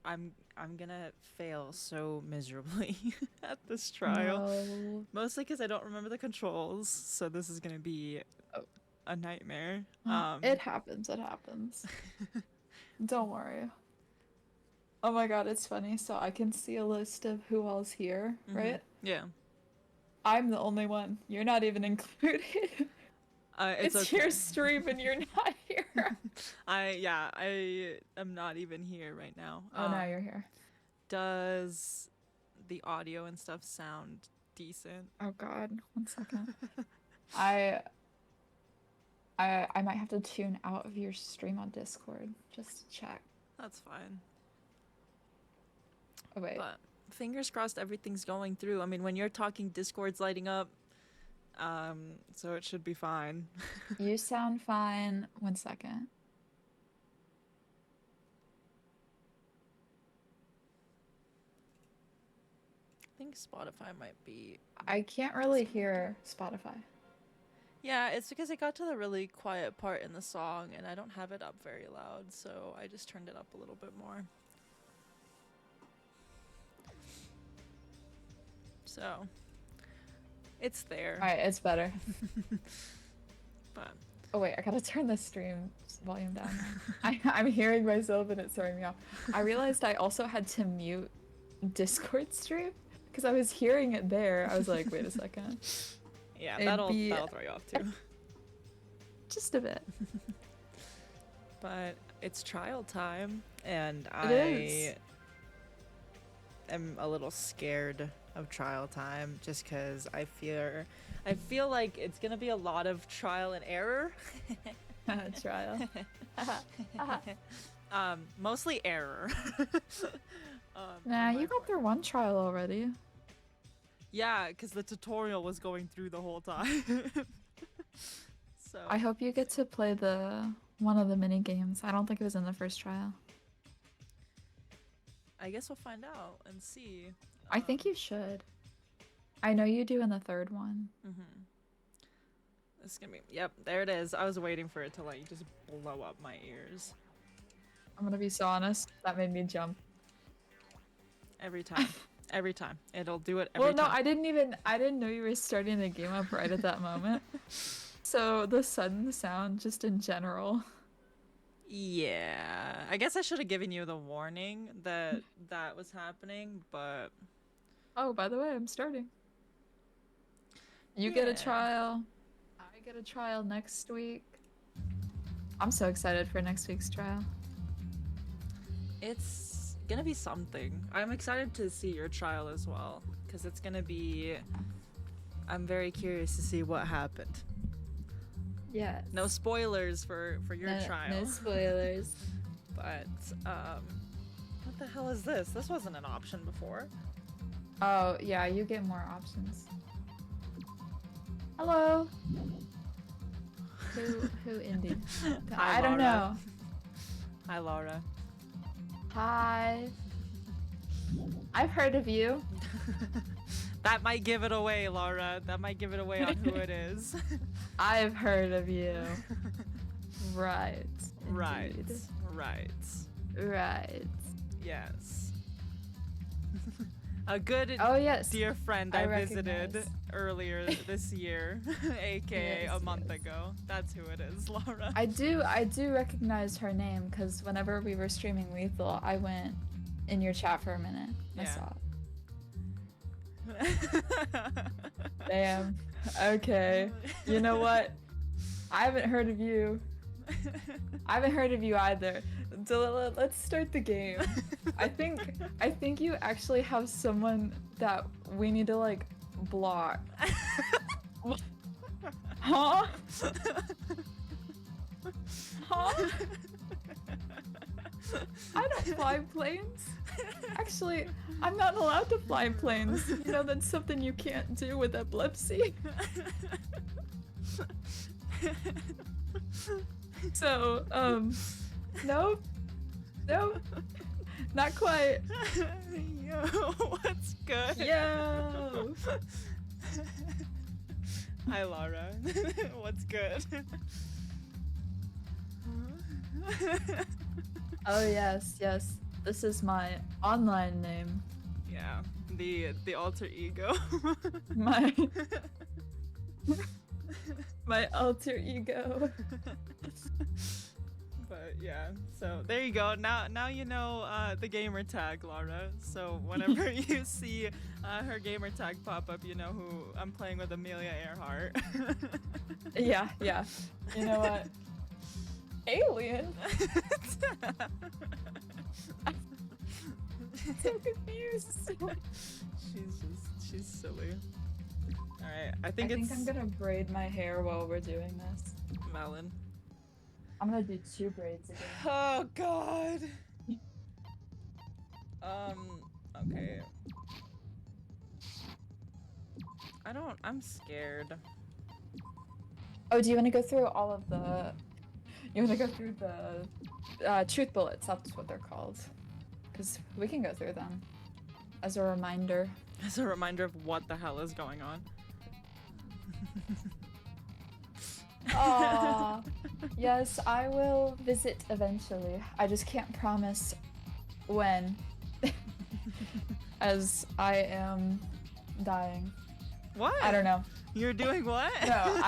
I'm gonna fail so miserably at this trial. No. Mostly because I don't remember the controls, so this is gonna be Oh, a nightmare. it happens. It happens. Don't worry. Oh my God, it's funny. So I can see a list of who all's here, right? Yeah. I'm the only one. You're not even included. It's It's okay. your stream and you're not here. I am not even here right now. Oh, now you're here. Does the audio and stuff sound decent? Oh God, 1 second. I I might have to tune out of your stream on Discord just to check. That's fine. Oh wait. But fingers crossed everything's going through. I mean, when you're talking, Discord's lighting up. So it should be fine. You sound fine. 1 second. I think Spotify might be. I can't really hear Spotify. Yeah, it's because it got to the really quiet part in the song and I don't have it up very loud, so I just turned it up a little bit more. So, it's there. All right, it's better. But Oh wait, I gotta turn the stream volume down. I'm hearing myself and it's throwing me off. I realized I also had to mute Discord stream because I was hearing it there. I was like, wait a second. yeah, It'd that'll be- throw you off too. Just a bit. But it's trial time and is. am a little scared of trial time just because I feel like it's gonna be a lot of trial and error. Trial. Mostly error. Nah, on my you got part. through one trial already. Yeah, because the tutorial was going through the whole time. So I hope you get to play one of the mini games. I don't think it was in the first trial. I guess we'll find out and see. I think you should. I know you do in the third one. This is gonna be. Yep, there it is. I was waiting for it to like just blow up my ears I'm gonna be so honest. That made me jump. every time. Every time it'll do it. Well, Every no, time. I didn't know you were starting the game up right at that moment. So the sudden sound, just in general. Yeah, I guess I should have given you the warning that that was happening, but Oh, by the way, I'm starting. You get a Yeah. trial. I get a trial next week. I'm so excited for next week's trial. it's gonna be something. I'm excited to see your trial as well, because it's gonna be. I'm very curious to see what happened. Yeah. No spoilers for your trial. No spoilers. But what the hell is this? This wasn't an option before. Oh, yeah, you get more options. Hello. Who Indy? Hi, I don't Laura. know. Hi, Laura. Hi. I've heard of you. That might give it away, Laura. That might give it away on who it is. I've heard of you. Right. Right. Indeed. Right. Right. Yes. A good Oh yes. dear friend I I visited recognize. earlier this year, aka Yes, a month yes. ago. That's who it is, Laura. I do recognize her name because whenever we were streaming Lethal, I went in your chat for a minute. I Yeah. saw it. Damn. Okay. You know what? I haven't heard of you. I haven't heard of you either. So let's start the game. I think you actually have someone that we need to like block. Huh? Huh? I don't fly planes. Actually, I'm not allowed to fly planes. You know, that's something you can't do with epilepsy. So, no, not quite. Yo, what's good? Yo. Hi, Laura. What's good? Oh yes, yes. This is my online name. Yeah, the alter ego. My my alter ego. But yeah, so there you go. Now you know the gamer tag, Laura. So whenever you see her gamer tag pop up, you know who I'm playing with, Amelia Earhart. Yeah. You know what? Alien. I'm so confused. She's silly. All right, I think I'm gonna braid my hair while we're doing this. Melon. I'm gonna do 2 braids again. Oh God. Okay. I'm scared. Oh, do you want to go through all of the? You want to go through the truth bullets? That's what they're called. Because we can go through them as a reminder. As a reminder of what the hell is going on. Aww. Yes, I will visit eventually. I just can't promise when. As I am dying. What? I don't know. You're doing what? No,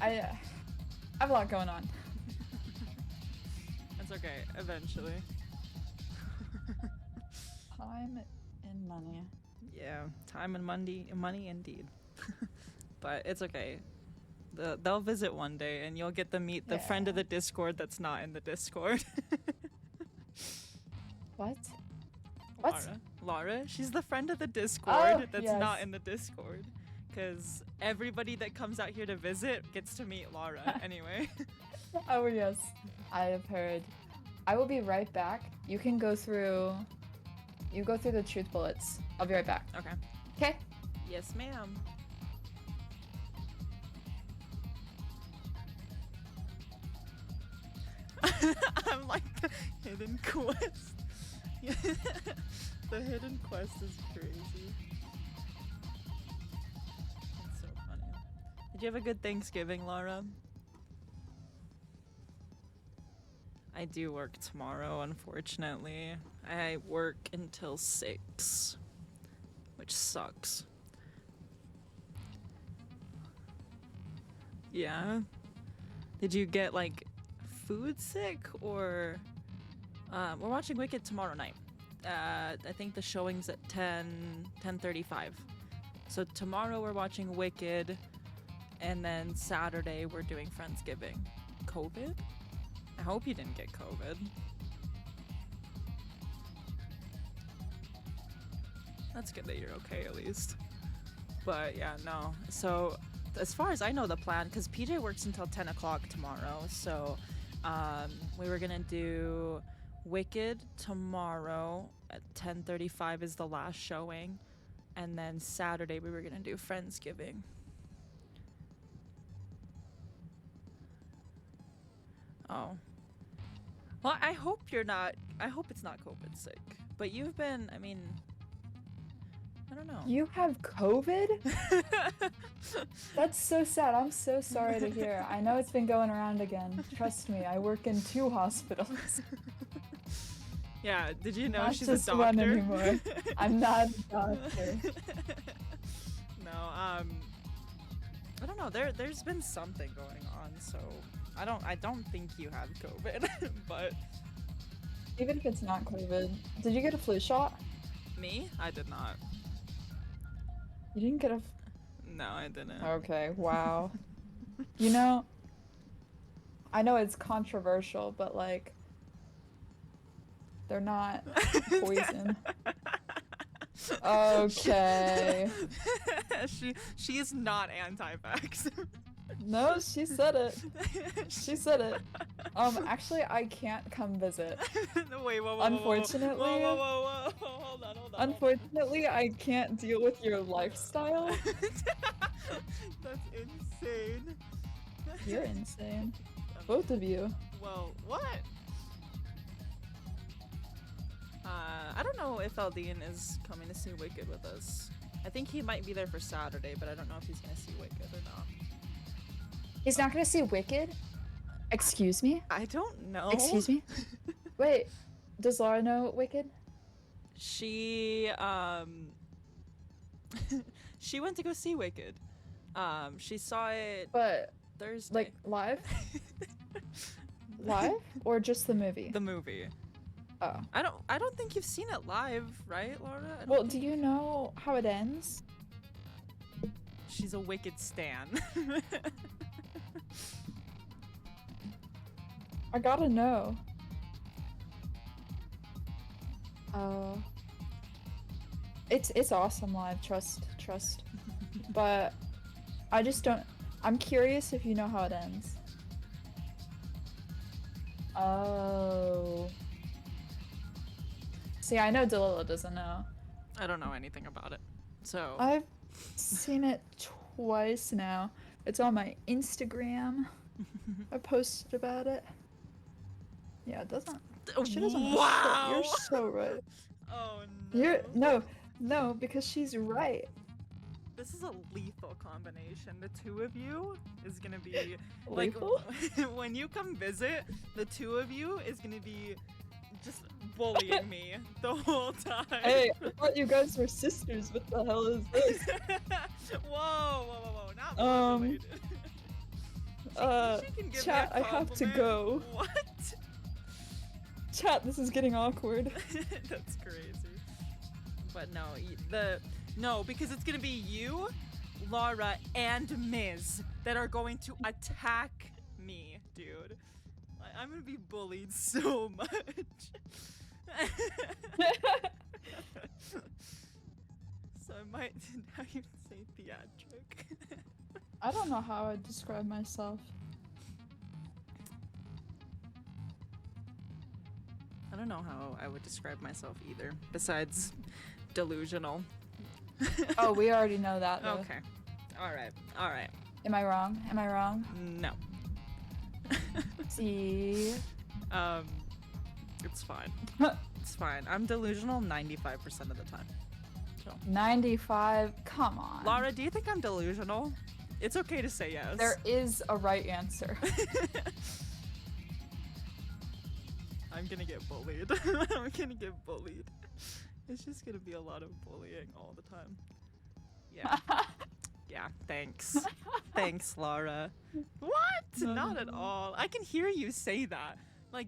I have a lot going on. It's okay. Eventually. Time and money. Yeah, time and money indeed. But it's okay. They'll visit one day, and you'll get to meet the friend of the Discord that's not in the Discord. What? What? Laura, she's the friend of the Discord that's yes. not in the Discord. Because everybody that comes out here to visit gets to meet Laura anyway. Oh yes, I have heard. I will be right back. You can go through. You go through the truth bullets. I'll be right back. Okay. Okay. Yes, ma'am. I'm like the hidden quest. The hidden quest is crazy. That's so funny. Did you have a good Thanksgiving, Laura? I do work tomorrow, unfortunately. I work until 6, which sucks. Yeah? Did you get, like, food sick, or... we're watching Wicked tomorrow night. I think the showing's at 10:35. So tomorrow we're watching Wicked, and then Saturday we're doing Friendsgiving. COVID? I hope you didn't get COVID. That's good that you're okay at least. But yeah, no. So as far as I know, the plan, because PJ works until 10 o'clock tomorrow, so we were gonna do Wicked tomorrow at 10:35 is the last showing, and then Saturday we were gonna do Friendsgiving. Oh. Well, I hope it's not COVID sick. But you've been, I mean, I don't know. You have COVID? That's so sad. I'm so sorry to hear. I know it's been going around again. Trust me, I work in 2 hospitals. Yeah, did you know Not she's just a doctor? one anymore. I'm not a doctor. No, I don't know. There's been something going on, so I don't think you have COVID, but Even if it's not COVID, did you get a flu shot? me? I did not. You didn't get a. No, I didn't. Okay, wow. You know, I know it's controversial, but like, they're not poison. Okay. She is not anti-vax. No, she said it. She said it. Actually, I can't come visit. No, wait, whoa, Unfortunately. whoa. Hold on. Unfortunately, I can't deal with your lifestyle. That's insane. You're insane. Both of you. Well, what? I don't know if Aldine is coming to see Wicked with us. I think he might be there for Saturday, but I don't know if he's gonna see Wicked or not. He's not gonna see Wicked? Excuse me? I don't know. Excuse me? Wait. Does Laura know Wicked? She she went to go see Wicked. She saw it But Thursday. like live? Live or just the movie? The movie. Oh. I don't think you've seen it live, right, Laura? Well, do you know how it ends? She's a Wicked stan. I gotta know. It's awesome live, trust. But I just don't. I'm curious if you know how it ends. Oh. See, I know Delila doesn't know. I don't know anything about it. So I've seen it twice now. It's on my Instagram. I posted about it. Yeah, it doesn't. She doesn't know Wow. shit. You're so right. Oh no. You're no, because she's right. This is a lethal combination. The two of you is gonna be like Lethal? when you come visit, the two of you is gonna be just bullying me the whole time. Hey, I thought you guys were sisters. What the hell is this? whoa, not bullied. She can give Chat, me I a have to compliment. go. What? Chat, this is getting awkward. That's crazy. But no, because it's gonna be you, Laura, and Miz that are going to attack me, dude. I'm gonna be bullied so much. So I might now you say theatric. I don't know how I'd describe myself. I don't know how I would describe myself either, besides delusional. Oh, we already know that though. Okay. All right. Am I wrong? No. See? It's fine. It's fine. I'm delusional 95% of the time. So. 95. Come on. Laura, do you think I'm delusional? It's okay to say yes. There is a right answer. I'm gonna get bullied. I'm gonna get bullied. It's just gonna be a lot of bullying all the time. Yeah. Yeah, thanks. Thanks, Laura. What? Not at all. I can hear you say that. Like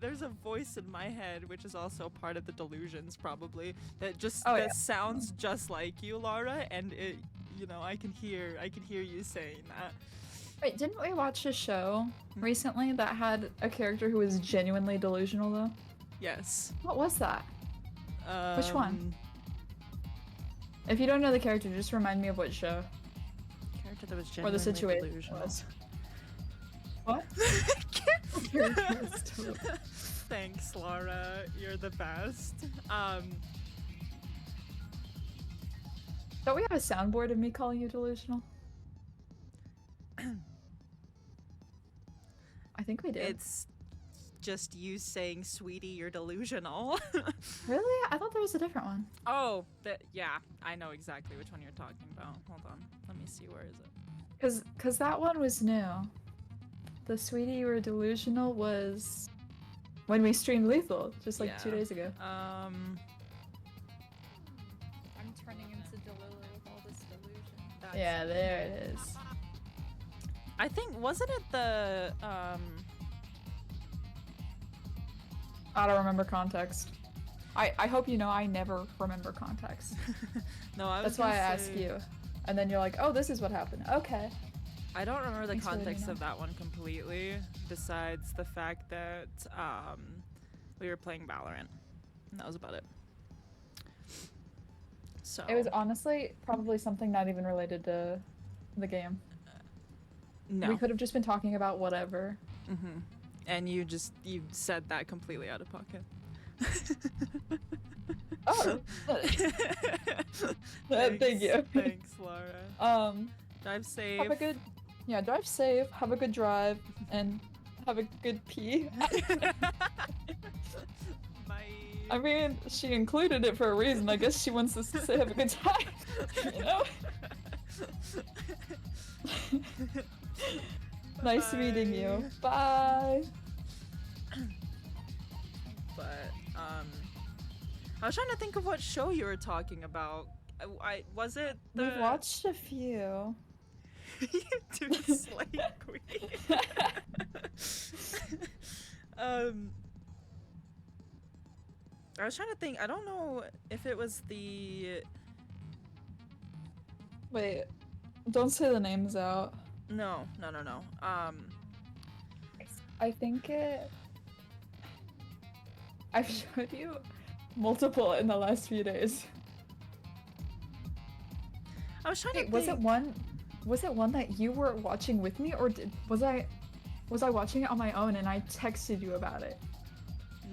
there's a voice in my head which is also part of the delusions probably that sounds just like you, Laura, and it I can hear you saying that. Wait, didn't we watch a show recently that had a character who was genuinely delusional though? Yes. What was that? Which one? If you don't know the character, just remind me of what show. Character that was Or genuinely the situation delusional. was. What? Thanks, Laura. You're the best. Don't we have a soundboard of me calling you delusional? I think we did. It's just you saying, "Sweetie, you're delusional." Really? I thought there was a different one. Oh, yeah. I know exactly which one you're talking about. Hold on. Let me see. Where is it? Cause that one was new. The Sweetie You Were Delusional was when we streamed Lethal, just like 2 days ago. I'm turning into Delila with all this delusion. Yeah, there it is. I think, wasn't it the, I don't remember context. I hope you know I never remember context. No, That's why I ask you. And then you're like, oh, this is what happened. Okay. I don't remember the Thanks for letting me context know. of that one completely, besides the fact that we were playing Valorant. And that was about it. So It was honestly probably something not even related to the game. no. We could have just been talking about whatever. Mm-hmm. And you said that completely out of pocket. Oh. Thank you. Thanks, Laura. Drive safe. Have a good, drive safe, have a good drive, and have a good pee. Bye. I mean, she included it for a reason. I guess she wants us to say have a good time, you know? Nice meeting you. Bye. I was trying to think of what show you were talking about. Was it the... We've watched a few. You do Slay Queen. I was trying to think. I don't know if it was the... Wait, don't say the names out. No. I think I've showed you multiple in the last few days. I was trying to think. Was it one that you were watching with me, or was I watching it on my own and I texted you about it?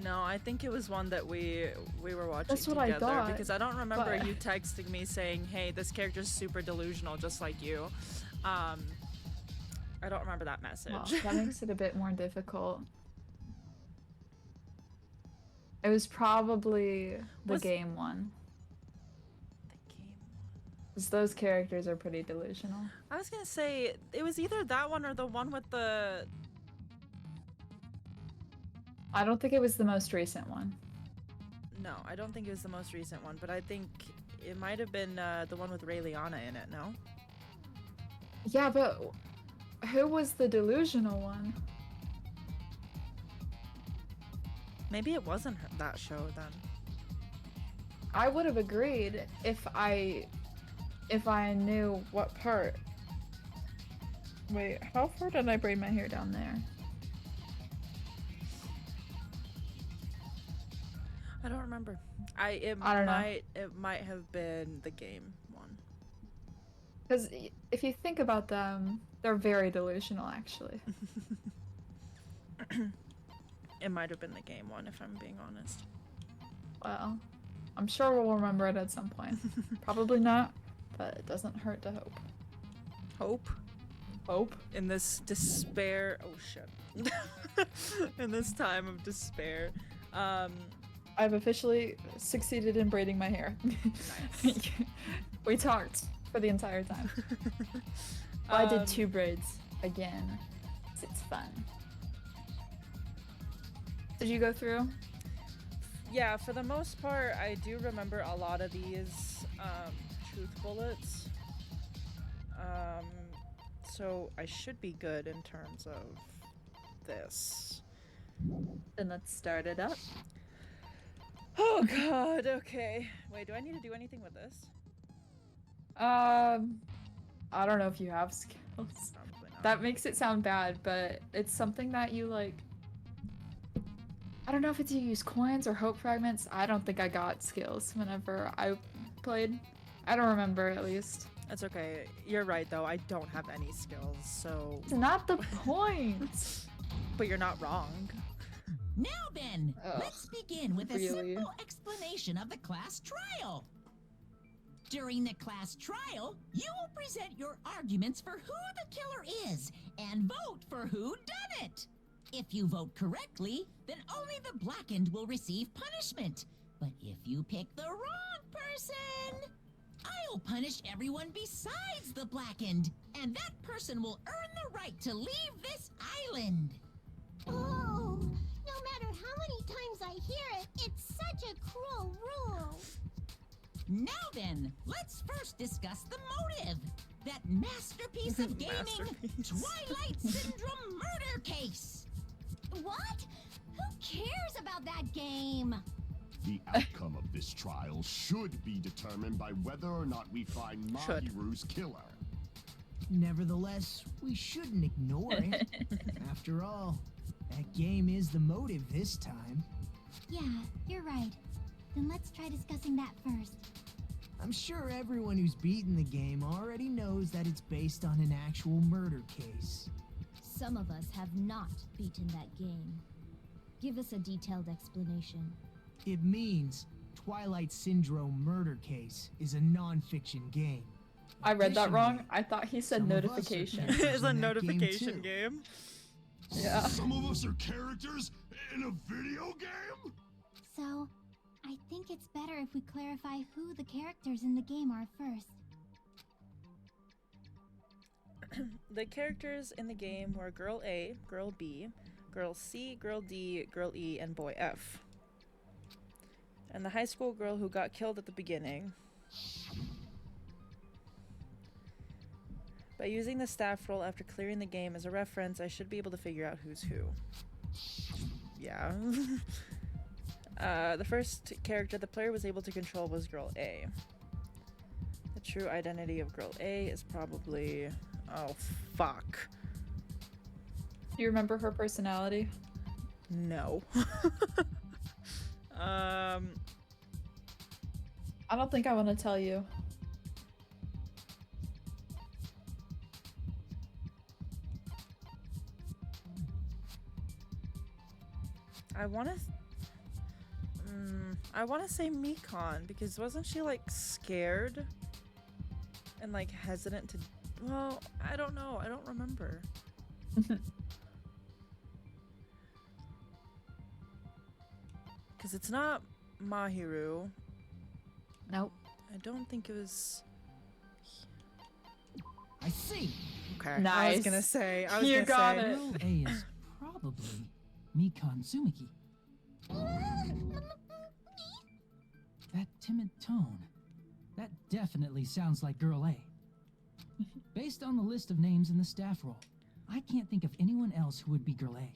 No, I think it was one that we were watching That's what together, I thought, because I don't remember but... you texting me saying, "Hey, this character's super delusional, just like you." I don't remember that message. Well, that makes it a bit more difficult. It was probably the game one. The game one. Because those characters are pretty delusional. I was gonna say, it was either that one or the one with the... I don't think it was the most recent one. No, I don't think it was the most recent one, but I think it might have been the one with Ray Liana in it, no? Yeah, but who was the delusional one? Maybe it wasn't that show then. I would have agreed if I knew what part. Wait, how far did I braid my hair down there? I don't remember. It might have been the game one. Because if you think about them, they're very delusional, actually. It might have been the game one, if I'm being honest. Well, I'm sure we'll remember it at some point. Probably not, but it doesn't hurt to hope. Hope? Hope? In this despair... Oh, shit. In this time of despair. I've officially succeeded in braiding my hair. Nice. We talked for the entire time. I did 2 braids again. It's fun. Did you go through? Yeah, for the most part, I do remember a lot of these truth bullets. So I should be good in terms of this. Then let's start it up. Oh god, okay. Wait, do I need to do anything with this? I don't know if you have skills. Probably not. That makes it sound bad, but it's something that you like... I don't know if it's you use coins or hope fragments. I don't think I got skills whenever I played. I don't remember, at least. That's okay. You're right, though. I don't have any skills, so... It's not the point! But you're not wrong. Now then, Ugh, let's begin with a simple explanation of the class trial. During the class trial, you will present your arguments for who the killer is and vote for who done it. If you vote correctly, then only the blackened will receive punishment. But if you pick the wrong person, I'll punish everyone besides the blackened, and that person will earn the right to leave this island. Oh, no matter how many times I hear it, it's such a cruel rule. Now then, let's first discuss the motive. That masterpiece of gaming, Twilight Syndrome murder case. What? Who cares about that game? The outcome of this trial should be determined by whether or not we find Mahiru's killer. Nevertheless, we shouldn't ignore it. After all, that game is the motive this time. Yeah, you're right. Then let's try discussing that first. I'm sure everyone who's beaten the game already knows that it's based on an actual murder case. Some of us have not beaten that game. Give us a detailed explanation. It means Twilight Syndrome Murder Case is a non-fiction game. I read that wrong. I thought he said Some of us are notification. characters It's a in that game, notification too. game. Yeah. Some of us are characters in a video game? So, I think it's better if we clarify who the characters in the game are first. The characters in the game were Girl A, Girl B, Girl C, Girl D, Girl E, and Boy F. And the high school girl who got killed at the beginning. By using the staff roll after clearing the game as a reference, I should be able to figure out who's who. Yeah. The first character the player was able to control was Girl A. The true identity of Girl A is probably... Oh, fuck. Do you remember her personality? No. I don't think I want to tell you. I want to say Mikon, because wasn't she like scared and like hesitant to, well, I don't know, I don't remember. Because it's not Mahiru. Nope. I don't think it was... I see. Okay, Nice. I was gonna say, You got it. Girl A is probably Mikan Tsumiki. That timid tone. That definitely sounds like Girl A. Based on the list of names in the staff roll, I can't think of anyone else who would be Girl A.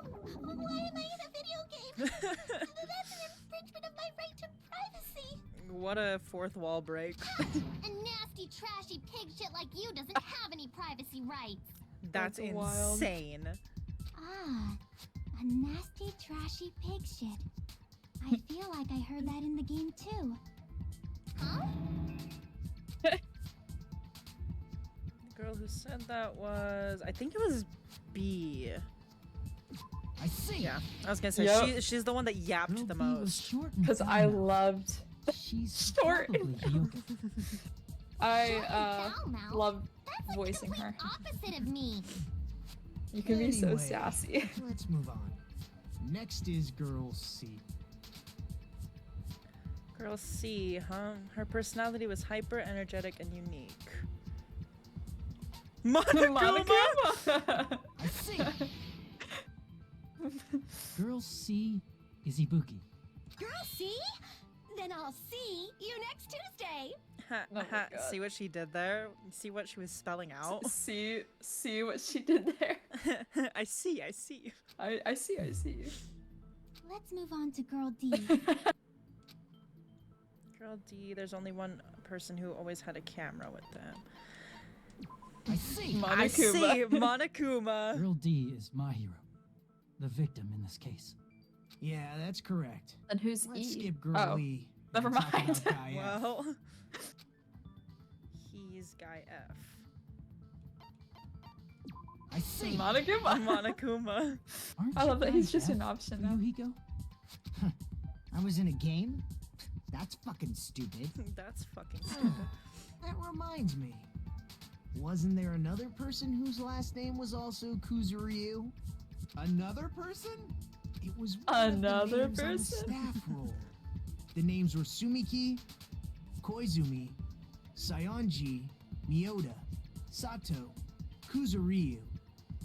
Why am I in a video game? That's an infringement of my right to privacy. What a fourth wall break. A nasty, trashy pig shit like you doesn't have any privacy rights. That's wild. insane. Ah, a nasty, trashy pig shit. I feel like I heard that in the game too. Huh? The girl who said that was, I think it was B. I see. Yeah, I was gonna say Yep. she's the one that yapped Girl the B was most. short and Because thin I enough. loved... She's short. probably Hyoka. I Foul mouth? love That's voicing the her. complete opposite of me. You can be so Anyway, sassy. Let's move on. Next is Girl C. Girl C, huh? Her personality was hyper energetic and unique. Monokuma! Monokuma! I see. Girl C is Ibuki. Girl, see? Then I'll see you next Tuesday. Ha, Oh my ha, God. see what she did there? See what she was spelling out? see what she did there. I see, I see. I see. Let's move on to Girl D. Girl D, there's only one person who always had a camera with them. I see. I see, Monokuma. Girl D is Mahiru, the victim in this case. Yeah, that's correct. And who's Let's E? skip Girl Oh, E. never and talk mind. about Guy F. Well, he's Guy F. I see. Monokuma. Monokuma. Aren't I you love that he's Guy just F, an option now. Yuhiko? I was in a game? That's fucking stupid. That's fucking stupid. That reminds me. Wasn't there another person whose last name was also Kuzuryu? Another person? It was one Another of the names person? on the staff roll. The names were Sumiki, Koizumi, Sayonji, Miyota, Sato, Kuzuryu,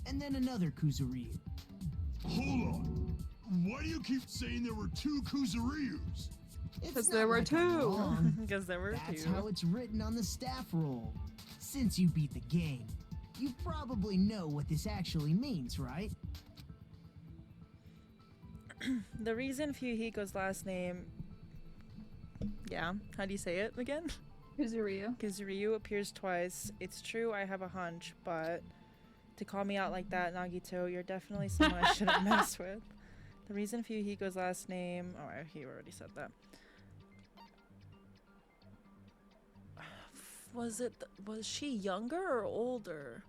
and then another Kuzuryu. Hold on. Why do you keep saying there were two Kuzuryus? It's 'Cause not there were like I'm two. wrong. Because there were That's two. how it's written on the staff roll. Since you beat the game, you probably know what this actually means, right? The reason Fuyuhiko's last name... Yeah, how do you say it again? Kuzuryu. Kizuryu appears twice. It's true, I have a hunch, but to call me out like that, Nagito, you're definitely someone I shouldn't mess with. The reason Fuyuhiko's last name... Oh, he already said that. Was she younger or older?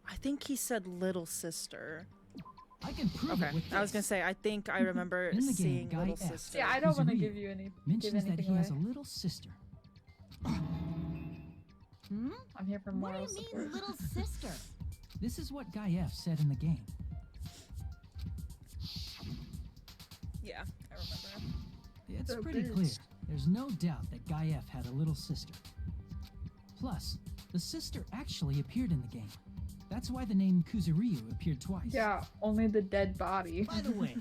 I think he said little sister. I can prove Okay, it with I was gonna this. say, I think I remember In the game, seeing Guy little F. sister. Yeah, I don't want to Kuzuryu give you any. Give mentions that anything he has a away. little sister. Hmm? I'm here for What do moral you mean, support. little sister? This is what Guy F said in the game. Yeah, I remember. It's Oh, pretty bitch. clear. There's no doubt that Guy F had a little sister. Plus, the sister actually appeared in the game. That's why the name Kuzuryu appeared twice. Yeah, only the dead body. By the way,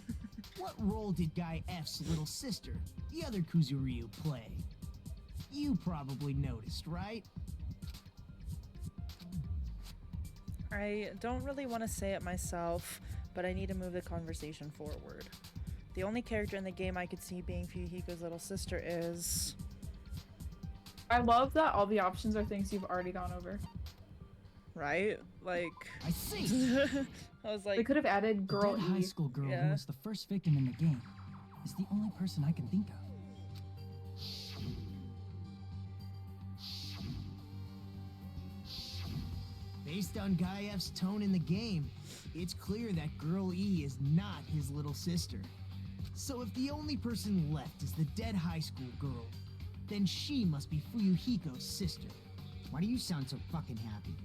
what role did Guy F's little sister, the other Kuzuryu, play? You probably noticed, right? I don't really want to say it myself, but I need to move the conversation forward. The only character in the game I could see being Fuyuhiko's little sister is... I love that all the options are things you've already gone over. Right? Like... I see. I was They like... could have added The girl dead high E. school girl Yeah. who was the first victim in the game is the only person I can think of. Based on Guy F's tone in the game, it's clear that Girl E is not his little sister. So if the only person left is the dead high school girl, then she must be Fuyuhiko's sister. Why do you sound so fucking happy?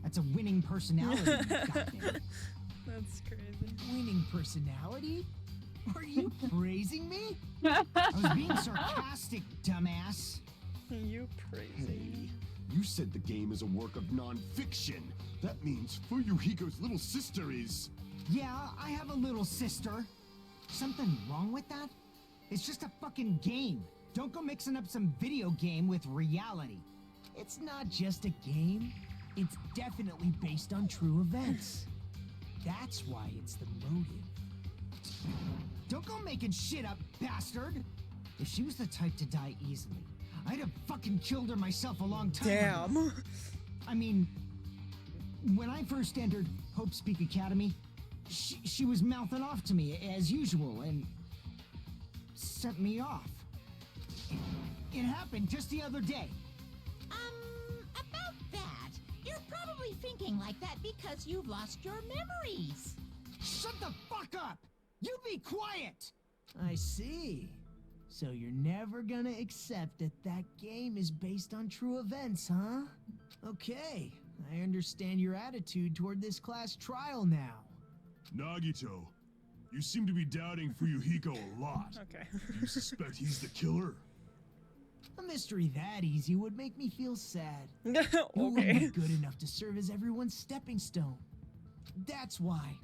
That's a winning personality, goddamn. That's crazy. Winning personality? Are you praising me? I was being sarcastic, dumbass. You crazy. Hey, you said the game is a work of non-fiction. That means Fuyuhiko's little sister is... Yeah, I have a little sister. Something wrong with that? It's just a fucking game. Don't go mixing up some video game with reality. It's not just a game. It's definitely based on true events. That's why it's the motive. Don't go making shit up, bastard! If she was the type to die easily, I'd have fucking killed her myself a long time ago. Damn. I mean, when I first entered Hope Speak Academy, she was mouthing off to me as usual and sent me off. It happened just the other day. About that, you're probably thinking like that because you've lost your memories. Shut the fuck up! You be quiet! I see. So you're never gonna accept that that game is based on true events, huh? Okay, I understand your attitude toward this class trial now. Nagito, you seem to be doubting Fuyuhiko a lot. Okay. Do you suspect he's the killer? A mystery that easy would make me feel sad. You wouldn't be Okay. good enough to serve as everyone's stepping stone. That's why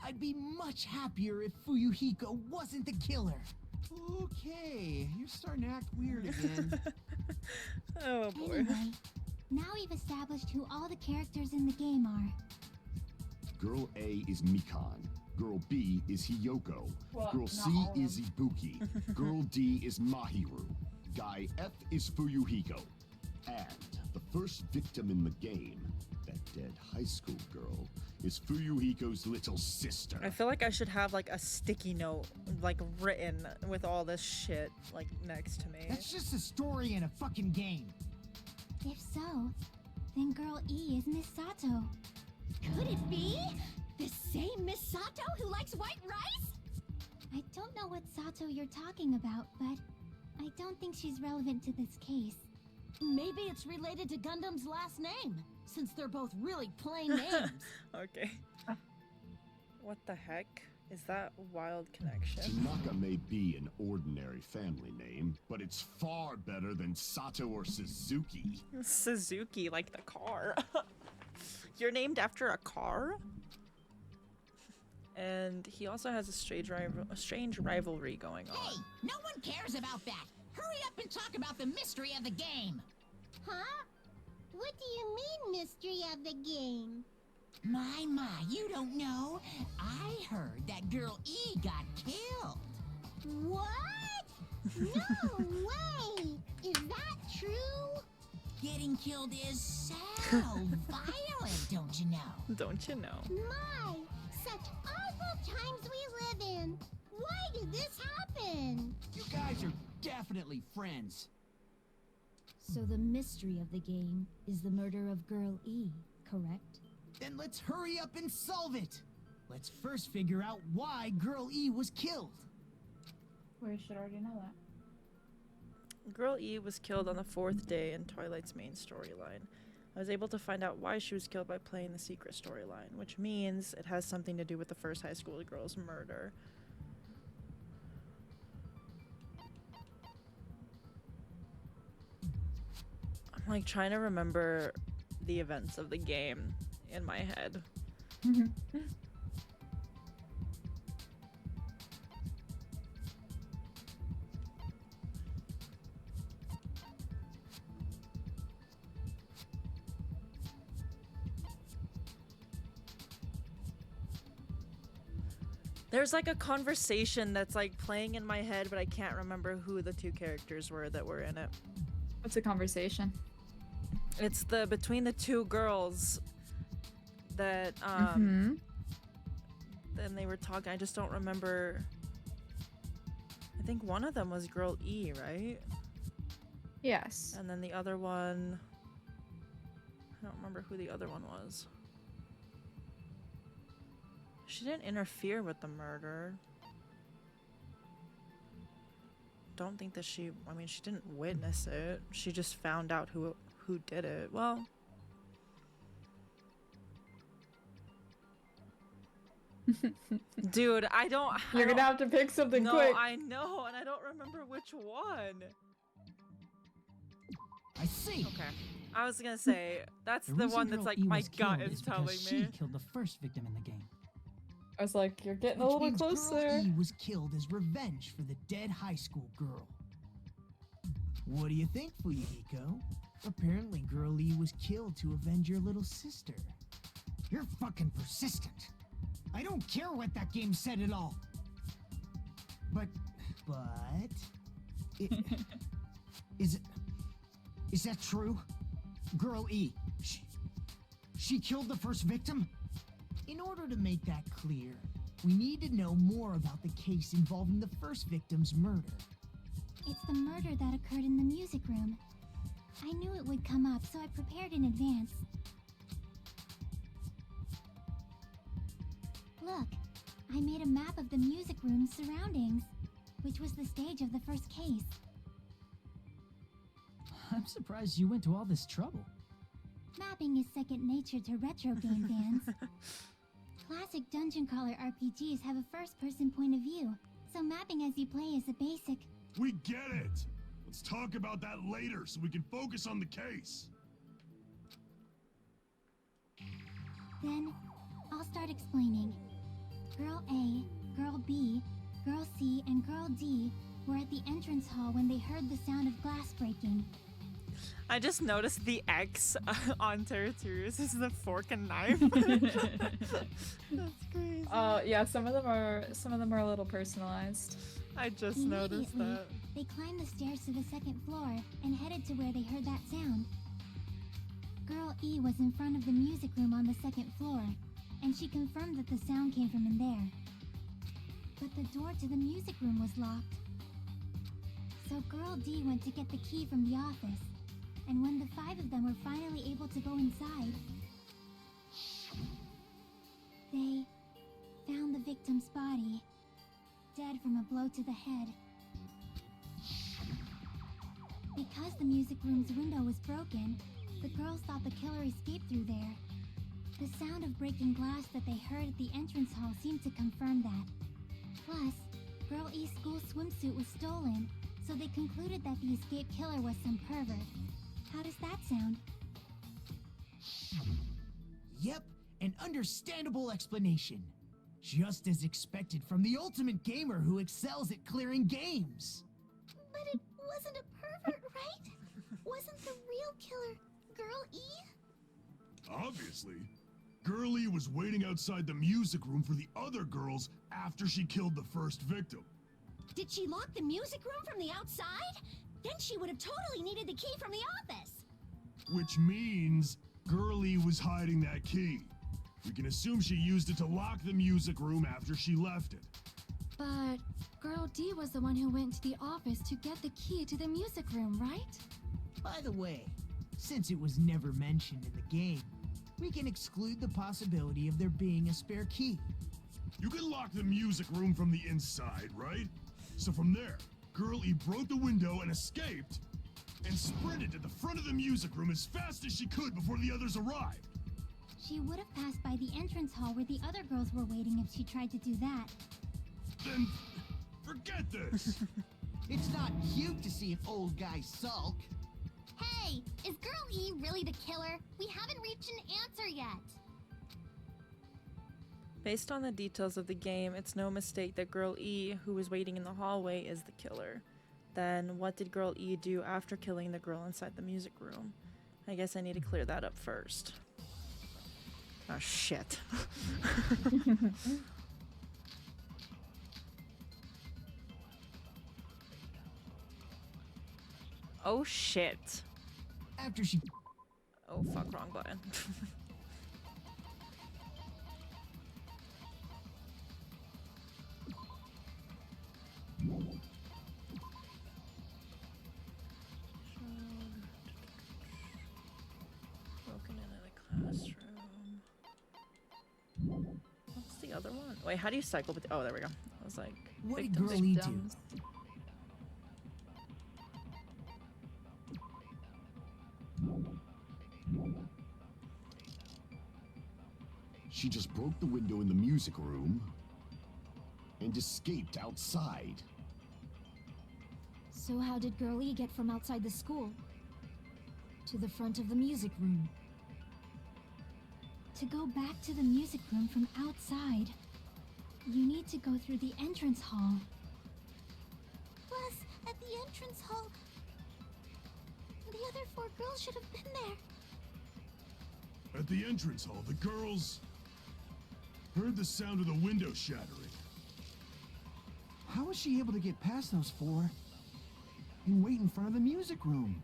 I'd be much happier if Fuyuhiko wasn't the killer. Okay, you're starting to act weird again. Oh boy. Anyway, now we've established who all the characters in the game are. Girl A is Mikan. Girl B is Hiyoko. Well, Girl not C all of is Ibuki. Girl D is Mahiru. Guy F is Fuyuhiko. And the first victim in the game, that dead high school girl, is Fuyuhiko's little sister. I feel like I should have like a sticky note like written with all this shit like next to me. That's just a story in a fucking game. If so, then Girl E is Miss Sato. Could it be the same Miss Sato who likes white rice? I don't know what Sato you're talking about, but I don't think she's relevant to this case. Maybe it's related to Gundam's last name, since they're both really plain names. Okay. What the heck? Is that Wild Connection? Tanaka may be an ordinary family name, but it's far better than Sato or Suzuki. Suzuki, like the car. You're named after a car? And he also has a strange rivalry going on. Hey, no one cares about that. Hurry up and talk about the mystery of the game. Huh? What do you mean, mystery of the game? My, you don't know? I heard that Girl E got killed. What? No way! Is that true? Getting killed is so violent, don't you know? Don't you know? My, such awful times we live in. Why did this happen? You guys are definitely friends. So the mystery of the game is the murder of Girl E, correct? Then let's hurry up and solve it. Let's first figure out why Girl E was killed. We should already know that. Girl E was killed on the 4th day in Twilight's main storyline. I was able to find out why she was killed by playing the secret storyline, which means it has something to do with the first high school girl's murder. I'm like trying to remember the events of the game, in my head. There's like a conversation that's like playing in my head, but I can't remember who the two characters were that were in it. What's the conversation? It's the between the two girls that then they were talking. I just don't remember. I think one of them was girl E, right? Yes. And then the other one, I don't remember who the other one was. She didn't interfere with the murder. Don't think that she, I mean, she didn't witness it. She just found out who did it. Well, dude, I don't. You're gonna have to pick something quick. No, I know, and I don't remember which one. I see. Okay, I was gonna say that's the reason one that's Girl like E my was gut killed is because telling she me. killed the first victim in the game. I was like, you're getting a Which little means closer. Girl E was killed as revenge for the dead high school girl. What do you think, Fuyuhiko? Apparently Girl E was killed to avenge your little sister. You're fucking persistent. I don't care what that game said at all. But is that true? Girl E, she killed the first victim? In order to make that clear, we need to know more about the case involving the first victim's murder. It's the murder that occurred in the music room. I knew it would come up, so I prepared in advance. Look, I made a map of the music room's surroundings, which was the stage of the first case. I'm surprised you went to all this trouble. Mapping is second nature to retro game fans. Classic dungeon crawler RPGs have a first-person point of view, so mapping as you play is a basic. We get it! Let's talk about that later so we can focus on the case. Then, I'll start explaining. Girl A, Girl B, Girl C, and Girl D were at the entrance hall when they heard the sound of glass breaking. I just noticed the X on Territorius is the fork and knife. That's crazy. Yeah, some of them are a little personalized. I just noticed Immediately, that. they climbed the stairs to the second floor and headed to where they heard that sound. Girl E was in front of the music room on the second floor, and she confirmed that the sound came from in there. But the door to the music room was locked. So Girl D went to get the key from the office, and when the 5 of them were finally able to go inside, they found the victim's body, dead from a blow to the head. Because the music room's window was broken, the girls thought the killer escaped through there. The sound of breaking glass that they heard at the entrance hall seemed to confirm that. Plus, Girl E's school swimsuit was stolen, so they concluded that the escaped killer was some pervert. How does that sound? Yep, an understandable explanation. Just as expected from the ultimate gamer who excels at clearing games. But it wasn't a pervert, right? Wasn't the real killer Girl E? Obviously. Girl E was waiting outside the music room for the other girls after she killed the first victim. Did she lock the music room from the outside? Then she would have totally needed the key from the office. Which means Girl E was hiding that key. We can assume she used it to lock the music room after she left it. But Girl D was the one who went to the office to get the key to the music room, right? By the way, since it was never mentioned in the game, we can exclude the possibility of there being a spare key. You can lock the music room from the inside, right? So from there, Girl E broke the window and escaped, and sprinted to the front of the music room as fast as she could before the others arrived. She would have passed by the entrance hall where the other girls were waiting if she tried to do that. Then, forget this! It's not cute to see an old guy sulk. Hey, is Girl E really the killer? We haven't reached an answer yet. Based on the details of the game, it's no mistake that Girl E, who was waiting in the hallway, is the killer. Then, what did Girl E do after killing the girl inside the music room? I guess I need to clear that up first. Oh, shit. Oh, shit. After she... Oh, fuck, wrong button. Broken in a classroom. What's the other one? Wait, how do you cycle? Oh, there we go. I was like, What did victims. Girl E do? Victims. She just broke the window in the music room and escaped outside. So how did Girl E get from outside the school to the front of the music room? To go back to the music room from outside, you need to go through the entrance hall. Plus, at the entrance hall, the other 4 girls should have been there. At the entrance hall, the girls heard the sound of the window shattering. How was she able to get past those 4 and wait in front of the music room?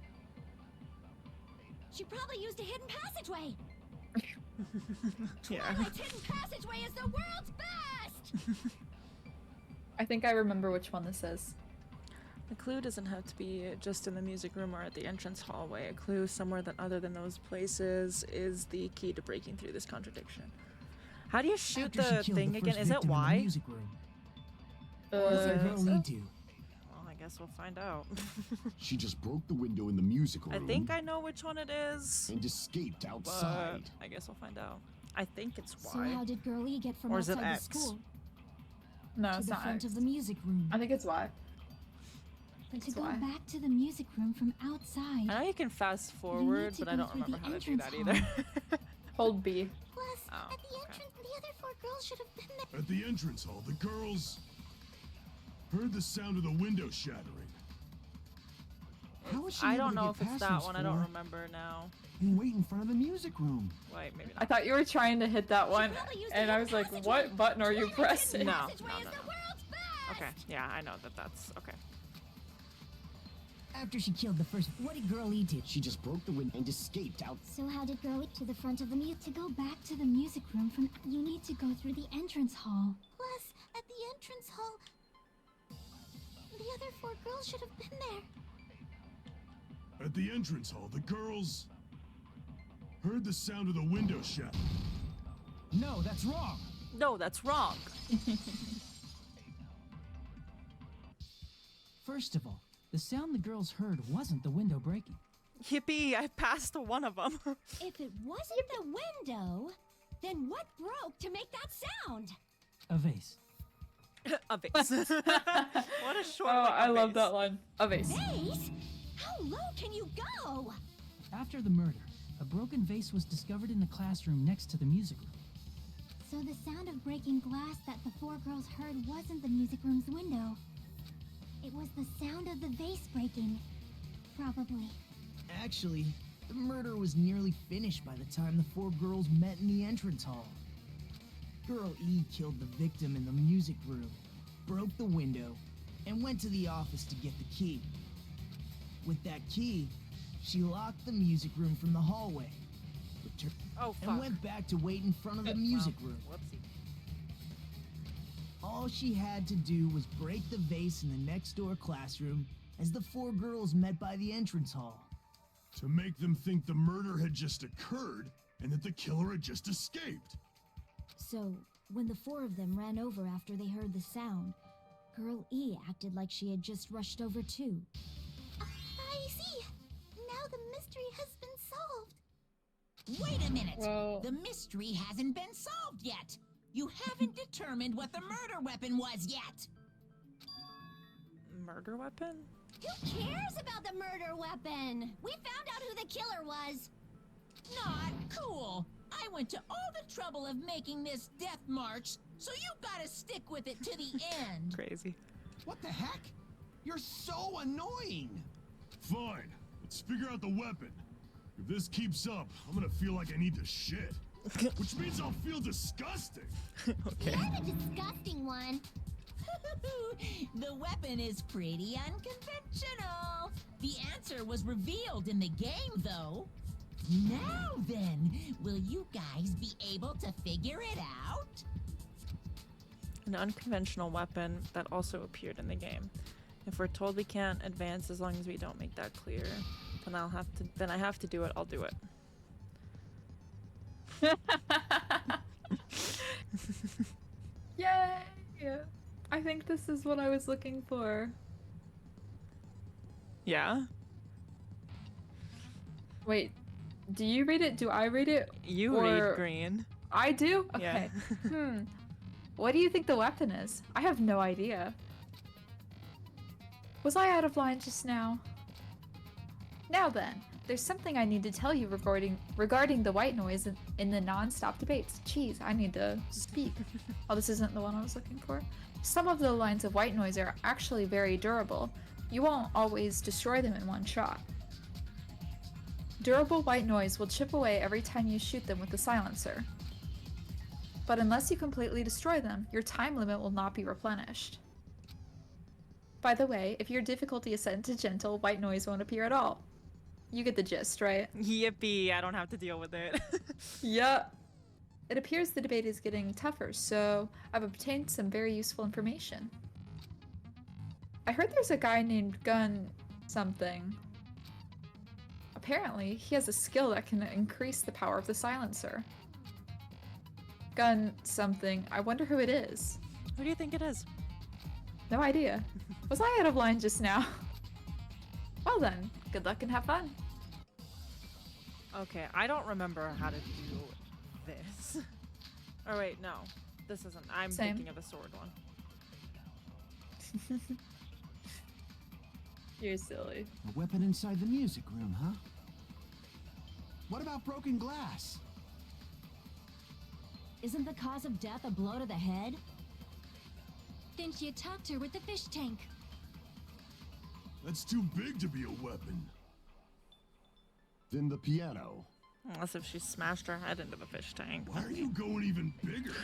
She probably used a hidden passageway. Yeah. Twilight's hidden passageway is the world's best! I think I remember which one this is. The clue doesn't have to be just in the music room or at the entrance hallway. A clue somewhere other than those places is the key to breaking through this contradiction. How do you shoot After she the killed thing the again? first Is it victim in the Y? music room. What did Girl E do? Well, I guess we'll find out. She just broke the window in the music room I think I know which one it is, and escaped but outside. I guess we'll find out. I think it's So Y. how did Girl E get from Or is it outside the X? school No, to it's the not front X. of the music room? I think it's Y. To go back to the music room from outside. I know you can fast forward, to but I go don't through remember the how to do that entrance either. Hold B. Plus, Oh, at the entrance, the other 4 girls should have been there. At the entrance hall, the girls heard the sound of the window shattering. How was she I able don't to know get if it's past that those one. I don't 4 remember now. and wait in front of the music room? Wait, maybe I not. thought you were trying to hit that one, probably used and a I hidden was like, passageway. what button are you Twilight's pressing? hidden No, passageway no, is no, the no. world's best! Okay, yeah, I know that's okay. After she killed the first, what did Girl E do? She just broke the window and escaped out. So how did Girl E to the front of the music? To go back to the music room from, you need to go through the entrance hall. Plus, at the entrance hall, the other 4 girls should have been there. At the entrance hall, the girls heard the sound of the window shattering. No, that's wrong. No, that's wrong. First of all, the sound the girls heard wasn't the window breaking. Yippee! I passed one of them. If it wasn't the window, then what broke to make that sound? A vase. A vase. What a short. Oh, like, a I love vase. that line. A vase. Vase? How low can you go? After the murder, a broken vase was discovered in the classroom next to the music room. So the sound of breaking glass that the 4 girls heard wasn't the music room's window. It was the sound of the vase breaking. Probably. Actually, the murder was nearly finished by the time the 4 girls met in the entrance hall. Girl E killed the victim in the music room, broke the window, and went to the office to get the key. With that key, she locked the music room from the hallway, Oh fuck. and went back to wait in front of the music room. Whoopsie. All she had to do was break the vase in the next door classroom as the 4 girls met by the entrance hall. To make them think the murder had just occurred and that the killer had just escaped. So, when the 4 of them ran over after they heard the sound, Girl E acted like she had just rushed over too. I see. Now the mystery has been solved. Wait a minute! Well- The mystery hasn't been solved yet! You haven't determined what the murder weapon was yet! Murder weapon? Who cares about the murder weapon? We found out who the killer was. Not cool! I went to all the trouble of making this death march, so you gotta stick with it to the end. Crazy. What the heck? You're so annoying. Fine. Let's figure out the weapon. If this keeps up, I'm gonna feel like I need to shit. Which means I'll feel disgusting. Okay. I'm a disgusting one. The weapon is pretty unconventional. The answer was revealed in the game, though. Now then, will you guys be able to figure it out? An unconventional weapon that also appeared in the game. If we're told we can't advance as long as we don't make that clear, then I have to do it. I'll do it. Yay! I think this is what I was looking for. Yeah? Wait, do you read it? Do I read it? You Or- read green. I do? Yeah. Okay. What do you think the weapon is? I have no idea. Was I out of line just now? Now then, there's something I need to tell you regarding the white noise in the non-stop debates. Jeez, I need to speak. Oh, this isn't the one I was looking for. Some of the lines of white noise are actually very durable. You won't always destroy them in one shot. Durable white noise will chip away every time you shoot them with the silencer. But unless you completely destroy them, your time limit will not be replenished. By the way, if your difficulty is set to gentle, white noise won't appear at all. You get the gist, right? Yippee, I don't have to deal with it. Yeah. It appears the debate is getting tougher, so I've obtained some very useful information. I heard there's a guy named Gun something. Apparently, he has a skill that can increase the power of the silencer. Gun something. I wonder who it is. Who do you think it is? No idea. Was I out of line just now? Well then, good luck and have fun. Okay, I don't remember how to do this. Oh wait, no. This isn't. I'm Same. thinking of the sword one. You're silly. A weapon inside the music room, huh? What about broken glass? Isn't the cause of death a blow to the head? Then she attacked her with the fish tank. That's too big to be a weapon. Then the piano. Unless if she smashed her head into the fish tank. Why are you going even bigger?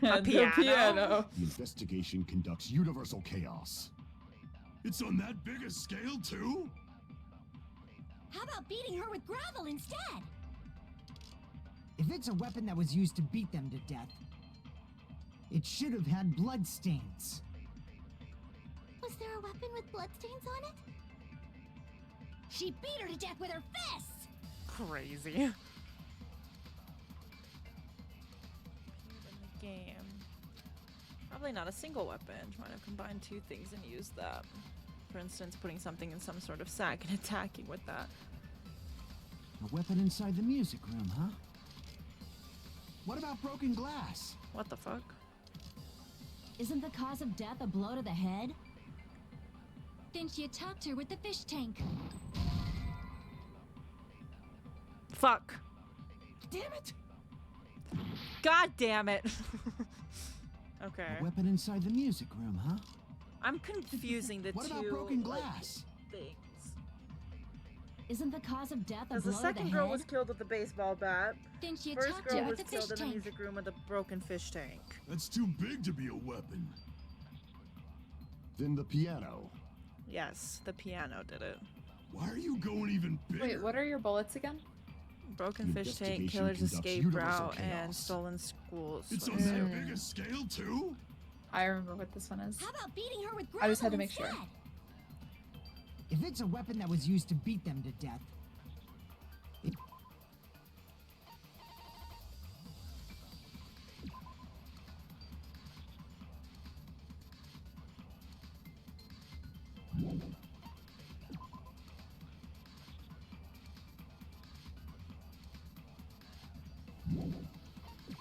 A piano? The investigation conducts universal chaos. It's on that big a scale, too? How about beating her with gravel instead? If it's a weapon that was used to beat them to death, it should have had blood stains. Was there a weapon with bloodstains on it? She beat her to death with her fists! Crazy. In the game. Probably not a single weapon. She might have combined two things and used that. For instance, putting something in some sort of sack and attacking with that. A weapon inside the music room, huh? What about broken glass? What the fuck? Isn't the cause of death a blow to the head? Then she attacked her with the fish tank. Fuck. Damn it! God damn it. Okay. A weapon inside the music room, huh? I'm confusing the What two about broken glass? things. Isn't the cause of death a Because the blow to the second girl head? was killed with a baseball bat. Then she First attacked girl her was with the fish killed in the tank. music room with a broken fish tank. That's too big to be a weapon. Then the piano. Yes, the piano did it. Why are you going even bigger? Wait, what are your bullets again? Broken fish tank, Investigation killer's conducts escape universal route, and chaos. stolen schools. It's on that big a scale, too? I remember what this one is. How about beating her with gravel I just had to make sure. instead? If it's a weapon that was used to beat them to death, it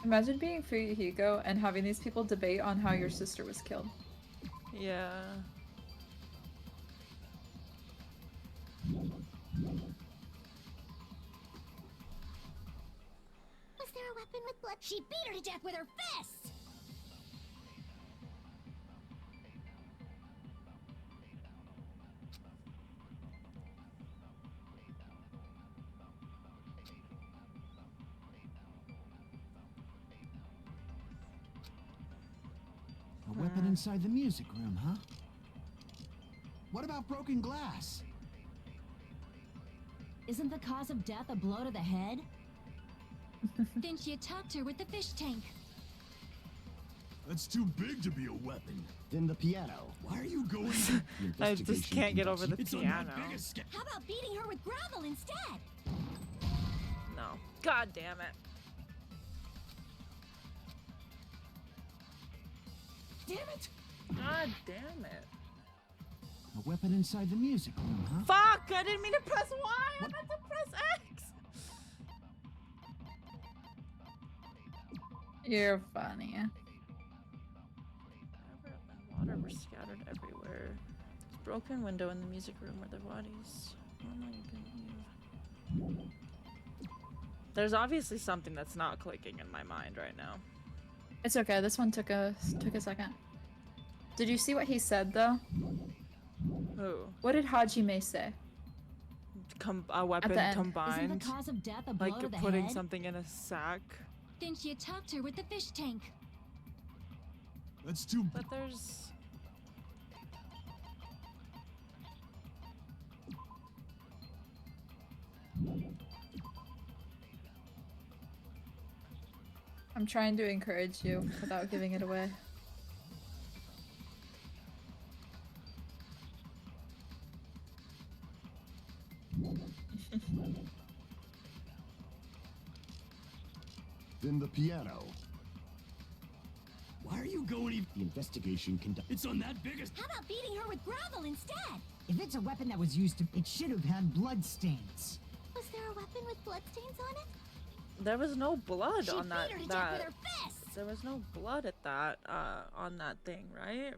Imagine being Fuyuhiko and having these people debate on how your sister was killed. Yeah. Was there weapon with blood? She beat her to death with her fists! A weapon inside the music room, huh? What about broken glass? Isn't the cause of death a blow to the head? Then she attacked her with the fish tank. That's too big to be a weapon. Then the piano. Why are you going? The I just investigation can't get over the It's on piano. that biggest scale. How about beating her with gravel instead? No. God damn it. Damn it! God damn it. A weapon inside the music room, huh? Fuck! I didn't mean to press Y. I meant to press X. You're funny. Water were scattered everywhere. There's a broken window in the music room where the bodies. There's obviously something that's not clicking in my mind right now. It's okay. This one took a second. Did you see what he said though? Who? What did Hajime say? A weapon end. combined. Isn't the cause of death a blow Like to the putting head? something in a sack. Then she attacked her with the fish tank. That's too. But there's. I'm trying to encourage you without giving it away. Then the piano. Why are you going? The investigation conducted. It's on that biggest. How about beating her with gravel instead? If it's a weapon that was used to, it should have had blood stains. Was there a weapon with bloodstains on it? There was no blood She on beat that. her to death that with her fists! there was no blood at that. On that thing, right?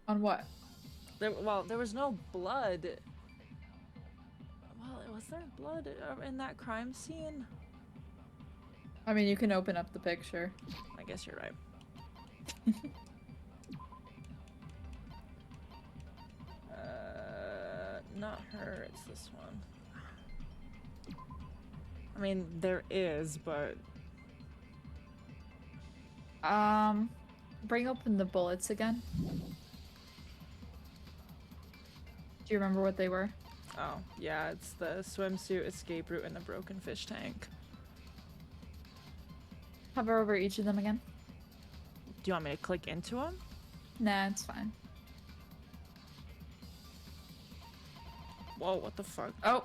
On what? There was no blood. Well, was there blood in that crime scene? I mean, you can open up the picture. I guess you're right. Not her, it's this one. I mean, there is, but Bring open the bullets again. Do you remember what they were? oh, yeah, it's the swimsuit, escape route, and the broken fish tank. Hover over each of them again. Do you want me to click into them? Nah, it's fine. Whoa, what the fuck? Oh,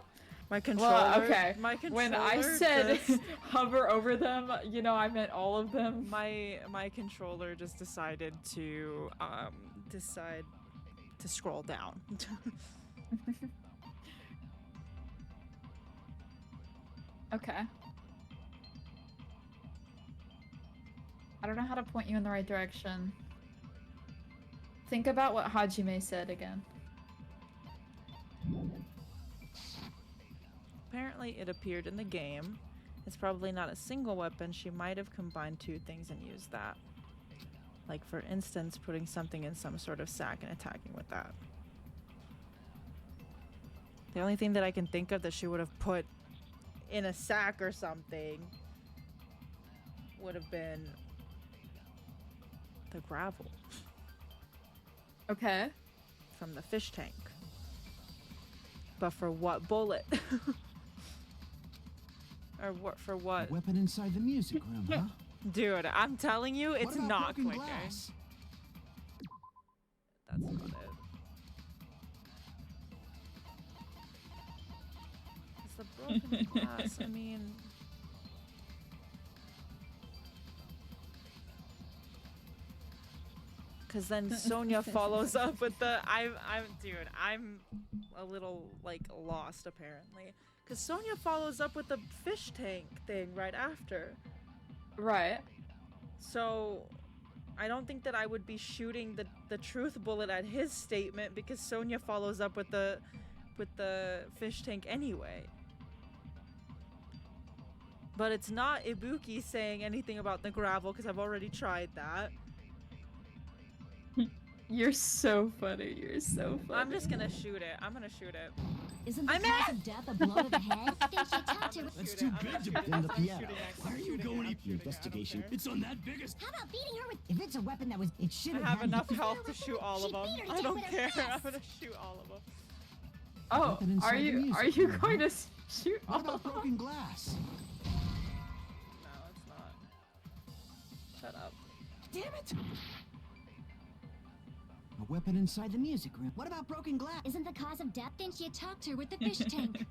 My controller. well, okay. My controller. When I said just- hover over them, you know, I meant all of them. my controller just decided to scroll down. Okay. I don't know how to point you in the right direction. Think about what Hajime said again. Apparently, it appeared in the game. It's probably not a single weapon. She might have combined two things and used that. Like, for instance, putting something in some sort of sack and attacking with that. The only thing that I can think of that she would have put in a sack or something would have been the gravel Okay. from the fish tank. But for what bullet? Or what for A what? weapon inside the music room, huh? Dude, I'm telling you, it's What about not broken clicking. glass? That's not it. It's the broken glass. I mean, because then Sonia follows up with the dude, I'm a little like lost apparently. Because Sonia follows up with the fish tank thing right after. Right. So I don't think that I would be shooting the truth bullet at his statement because Sonia follows up with the fish tank anyway. But it's not Ibuki saying anything about the gravel because I've already tried that. You're so funny. You're so funny. I'm just gonna shoot it. I'm gonna shoot it. Isn't the cause of death a blow to the head? Then she talked to That's too big to be Then the piano. Why are you going the investigation? It's on that biggest. How about beating her with If it's a weapon that was, it should I have have had enough health to shoot all of She them. beat her to I death don't with her care. fist. I'm gonna shoot all of them. Oh, Weapon inside are the you music room, going huh? to shoot What all about of them? broken glass? No, it's not. Shut up. Damn it! A weapon inside the music room. What about broken glass? Isn't the cause of death? Then she attacked her with the fish tank.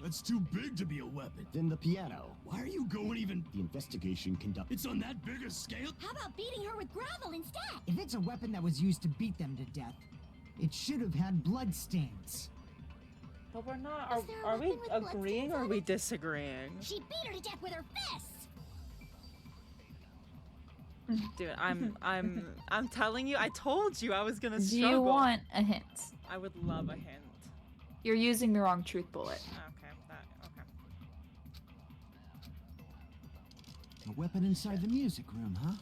That's too big to be a weapon. Then the piano. Why are you going even? The investigation conducted. It's on that big a scale? How about beating her with gravel instead? If it's a weapon that was used to beat them to death, it should have had blood stains. But we're not. Is there a Are we weapon with blood agreeing stains or are on we it? disagreeing? She beat her to death with her fists. Dude, I'm telling you. I told you I was gonna Do struggle. you want a hint? I would love a hint. You're using the wrong truth bullet. Okay, okay. A weapon inside the music room, huh?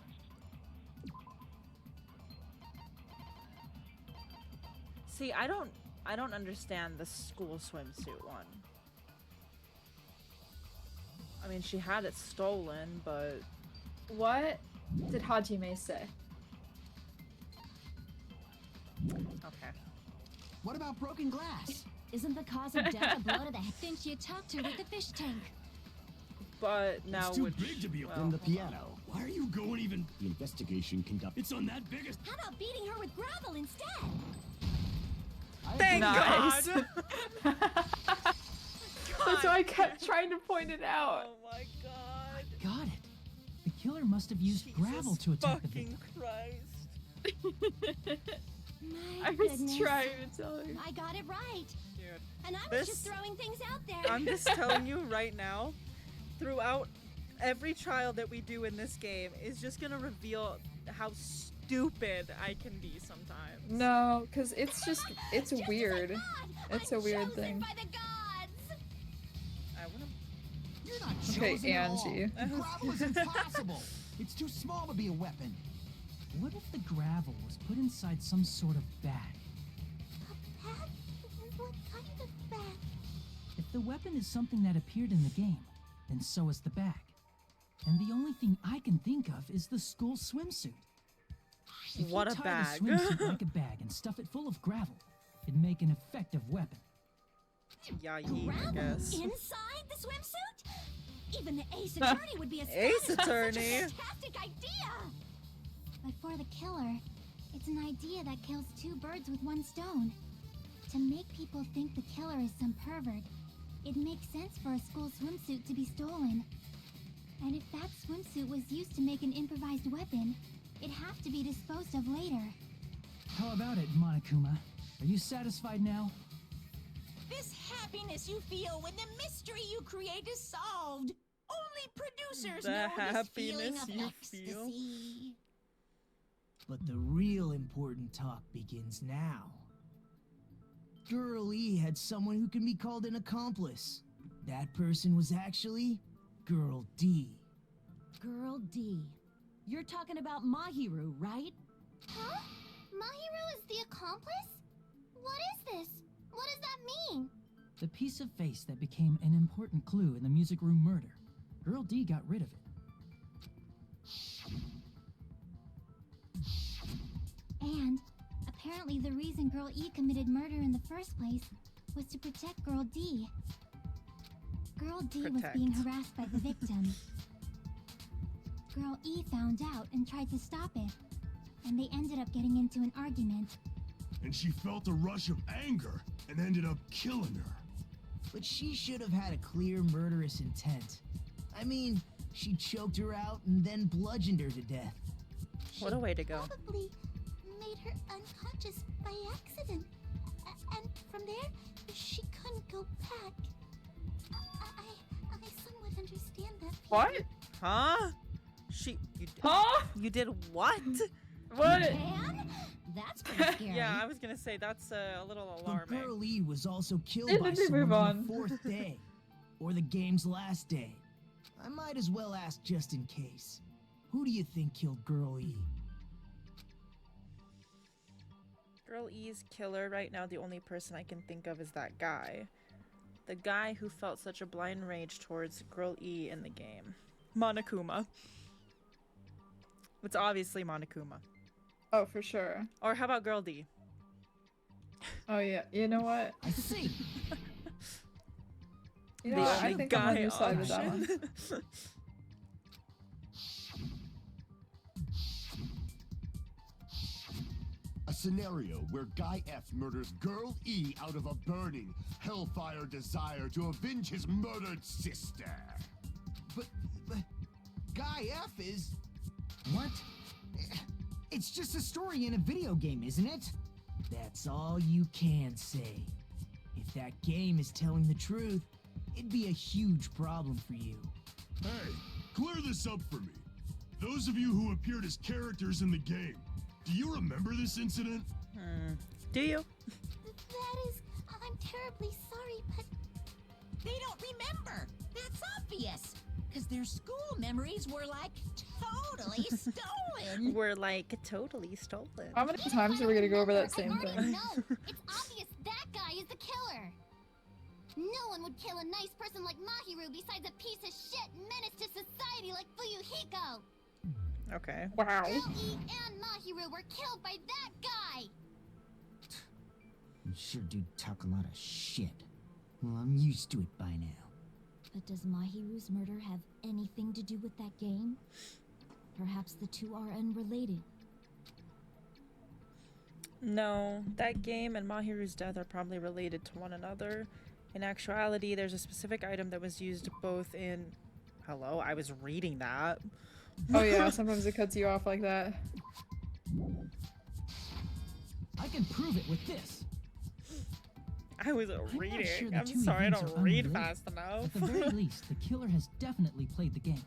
See, I don't understand the school swimsuit one. I mean, she had it stolen, but What did Hajime say? okay. What about broken glass? Isn't the cause of death a blow to the head? Then she attacked her with the fish tank. But now It's too which, big to be a well, Then the hold on. piano. Why are you going even? The investigation conducted. It's on that biggest. How about beating her with gravel instead? Thank Nice. God. That's why I kept trying to point it out. Oh my God. Got it. The killer must have used gravel to attack the fucking victim. Christ. My I was goodness. trying to tell you. I got it right. Dude. And I was This- just throwing things out there. I'm just telling you right now, throughout every trial that we do in this game is just gonna reveal how stupid I can be sometimes. No, because it's just, it's Just as I weird. thought, It's a I'm weird chosen thing. by the gods. I wanna... You're not Okay, chosen at all. Angie. The gravel is impossible. It's too small to be a weapon. What if the gravel was put inside some sort of bag? A bag? What kind of bag? If the weapon is something that appeared in the game, then so is the bag. And the only thing I can think of is the school swimsuit. If What you a tie bag. the swimsuit like a bag and stuff it full of gravel, it'd make an effective weapon. Yeah, I Gravel guess. inside the swimsuit? Even the ace attorney would be astonished Ace by such a attorney. fantastic idea. But for the killer, it's an idea that kills two birds with one stone. To make people think the killer is some pervert, it makes sense for a school swimsuit to be stolen. And if that swimsuit was used to make an improvised weapon, it'd have to be disposed of later. How about it, Monokuma? Are you satisfied now? This happiness you feel when the mystery you create is solved. Only producers The know this feeling happiness of you ecstasy. But the real important talk begins now. Girl E had someone who can be called an accomplice. That person was actually Girl D. Girl D. You're talking about Mahiru, right? Huh? Mahiru is the accomplice? What is this? What does that mean? The piece of face that became an important clue in the music room murder. Girl D got rid of it. And apparently the reason Girl E committed murder in the first place was to protect Girl D. Girl D was being Protect. harassed by the victim. Girl E found out and tried to stop it, and they ended up getting into an argument. And she felt a rush of anger and ended up killing her. But she should have had a clear murderous intent. I mean, she choked her out and then bludgeoned her to death. What a way to go. Probably made her unconscious by accident. And from there, she couldn't go back. I somewhat understand that. What? Huh? Huh? You did what? What? Can? That's pretty scary. Yeah, I was gonna say that's a little But alarming. Girl E was also killed When by did they someone move on on? the 4th day, or the game's last day. I might as well ask just in case. Who do you think killed Girl E? Girl E's killer right now, the only person I can think of is that guy. The guy who felt such a blind rage towards Girl E in the game. Monokuma. It's obviously Monokuma. Oh, for sure. Or how about Girl D? Oh yeah, you know what? I see. You know what? I think I'm on your side with that one. A scenario where Guy F murders Girl E out of a burning, hellfire desire to avenge his murdered sister. But Guy F is... What? It's just a story in a video game, isn't it? That's all you can say. If that game is telling the truth, it'd be a huge problem for you. Hey, clear this up for me. Those of you who appeared as characters in the game, do you remember this incident? Do you? That is... I'm terribly sorry, but... They don't remember. That's obvious. Because their school memories were like totally stolen. We're like totally stolen. How many times are we gonna go over that I same already thing? know. It's obvious that guy is the killer. No one would kill a nice person like Mahiru besides a piece of shit menace to society like Fuyuhiko. Okay. Wow. L.E. and Mahiru were killed by that guy. You sure do talk a lot of shit. Well, I'm used to it by now. But does Mahiru's murder have anything to do with that game? Perhaps the two are unrelated. No, that game and Mahiru's death are probably related to one another. In actuality, there's a specific item that was used both in... Hello, I was reading that. Oh yeah, sometimes it cuts you off like that. I can prove it with this. I was not reading. sure the I'm two sorry, I events don't are read unrelated. fast enough. At the very least, the killer has definitely played the game.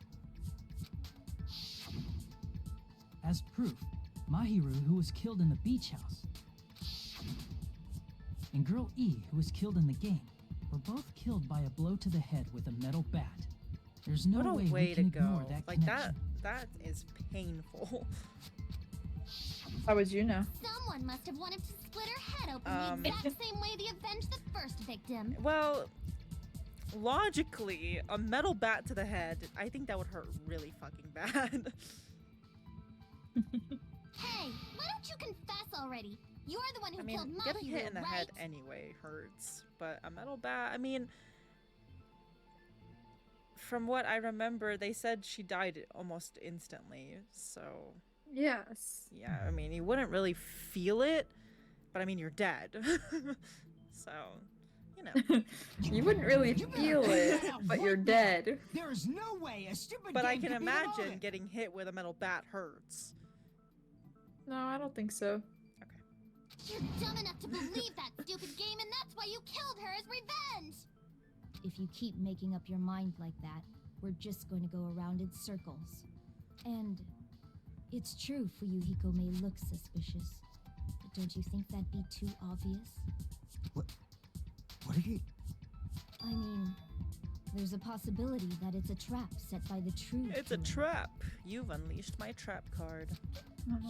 As proof, Mahiru, who was killed in the beach house, and Girl E, who was killed in the game, were both killed by a blow to the head with a metal bat. There's no What a way way we to can go. ignore that Like connection. that is painful. How would you know? Someone must have wanted to split her head open the exact same way they avenged the first victim. Well, logically, a metal bat to the head, I think that would hurt really fucking bad. Hey, why don't you confess already? You're the one who I mean, killed Mahiru, getting hit in the right? head anyway hurts, but a metal bat, I mean, from what I remember, they said she died almost instantly, so Yes. yeah, I mean, you wouldn't really feel it, but I mean, you're dead. So, you know. You wouldn't really feel it, but you're dead. There is no way a stupid But I game can could be imagine demoted. getting hit with a metal bat hurts. No, I don't think so. You're dumb enough to believe that stupid game, and that's why you killed her as revenge! If you keep making up your mind like that, we're just going to go around in circles. And it's true Fuyuhiko may look suspicious, but don't you think that'd be too obvious? What are you... I mean, there's a possibility that it's a trap set by the true It's a killer. trap. You've unleashed my trap card.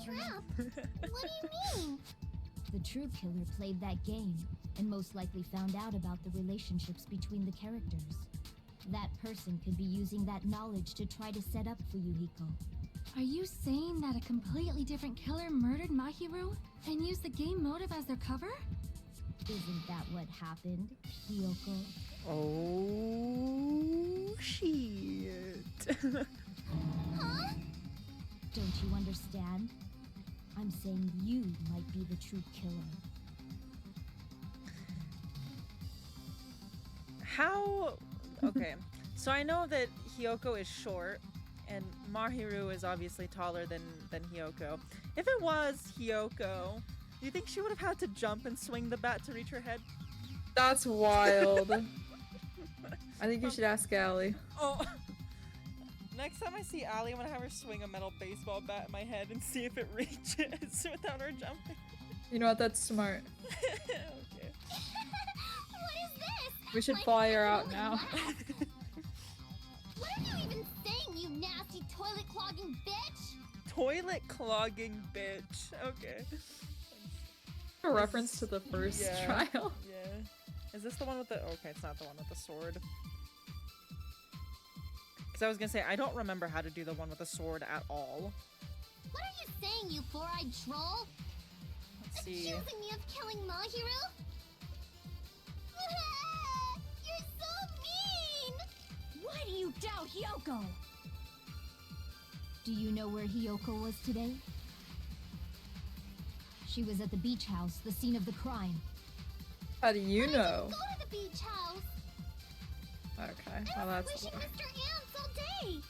Trap? What do you mean? The true killer played that game, and most likely found out about the relationships between the characters. That person could be using that knowledge to try to set up Fuyuhiko. Are you saying that a completely different killer murdered Mahiru and used the game motive as their cover? Isn't that what happened, Hiyoko? Oh, shit. Huh? Don't you understand? I'm saying you might be the true killer. How? Okay, so I know that Hiyoko is short, and Mahiru is obviously taller than Hiyoko. If it was Hiyoko, do you think she would have had to jump and swing the bat to reach her head? That's wild. I think you should ask Allie. Oh. Next time I see Allie, I'm gonna have her swing a metal baseball bat at my head and see if it reaches without her jumping. You know what? That's smart. Okay. What is this? We should Like, fly her I'm out really now. loud. What are you even toilet clogging bitch! Toilet clogging bitch. Okay. A reference to the first trial. Yeah. Is this the one with the... Okay, it's not the one with the sword. Because I was gonna say, I don't remember how to do the one with the sword at all. What are you saying, you four-eyed troll? Let's see. Accusing me of killing Mahiru? You're so mean! Why do you doubt Hyoko? Do you know where Hyoko was today? She was at the beach house, the scene of the crime. How do you I know? didn't go to the beach house. Okay, I well was that's wishing Mr. Ants all day.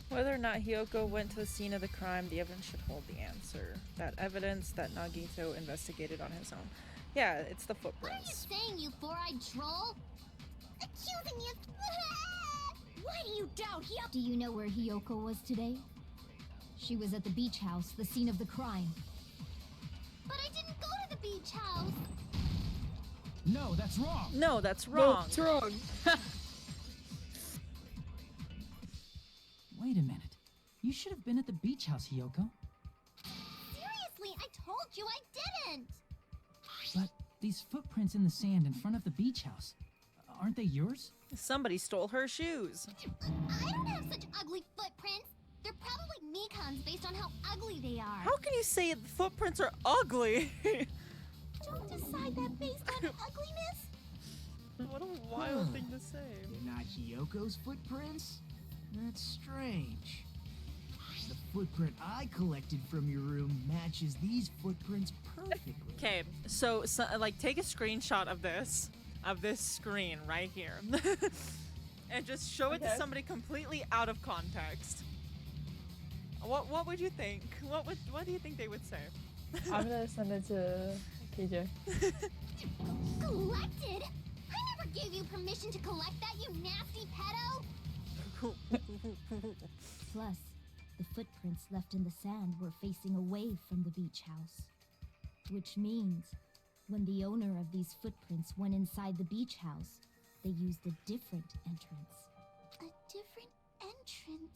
Whether or not Hyoko went to the scene of the crime, the evidence should hold the answer. That evidence that Nagito investigated on his own. Yeah, it's the What are you footprints. saying, you four-eyed troll? Accusing me of... Why do you doubt Hyoko? Do you know where Hyoko was today? She was at the beach house, the scene of the crime. But I didn't go to the beach house. No, that's wrong. No, that's No, wrong. it's wrong. Wait a minute. You should have been at the beach house, Hyoko. Seriously, I told you I didn't. But these footprints in the sand in front of the beach house, aren't they yours? Somebody stole her shoes. I don't have such ugly footprints. They're probably Mikan's based on how ugly they are. How can you say the footprints are ugly? Don't decide that based on ugliness. What a wild thing to say. They're not Hyoko's footprints? That's strange. The footprint I collected from your room matches these footprints perfectly. Okay, so like take a screenshot of this screen right here, and just show it to somebody completely out of context. What would you think? What do you think they would say? I'm gonna send it to KJ. Collected? I never gave you permission to collect that, you nasty pedo! Plus, the footprints left in the sand were facing away from the beach house. Which means, when the owner of these footprints went inside the beach house, they used a different entrance. A different entrance?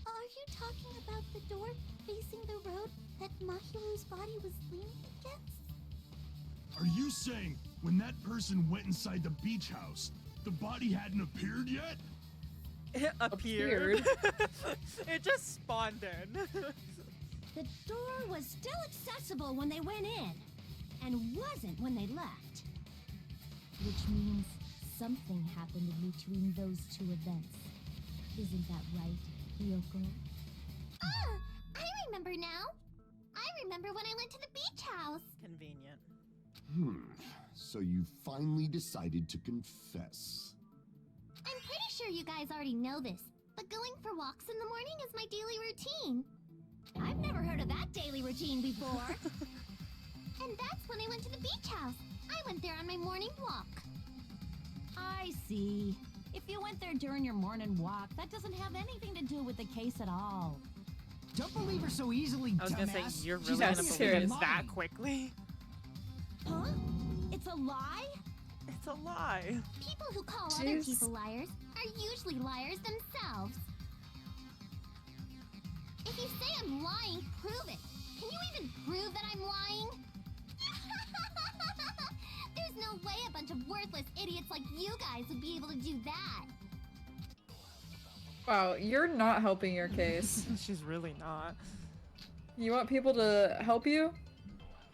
Are you talking about the door facing the road that Mahiru's body was leaning against? Are you saying when that person went inside the beach house, the body hadn't appeared yet? It appeared. It just spawned in. The door was still accessible when they went in, and wasn't when they left. Which means something happened in between those two events. Isn't that right, Hyoko? Ah! I remember now! I remember when I went to the beach house! Convenient. So you finally decided to confess. I'm pretty sure you guys already know this, but going for walks in the morning is my daily routine. I've never heard of that daily routine before. And that's when I went to the beach house. I went there on my morning walk. I see. If you went there during your morning walk, that doesn't have anything to do with the case at all. Don't believe her so easily, I was gonna dumbass. say you're She's really gonna obviously believe it lying. that quickly. Huh? It's a lie? It's a lie. People who call other Jeez. people liars are usually liars themselves. If you say I'm lying, prove it. Can you even prove that I'm lying? There's no way a bunch of worthless idiots like you guys would be able to do that. Wow, you're not helping your case. She's really not. You want people to help you?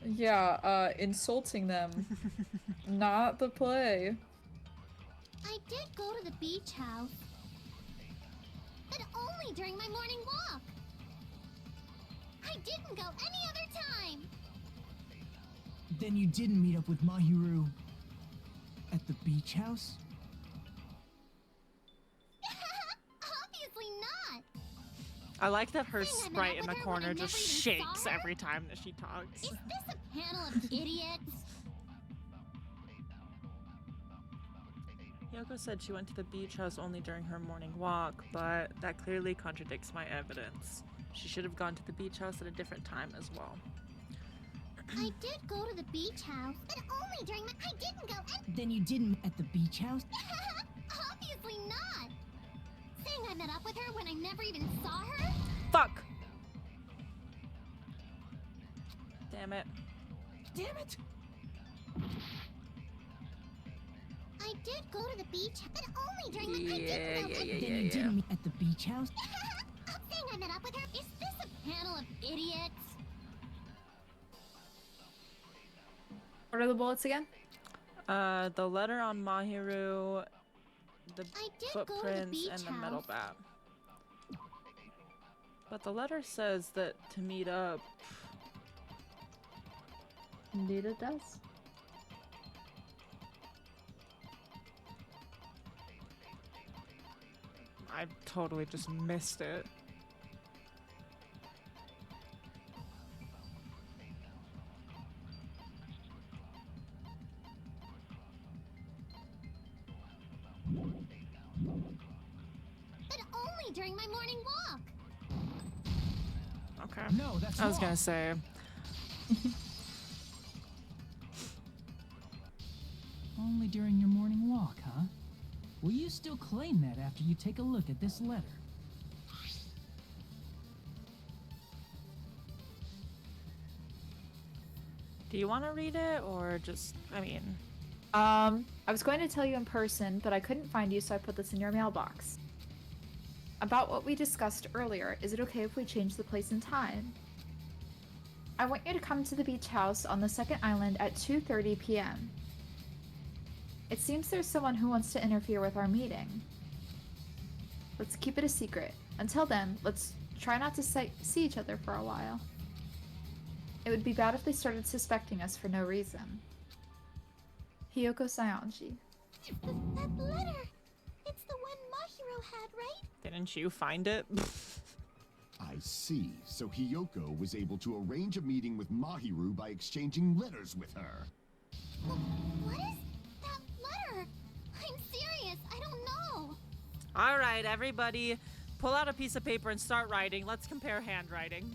Yeah, insulting them. Not the play. I did go to the beach house. But only during my morning walk. I didn't go any other time. Then you didn't meet up with Mahiru at the beach house? Obviously not. I like that her Saying I met sprite up in with the her corner when I just never even shakes saw her? every time that she talks. Is this a panel of idiots? Yoko said she went to the beach house only during her morning walk, but that clearly contradicts my evidence. She should have gone to the beach house at a different time as well. I did go to the beach house, but only during my... I didn't go any... Then you didn't at the beach house? Obviously not. saying I met up with her when I never even saw her? Fuck! Damn it. Damn it! I did go to the beach, but only during the... I didn't know Then you didn't meet at the beach house? I'm saying I met up with her. Is this a panel of idiots? What are the bullets again? The letter on Mahiru, the I did go to the footprints, beach and the metal house. bat. But the letter says that to meet up. Indeed it does. I totally just missed it. But only during my morning walk. Okay. No, that's I was wrong. gonna say. Only during your morning walk, huh? Will you still claim that after you take a look at this letter? Do you want to read it or just? I mean. I was going to tell you in person, but I couldn't find you, so I put this in your mailbox. About what we discussed earlier, is it okay if we change the place and time? I want you to come to the beach house on the second island at 2:30 p.m. It seems there's someone who wants to interfere with our meeting. Let's keep it a secret. Until then, let's try not to see each other for a while. It would be bad if they started suspecting us for no reason. Hiyoko Saionji. That letter! It's the one Mahiro had, right? Didn't you find it? I see. So Hiyoko was able to arrange a meeting with Mahiru by exchanging letters with her. What is that letter? I'm serious, I don't know. All right, everybody, pull out a piece of paper and start writing. Let's compare handwriting.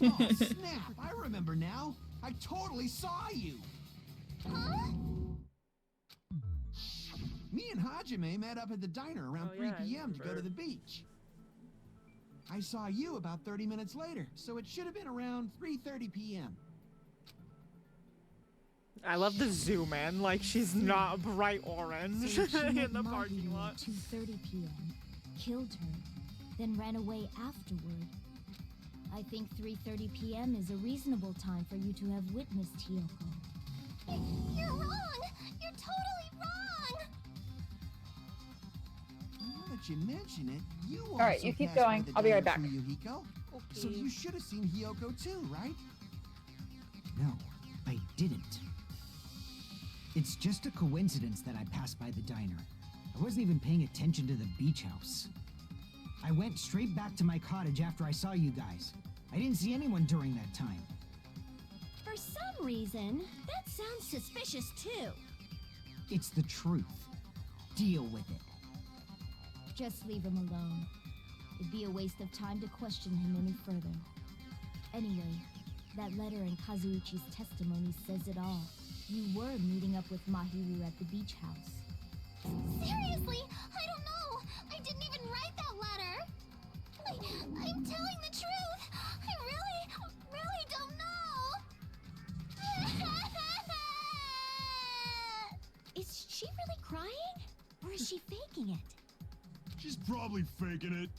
Oh, snap! I remember now. I totally saw you. Huh? Me and Hajime met up at the diner around Oh, 3 yeah, I p.m. to go to remember. the beach. I saw you about 30 minutes later, so it should have been around 3:30 p.m. I love the zoom in, like she's not bright orange So she met in the parking Mahiru lot. at 2:30 p.m., killed her, then ran away afterward. I think 3:30 p.m. is a reasonable time for you to have witnessed Hiyoko. You're wrong! You're totally wrong! Now that you mention it, you also Alright, you keep passed by going. the I'll be right diner, back. Fuyuhiko. So you should have seen Hiyoko too, right? No, I didn't. It's just a coincidence that I passed by the diner. I wasn't even paying attention to the beach house. I went straight back to my cottage after I saw you guys. I didn't see anyone during that time. For some reason, that sounds suspicious too. It's the truth. Deal with it. Just leave him alone. It'd be a waste of time to question him any further. Anyway, that letter in Kazuichi's testimony says it all. You were meeting up with Mahiru at the beach house. Seriously? I don't know! I didn't even write that letter! I'm telling the truth! I really don't know! Is she really crying? Or is she faking it? She's probably faking it.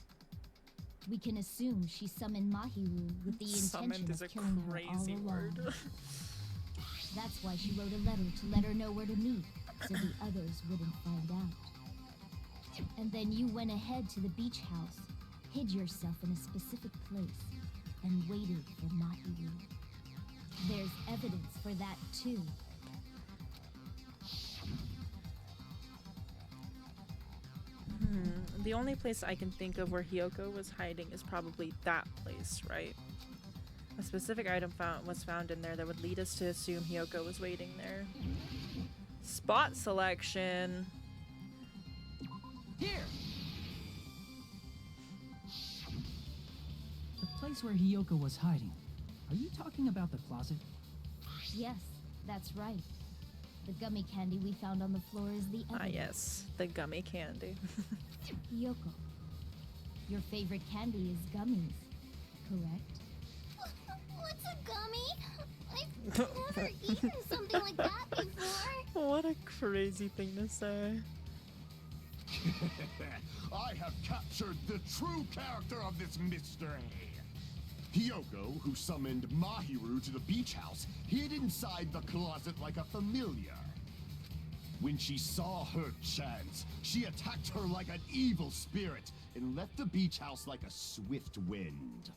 We can assume she summoned Mahiru with the Summoned intention is of a killing her all crazy along. word. That's why she wrote a letter to let her know where to meet, so the others wouldn't find out. And then you went ahead to the beach house, hid yourself in a specific place, and waited for Mahiru. There's evidence for that too. The only place I can think of where Hiyoko was hiding is probably that place, right? A specific item was found in there that would lead us to assume Hiyoko was waiting there. Spot selection. Here! The place where Hiyoko was hiding. Are you talking about the closet? Yes, that's right. The gummy candy we found on the floor is the Ah, evidence. yes, the gummy candy. Hiyoko, Your favorite candy is gummies, correct? What's a gummy? I've never eaten something like that before. What a crazy thing to say. I have captured the true character of this mystery. Hiyoko, who summoned Mahiru to the beach house, hid inside the closet like a familiar. When she saw her chance, she attacked her like an evil spirit and left the beach house like a swift wind.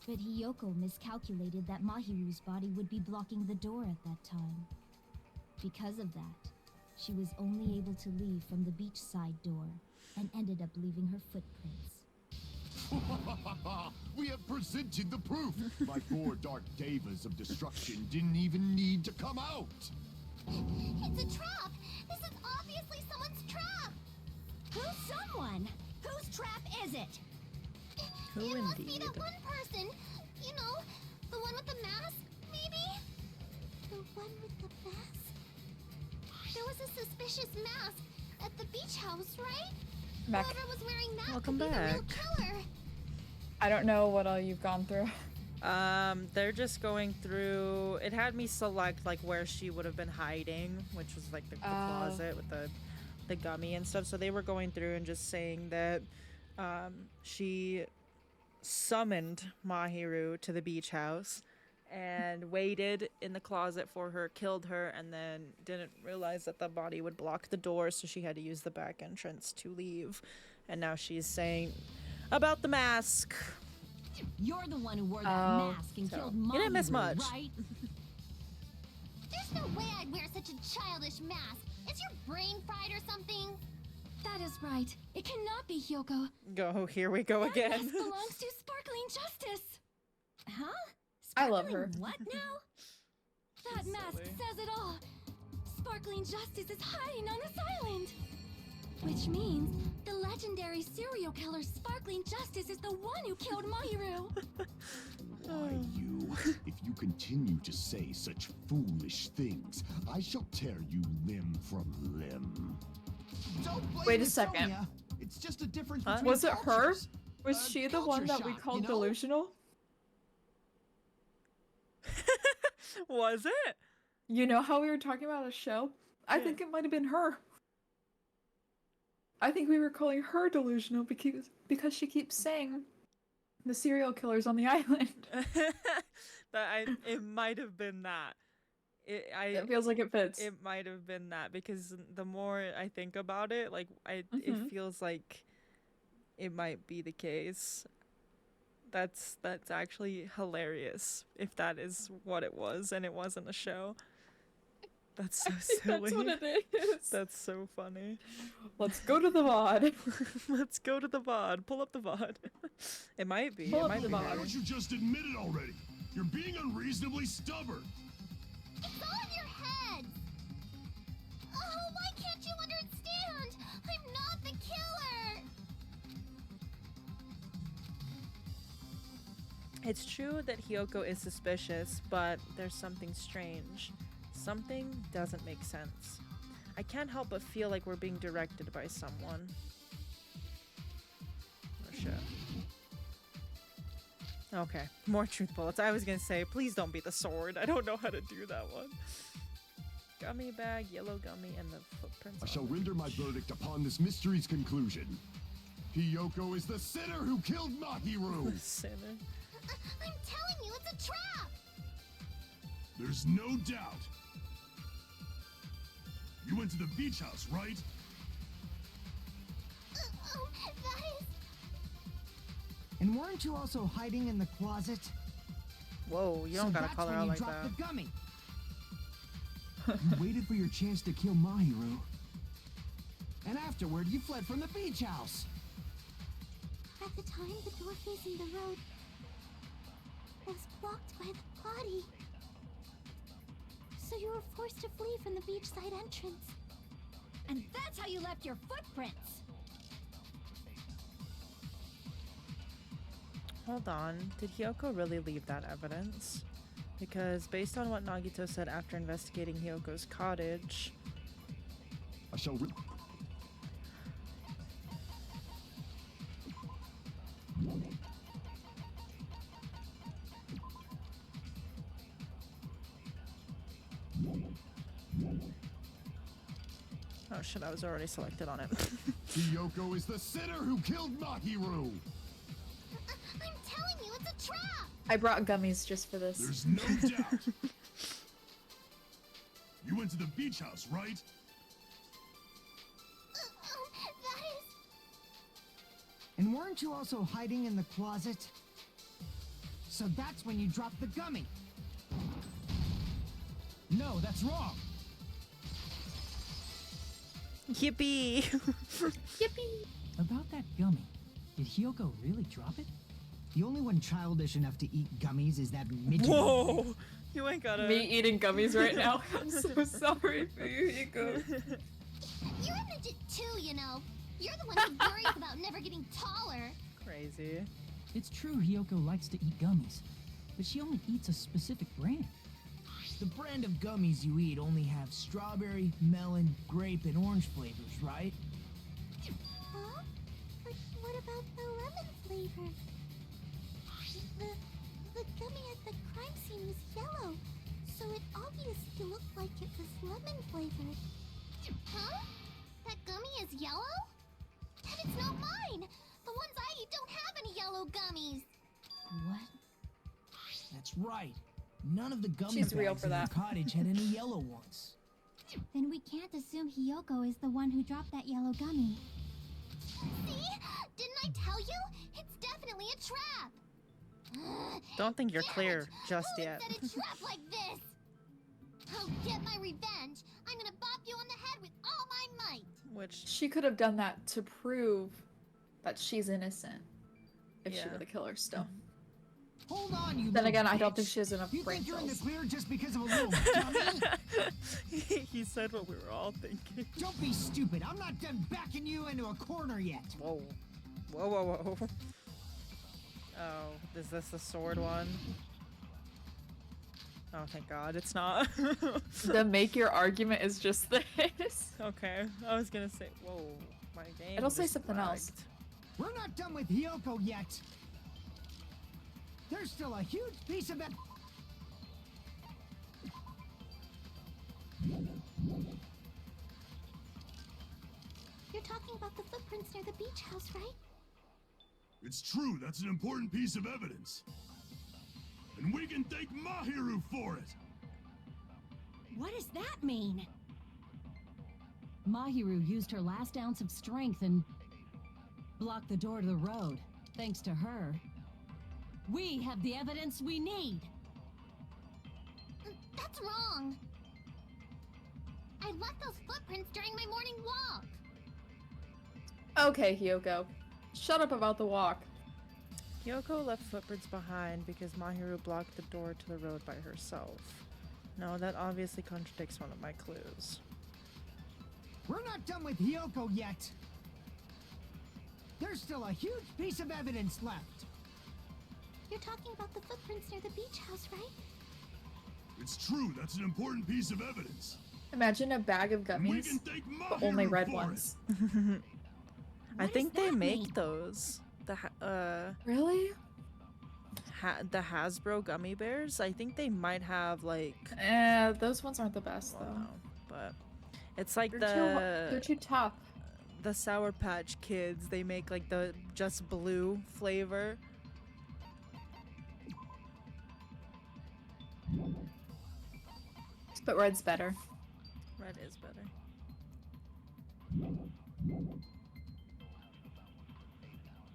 But Hiyoko miscalculated that Mahiru's body would be blocking the door at that time. Because of that, she was only able to leave from the beachside door and ended up leaving her footprints. We have presented the proof. My 4 dark devas of destruction didn't even need to come out. It's a trap! This is obviously someone's trap! Who's someone? Whose trap is it? Who It must be indeed? that one person. You know, the one with the mask, maybe? The one with the mask? There was a suspicious mask at the beach house, right? Back. Whoever was wearing that Welcome could be the real back. killer. I don't know what all you've gone through. They're just going through. It had me select like where she would have been hiding, which was like the closet with the gummy and stuff. So they were going through and just saying that she summoned Mahiru to the beach house and waited in the closet for her, killed her, and then didn't realize that the body would block the door, so she had to use the back entrance to leave. And now she's saying about the mask. You're the one who wore that Oh. mask and So, killed you didn't miss Mahiru, much. right? There's no way I'd wear such a childish mask. Is your brain fried or something? That is right. It cannot be Hyoko. Go, here we go That again. mask belongs to Sparkling Justice. Huh? I love her. Sparkling What now? That She's mask silly. says it all. Sparkling Justice is hiding on this island. Which means the legendary serial killer Sparkling Justice is the one who killed Mahiru. Why you? If you continue to say such foolish things, I shall tear you limb from limb. Don't blame Wait a it, second. Sonia. It's just a difference Huh? between Was it her? cultures. Was she the one culture that we shock, called you know? delusional? Was it? You know how we were talking about a show? I Yeah. think it might have been her. I think we were calling her delusional because she keeps saying the serial killer's on the island. It might have been that. It feels like it fits. It might have been that because the more I think about it, like it Mhm. feels like it might be the case. That's actually hilarious if that is what it was and it wasn't a show. That's so silly. That's what it is. That's so funny. Let's go to the VOD. Let's go to the VOD. Pull up the VOD. It might be. Pull It up might the be. VOD. Why don't you just admit it already? You're being unreasonably stubborn. It's all in your heads. Oh, why can't you understand? I'm not the killer. It's true that Hyoko is suspicious, but there's something strange. Something doesn't make sense. I can't help but feel like we're being directed by someone. Oh shit. Okay, more truth bullets. I was gonna say, please don't be the sword. I don't know how to do that one. Gummy bag, yellow gummy, and the footprints. I on shall the render my beach. verdict upon this mystery's conclusion. Hiyoko is the sinner who killed Mahiru. Sinner. I'm telling you, it's a trap. There's no doubt. You went to the beach house, right? That is. And weren't you also hiding in the closet? Whoa, you So don't gotta that's call her when out you like dropped that. the gummy. You waited for your chance to kill Mahiru. And afterward, you fled from the beach house. At the time, the door facing the road was blocked by the body. So you were forced to flee from the beachside entrance. And that's how you left your footprints. Hold on, did Hyoko really leave that evidence? Because based on what Nagito said after investigating Hyoko's cottage, I shall. Oh shit, I was already selected on it. Hiyoko is the sinner who killed Mahiru! I'm telling you, it's a trap! I brought gummies just for this. There's no doubt. You went to the beach house, right? That is... And weren't you also hiding in the closet? So that's when you dropped the gummy. No, that's wrong. Yippee! Yippee! About that gummy, did Hiyoko really drop it? The only one childish enough to eat gummies is that midget. Whoa! You ain't got Me eating gummies right now. I'm so sorry for you, Hiko. You're a midget too, you know. You're the one who worries about never getting taller. Crazy. It's true Hiyoko likes to eat gummies, but she only eats a specific brand. The brand of gummies you eat only have strawberry, melon, grape, and orange flavors, right? Huh? But what about the lemon flavor? The gummy at the crime scene was yellow, so it obviously looked like it was lemon flavored. Huh? That gummy is yellow? And it's not mine! The ones I eat don't have any yellow gummies! What? That's right. None of the gummy She's real bags for in that. the cottage had any yellow ones. Then we can't assume Hiyoko is the one who dropped that yellow gummy. See? Didn't I tell you? It's definitely a trap! Don't think you're Damn clear it! just Who yet. would set a trap like this? I'll get my revenge. I'm gonna bop you on the head with all my might. Which, She could have done that to prove that she's innocent. If she Yeah. were the killer still. Hold on, you Then little again, I don't bitch. think she has enough You brain think you're in the cells. clear just because of a little gummy? he said what we were all thinking. Don't be stupid. I'm not done backing you into a corner yet. Whoa. Whoa, whoa, whoa. Oh, is this the sword one? Oh, thank God, it's not. The make your argument is just this. Okay, I was gonna say, whoa, my game. It'll say just something else. lagged. We're not done with Hiyoko yet. There's still a huge piece of it. You're talking about the footprints near the beach house, right? It's true, that's an important piece of evidence. And we can thank Mahiru for it! What does that mean? Mahiru used her last ounce of strength and blocked the door to the road. Thanks to her, we have the evidence we need. That's wrong. I left those footprints during my morning walk. Okay, Hiyoko. Shut up about the walk. Yoko left footprints behind because Mahiru blocked the door to the road by herself. No, that obviously contradicts one of my clues. We're not done with Hiyoko yet. There's still a huge piece of evidence left. You're talking about the footprints near the beach house, right? It's true, that's an important piece of evidence. Imagine a bag of And we gummies, can thank but only Mahiru red for ones. I What think does they that make mean? those. Really? The Hasbro gummy bears. I think they might have like, Those ones aren't the best well, though. no, but it's like They're too tough. the Sour Patch Kids. They make like the just blue flavor. But red's better. Red is better.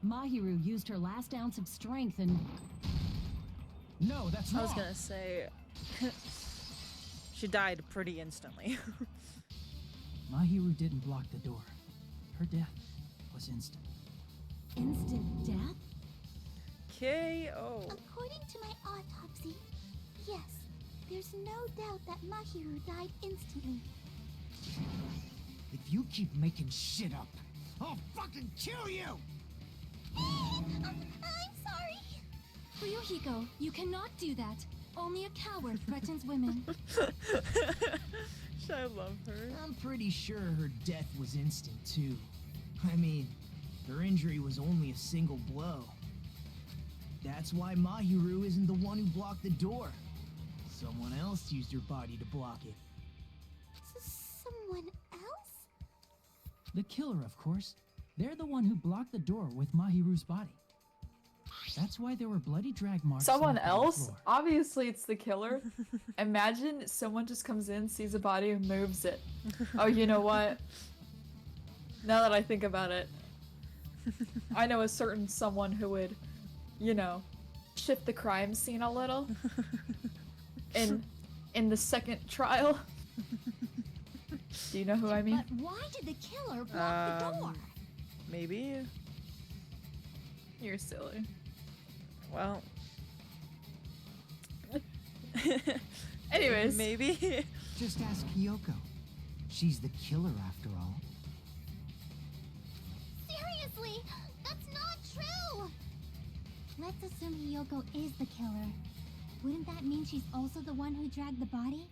Mahiru used her last ounce of strength and No, that's wrong. I was gonna say she died pretty instantly. Mahiru didn't block the door. Her death was instant. instant death? KO. According to my autopsy, yes, there's no doubt that Mahiru died instantly. If you keep making shit up, I'll fucking kill you! I'm sorry. Ryuhiko, you cannot do that. Only a coward threatens women. I love her. I'm pretty sure her death was instant too. I mean, her injury was only a single blow. That's why Mahiru isn't the one who blocked the door. Someone else used her body to block it. Someone else? The killer, of course. They're the one who blocked the door with Mahiru's body. That's why there were bloody drag marks. Someone left on the else? floor. Obviously, it's the killer. Imagine someone just comes in, sees a body, and moves it. Oh, you know what? Now that I think about it, I know a certain someone who would, you know, shift the crime scene a little. In the second trial. Do you know who I mean? But why did the killer block the door? Maybe. You're silly. Well. Anyways. Maybe. Just ask Hiyoko. She's the killer after all. Seriously, that's not true! Let's assume Hiyoko is the killer. Wouldn't that mean she's also the one who dragged the body?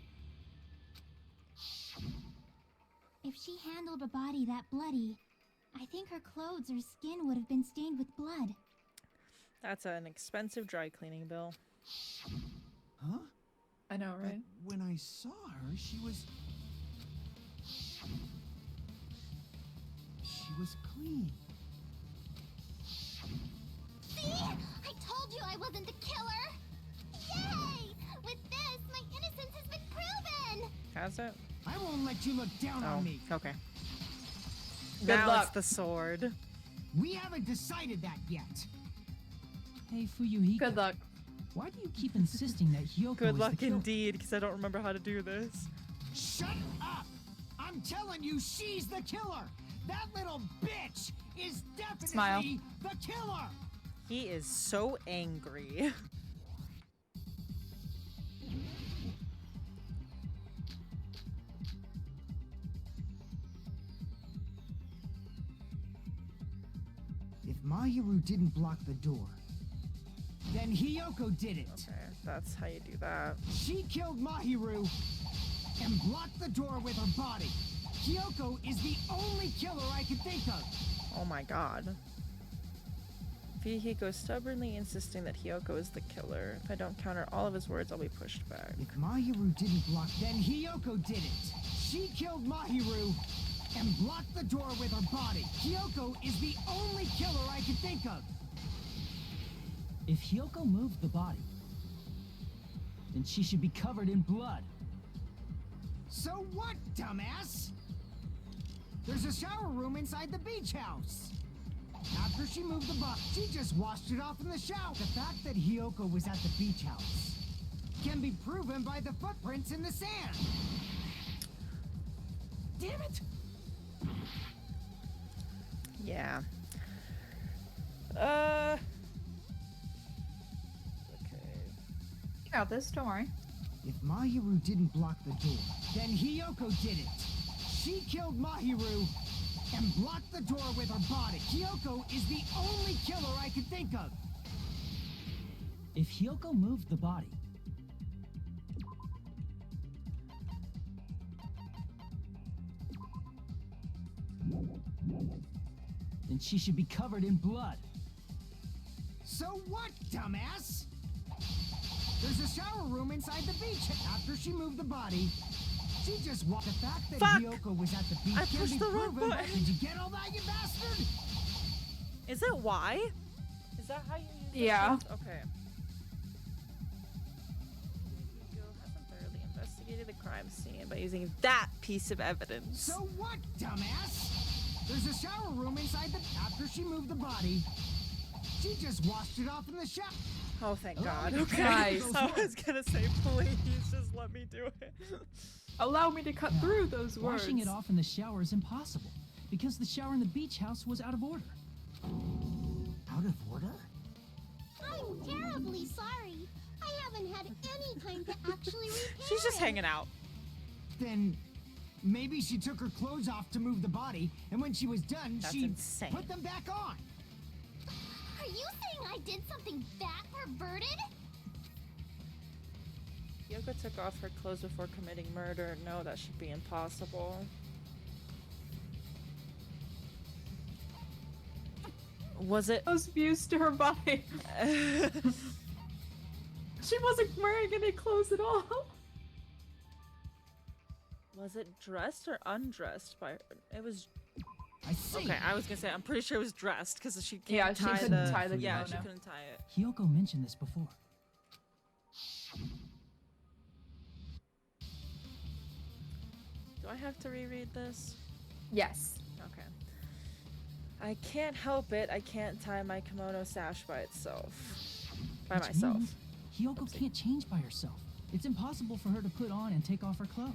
If she handled a body that bloody, I think her clothes or skin would have been stained with blood. That's an expensive dry cleaning bill. Huh? I know, But right? when I saw her, she was clean. See? I told you I wasn't the killer! Yay! With this, my innocence has been proven! Has it? I won't let you look down Oh, on me. okay. Good Now luck. it's the sword. We haven't decided that yet. Hey, Fuyuhiko. Good luck. Why do you keep insisting that Hiyoko Good is luck the killer? indeed, because I don't remember how to do this. Shut up! I'm telling you, she's the killer. That little bitch is definitely Smile. the killer. He is so angry. If Mahiru didn't block the door, then Hiyoko did it. Okay, that's how you do that. She killed Mahiru and blocked the door with her body. Hiyoko is the only killer I can think of. Oh my god. Fuyuhiko stubbornly insisting that Hiyoko is the killer. If I don't counter all of his words, I'll be pushed back. If Mahiru didn't block, then Hiyoko did it. She killed Mahiru and blocked the door with her body. Hiyoko is the only killer I can think of. If Hiyoko moved the body, then she should be covered in blood. So what, dumbass? There's a shower room inside the beach house. After she moved the body, she just washed it off in the shower. The fact that Hiyoko was at the beach house can be proven by the footprints in the sand. Damn it! Yeah. Okay. You got this, don't worry. If Mahiru didn't block the door, then Hiyoko did it. She killed Mahiru and blocked the door with her body. Hiyoko is the only killer I can think of. If Hiyoko moved the body, then she should be covered in blood. So what, dumbass? There's a shower room inside the beach. After she moved the body, she just walked. The fact that Fuck! Hiyoko was at the beach I can pushed be the wrong proven. button. Did you get all that, you bastard? Is it Y? Is that how you use it? Yeah. Okay. Fuyuhiko hasn't thoroughly investigated the crime scene by using that piece of evidence. So what, dumbass? There's a shower room inside the. After she moved the body, she just washed it off in the shower. Oh, thank Allow God. me to Okay. Nice. I was gonna say, please just let me do it. Allow me to cut Now, through those words. Washing it off in the shower is impossible because the shower in the beach house was out of order. Out of order? I'm terribly sorry. I haven't had any time to actually repair She's just it. hanging out. Then maybe she took her clothes off to move the body, and when she was done, That's she insane. put them back on. Are you saying I did something that perverted? Yoko took off her clothes before committing murder. No, that should be impossible. Was it? Those views to her body. She wasn't wearing any clothes at all. Was it dressed or undressed by her? It was I see. Okay, I was gonna say I'm pretty sure it was dressed because she can't Yeah, she tie couldn't the tie the yeah, she kimono. couldn't tie it. Hiyoko mentioned this before. Do I have to reread this? Yes. Okay. I can't help it. I can't tie my kimono sash by itself. By Which myself. means Hiyoko can't change by herself. It's impossible for her to put on and take off her clothes.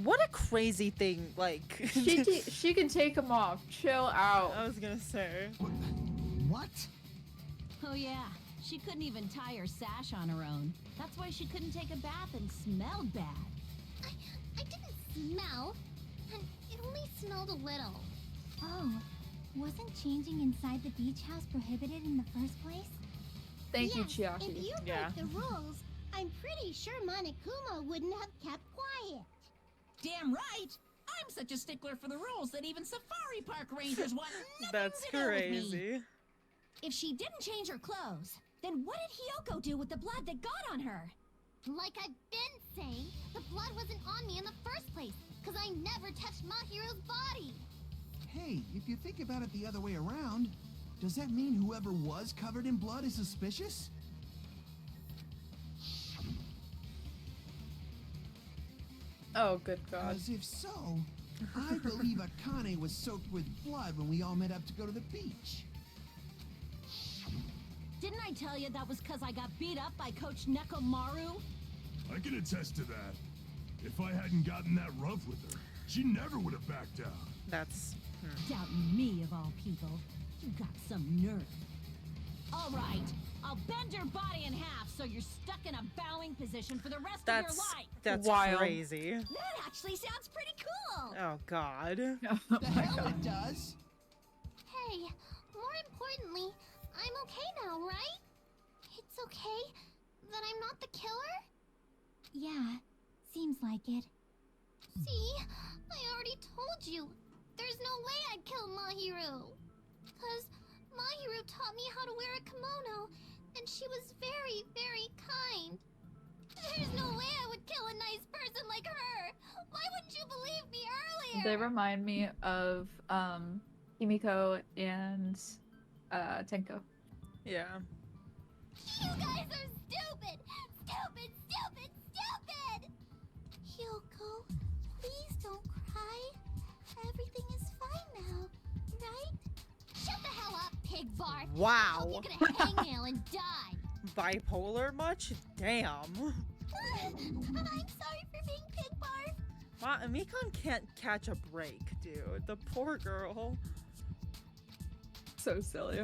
What a crazy thing! Like She can take them off. Chill out. I was gonna say. What? Oh yeah, she couldn't even tie her sash on her own. That's why she couldn't take a bath and smelled bad. I didn't smell, and it only smelled a little. Oh, wasn't changing inside the beach house prohibited in the first place? Thank you, Yes, Chiaki. if you Yeah. break the rules, I'm pretty sure Monokuma wouldn't have kept quiet. Damn right! I'm such a stickler for the rules that even safari park rangers want nothing That's to do with me. crazy. If she didn't change her clothes, then what did Hiyoko do with the blood that got on her? Like I've been saying, the blood wasn't on me in the first place, because I never touched Mahiro's body. Hey, if you think about it the other way around, does that mean whoever was covered in blood is suspicious? Oh, good God. Because if so, I believe Akane was soaked with blood when we all met up to go to the beach. Didn't I tell you that was because I got beat up by Coach Nekomaru? I can attest to that. If I hadn't gotten that rough with her, she never would have backed down. That's Doubting me of all people. You got some nerve. All right, I'll bend your body in half so you're stuck in a bowing position for the rest of your life. that's Wild. crazy. That actually sounds pretty cool. Oh God. The hell it does! Hey, more importantly, I'm okay now, right? It's okay that I'm not the killer? Yeah, seems like it. See, I already told you. There's no way I'd kill Mahiru. Because Mahiru taught me how to wear a kimono, and she was very, very kind. There's no way I would kill a nice person like her. Why wouldn't you believe me earlier? They remind me of Himiko and Tenko. Yeah. You guys are stupid! Stupid, stupid, stupid! Hyoko, please don't cry. Everything is fine now, right? Shut the hell up, pig barf! Wow. I'll get a hangnail and die! Bipolar much? Damn. I'm sorry for being pig barf. Mikon can't catch a break, dude. The poor girl. So silly.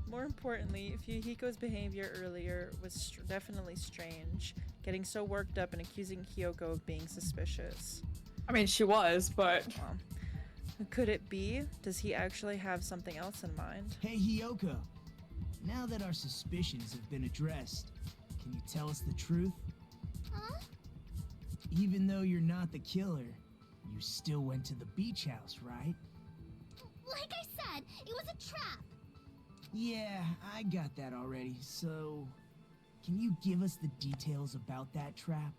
More importantly, Fuyuhiko's behavior earlier was definitely strange, getting so worked up and accusing Hiyoko of being suspicious. I mean, she was, but Well, could it be? Does he actually have something else in mind? Hey, Hiyoko. Now that our suspicions have been addressed, can you tell us the truth? Huh? Even though you're not the killer, you still went to the beach house, right? Like I said, it was a trap. Yeah, I got that already, so... Can you give us the details about that trap?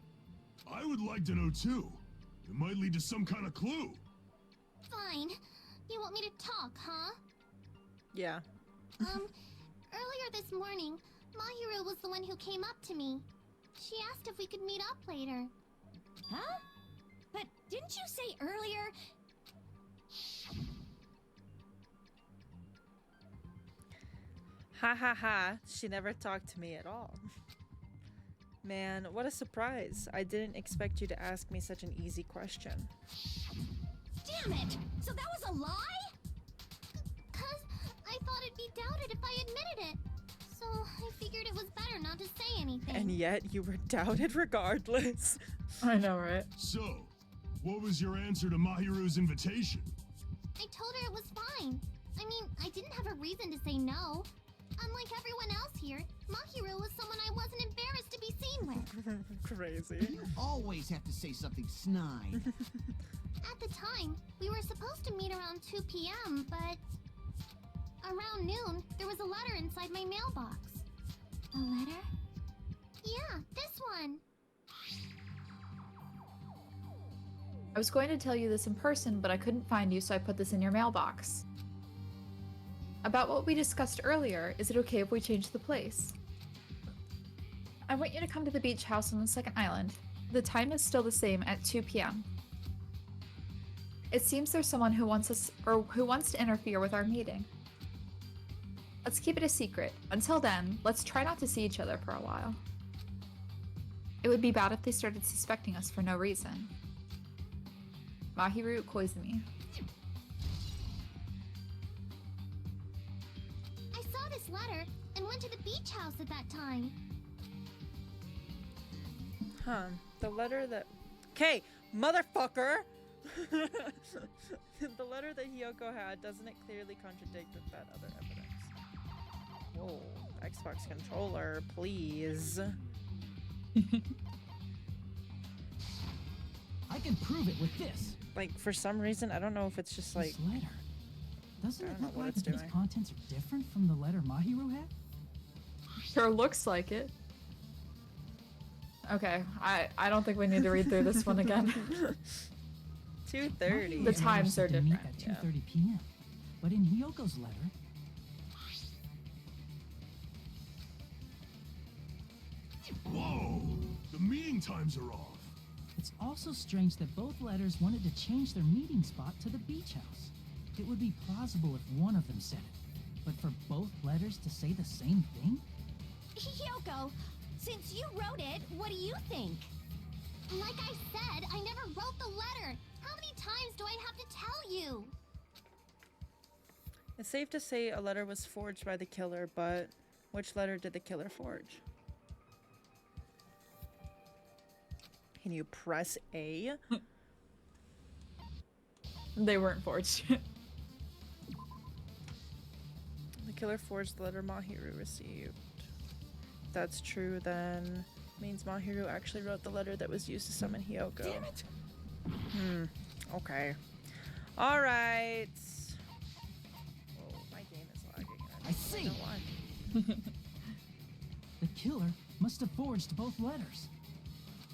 I would like to know too. It might lead to some kind of clue. Fine. You want me to talk, huh? Yeah. Earlier this morning, Mahiru was the one who came up to me. She asked if we could meet up later. Huh? But didn't you say earlier? Ha ha ha. She never talked to me at all. Man, what a surprise. I didn't expect you to ask me such an easy question. Damn it! So that was a lie? 'Cause I thought it'd be doubted if I admitted it. So I figured it was better not to say anything. And yet you were doubted regardless. I know, right? So, what was your answer to Mahiru's invitation? I told her it was fine. I mean, I didn't have a reason to say no. Unlike everyone else here, Mahiru was someone I wasn't embarrassed to be seen with. Crazy. You always have to say something snide. At the time, we were supposed to meet around 2 p.m., but... Around noon, there was a letter inside my mailbox. A letter? Yeah, this one. I was going to tell you this in person, but I couldn't find you, so I put this in your mailbox. About what we discussed earlier, is it okay if we change the place? I want you to come to the beach house on the second island. The time is still the same at 2 p.m. It seems there's someone who wants to interfere with our meeting. Let's keep it a secret. Until then, let's try not to see each other for a while. It would be bad if they started suspecting us for no reason. Mahiru Koizumi. I saw this letter and went to the beach house at that time. Huh. The letter that... Okay, motherfucker! The letter that Hiyoko had, doesn't it clearly contradict with that other evidence? Whoa. Xbox controller, please. I can prove it with this. Like, for some reason, I don't know if it's just like... This letter. Doesn't I it don't know look what like it's its doing. contents are different from the letter Mahiru had? Sure looks like it. Okay, I don't think we need to read through this one again. 2:30. The times are Said to meet different. at 2:30 p.m. But in Hiyoko's letter, Whoa! The meeting times are off. it's also strange that both letters wanted to change their meeting spot to the beach house. It would be plausible if one of them said it, but for both letters to say the same thing? Hiyoko, since you wrote it, what do you think? Like I said, I never wrote the letter. How many times do I have to tell you? It's safe to say a letter was forged by the killer, but which letter did the killer forge? Can you press A? They weren't forged. The killer forged the letter Mahiru received. If that's true, then means Mahiru actually wrote the letter that was used to summon Hiyoko. Damn it! Okay. Alright. Whoa, my game is lagging. I see. don't know why. The killer must have forged both letters.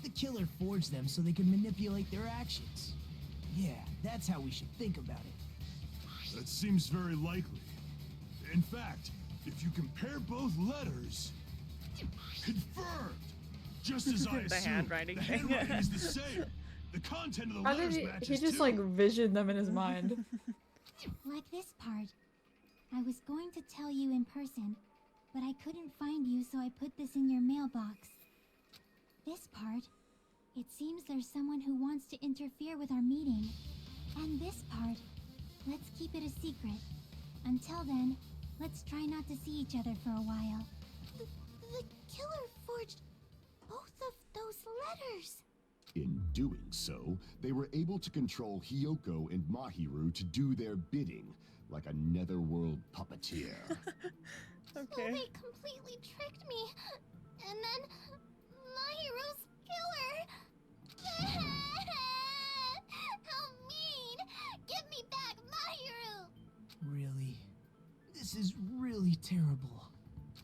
The killer forged them so they could manipulate their actions. Yeah, that's how we should think about it. That seems very likely. In fact, if you compare both letters... Confirmed! Just as I assumed, handwriting the thing. handwriting is the same. The content of the How did letters he matches just too. like visioned them in his mind. Like this part. I was going to tell you in person, but I couldn't find you, so I put this in your mailbox. This part. It seems there's someone who wants to interfere with our meeting. And this part. Let's keep it a secret. Until then, let's try not to see each other for a while. The killer forged both of those letters. In doing so, they were able to control Hiyoko and Mahiru to do their bidding, like a netherworld puppeteer. So they completely tricked me. And then Mahiru's killer. How mean! Give me back Mahiru! Really? This is really terrible.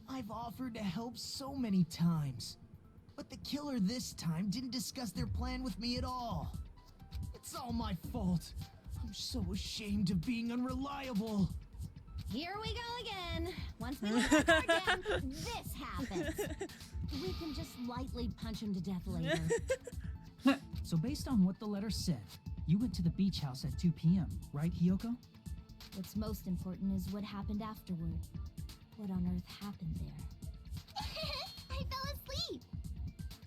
I've offered to help so many times. But the killer this time didn't discuss their plan with me at all. It's all my fault. I'm so ashamed of being unreliable. Here we go again. Once we let our guard down, this happens. We can just lightly punch him to death later. So based on what the letter said, you went to the beach house at 2 p.m., right, Hiyoko? What's most important is what happened afterward. What on earth happened there? I fell asleep.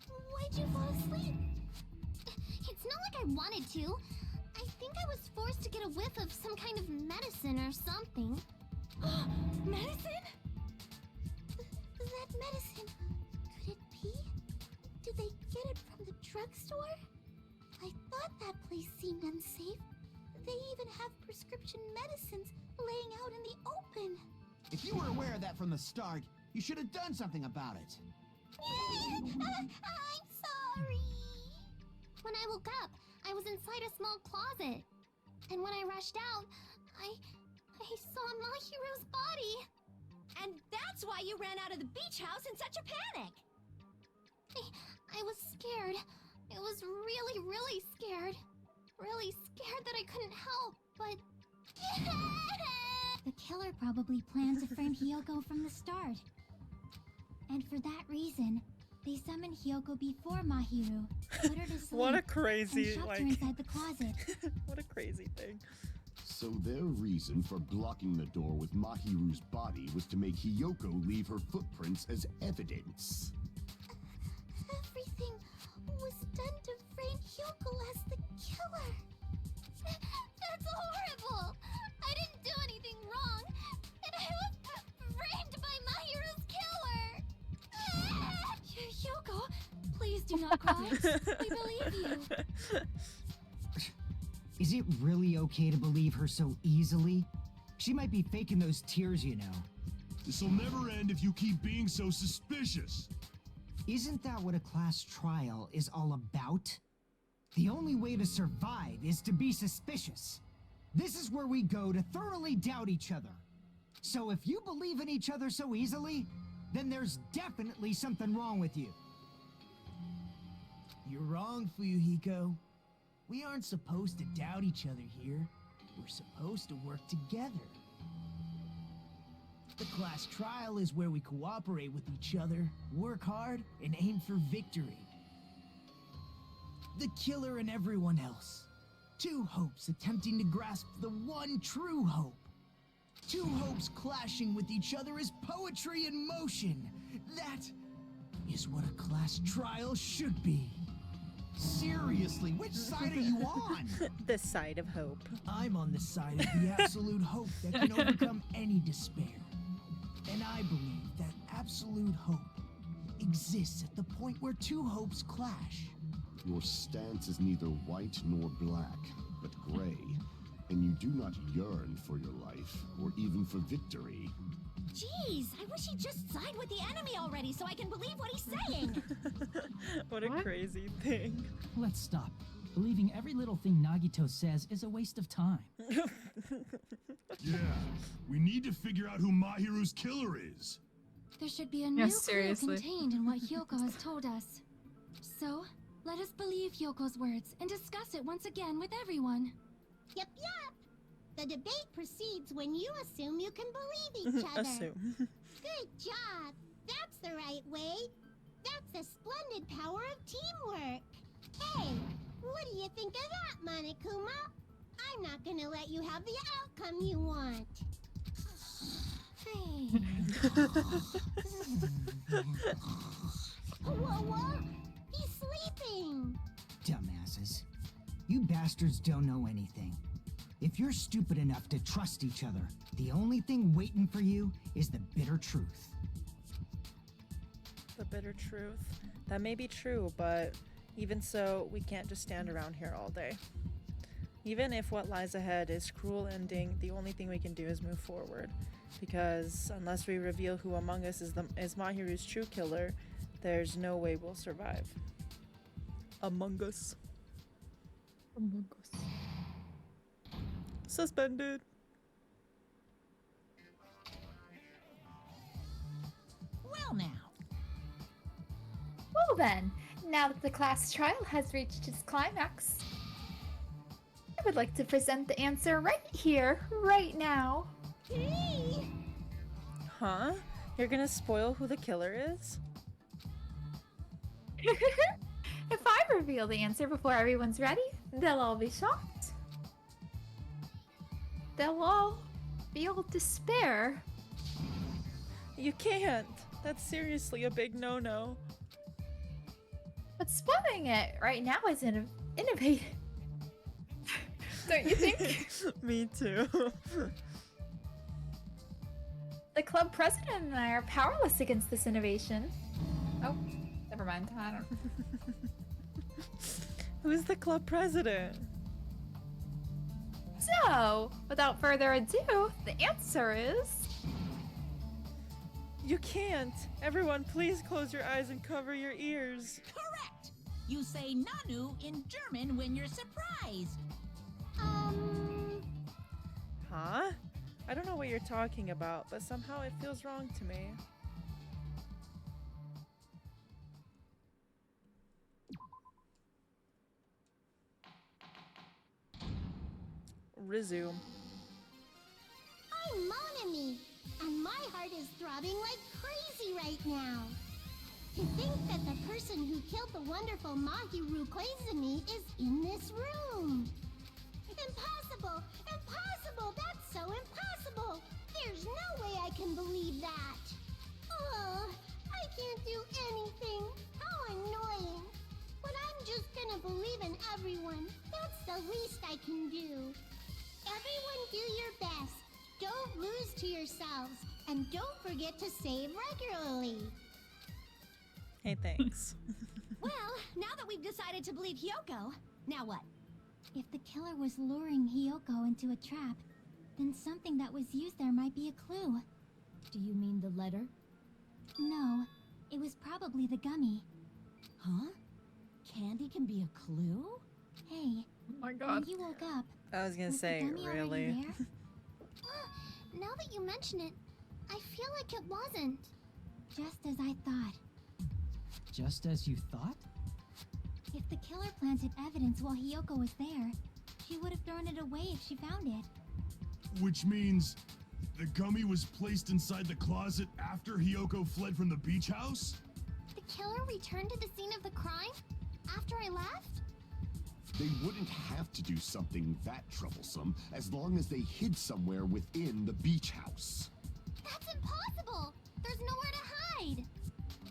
Why'd you fall asleep? It's not like I wanted to. I think I was forced to get a whiff of some kind of medicine or something. Medicine? That medicine. Could it be? Did they get it from the drugstore? I thought that place seemed unsafe. They even have prescription medicines laying out in the open. If you were aware of that from the start, you should have done something about it. I'm sorry. When I woke up, I was inside a small closet. And when I rushed out, I saw Mahiru's body. And that's why you ran out of the beach house in such a panic. I was scared. It was really, really scared. really scared that I couldn't help, but... The killer probably planned to frame Hiyoko from the start. And for that reason, they summoned Hiyoko before Mahiru, put her to sleep, What a crazy, and shoved like... her inside the closet. What a crazy thing. So their reason for blocking the door with Mahiru's body was to make Hiyoko leave her footprints as evidence. Everything was done to frame Hiyoko as the killer. That's horrible! I didn't do anything wrong, and I was framed by Mahiru's killer! Hiyoko, please do not cry. We believe you. Is it really okay to believe her so easily? She might be faking those tears, you know. This'll never end if you keep being so suspicious. Isn't that what a class trial is all about? The only way to survive is to be suspicious. This is where we go to thoroughly doubt each other. So if you believe in each other so easily, then there's definitely something wrong with you. You're wrong, Fuyuhiko. We aren't supposed to doubt each other here. We're supposed to work together. The class trial is where we cooperate with each other, work hard, and aim for victory. The killer and everyone else. Two hopes attempting to grasp the one true hope. Two hopes clashing with each other is poetry in motion. That is what a class trial should be. Seriously, which side are you on? The side of hope. I'm on the side of the absolute hope that can overcome any despair. And I believe that absolute hope exists at the point where two hopes clash. Your stance is neither white nor black, but gray, and you do not yearn for your life, or even for victory. Jeez, I wish he'd just side with the enemy already so I can believe what he's saying. What a crazy thing. Let's stop. Believing every little thing Nagito says is a waste of time. Yeah, we need to figure out who Mahiru's killer is. There should be a new clue seriously. contained in what Hiyoko has told us. So, let us believe Hyoko's words and discuss it once again with everyone. Yep. The debate proceeds when you assume you can believe each other. Assume. Good job. That's the right way. That's the splendid power of teamwork. Hey, what do you think of that, Monokuma? I'm not gonna let you have the outcome you want. Whoa. He's sleeping. Dumbasses. You bastards don't know anything. If you're stupid enough to trust each other, the only thing waiting for you is the bitter truth. The bitter truth. That may be true, but even so, we can't just stand around here all day. Even if what lies ahead is cruel ending, the only thing we can do is move forward. Because unless we reveal who among us is Mahiru's true killer, there's no way we'll survive. Among Us. Among Us. Suspended. Well now. Well then, now that the class trial has reached its climax, I would like to present the answer right here, right now. Hey! Huh? You're gonna spoil who the killer is? If I reveal the answer before everyone's ready, they'll all be shocked. They'll all feel despair. You can't. That's seriously a big no-no. But spoiling it right now is innovative. Don't you think? Me too. The club president and I are powerless against this innovation. Oh, never mind. I don't. Who's the club president? So, without further ado, the answer is... You can't. Everyone, please close your eyes and cover your ears. Correct. You say Nanu in German when you're surprised. Huh? I don't know what you're talking about, but somehow it feels wrong to me. Resume. I'm Monami, and my heart is throbbing like crazy right now. To think that the person who killed the wonderful Mahiru Koizumi is in this room. Impossible! Impossible! That's so impossible! There's no way I can believe that. Oh, I can't do anything. How annoying. But I'm just gonna believe in everyone. That's the least I can do. Everyone do your best. Don't lose to yourselves. And don't forget to save regularly. Hey, thanks. Well, now that we've decided to believe Hyoko, now what? If the killer was luring Hyoko into a trap, then something that was used there might be a clue. Do you mean the letter? No, it was probably the gummy. Huh? Candy can be a clue? Hey, Oh my god. when you woke up, I was gonna was say, the gummy already really? there? Now that you mention it, I feel like it wasn't. Just as I thought. Just as you thought? If the killer planted evidence while Hyoko was there, she would have thrown it away if she found it. Which means the gummy was placed inside the closet after Hyoko fled from the beach house? The killer returned to the scene of the crime after I left? They wouldn't have to do something that troublesome as long as they hid somewhere within the beach house. That's impossible! There's nowhere to hide!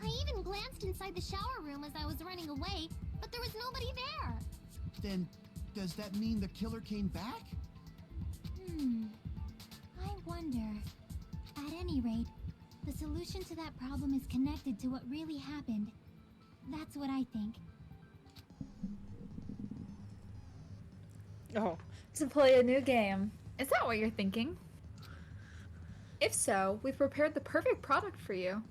I even glanced inside the shower room as I was running away, but there was nobody there. Then, does that mean the killer came back? I wonder. At any rate, the solution to that problem is connected to what really happened. That's what I think. Oh. To play a new game. Is that what you're thinking? If so, we've prepared the perfect product for you.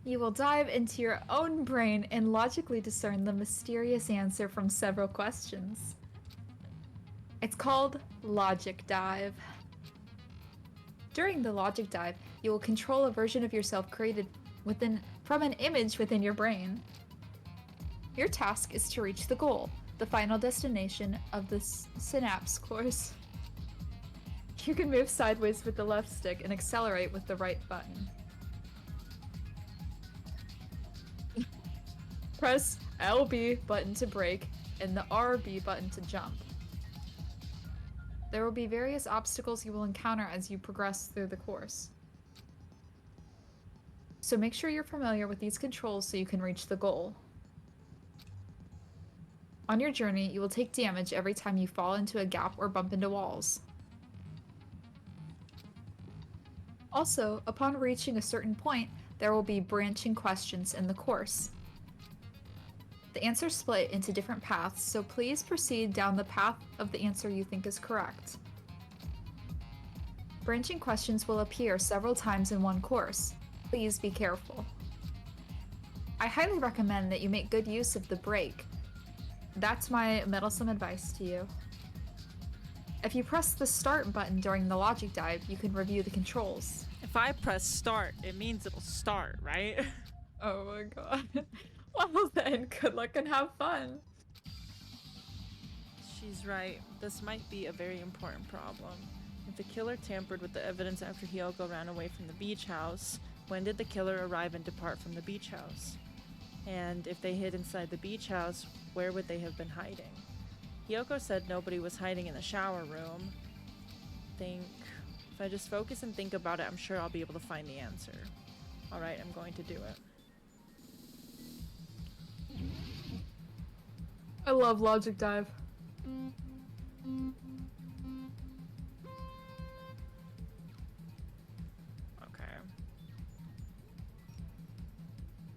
You will dive into your own brain and logically discern the mysterious answer from several questions. It's called Logic Dive. During the Logic Dive, you will control a version of yourself created from an image within your brain. Your task is to reach the goal, the final destination of the Synapse course. You can move sideways with the left stick and accelerate with the right button. Press LB button to brake and the RB button to jump. There will be various obstacles you will encounter as you progress through the course. So make sure you're familiar with these controls so you can reach the goal. On your journey, you will take damage every time you fall into a gap or bump into walls. Also, upon reaching a certain point, there will be branching questions in the course. The answers split into different paths, so please proceed down the path of the answer you think is correct. Branching questions will appear several times in one course. Please be careful. I highly recommend that you make good use of the brake. That's my meddlesome advice to you. If you press the start button during the logic dive, you can review the controls. If I press start, it means it'll start, right? Oh my god. Well then, good luck and have fun. She's right. This might be a very important problem. If the killer tampered with the evidence after Hyoko ran away from the beach house, when did the killer arrive and depart from the beach house? And if they hid inside the beach house, where would they have been hiding? Hyoko said nobody was hiding in the shower room. If I just focus and think about it, I'm sure I'll be able to find the answer. Alright, I'm going to do it. I love Logic Dive. Okay.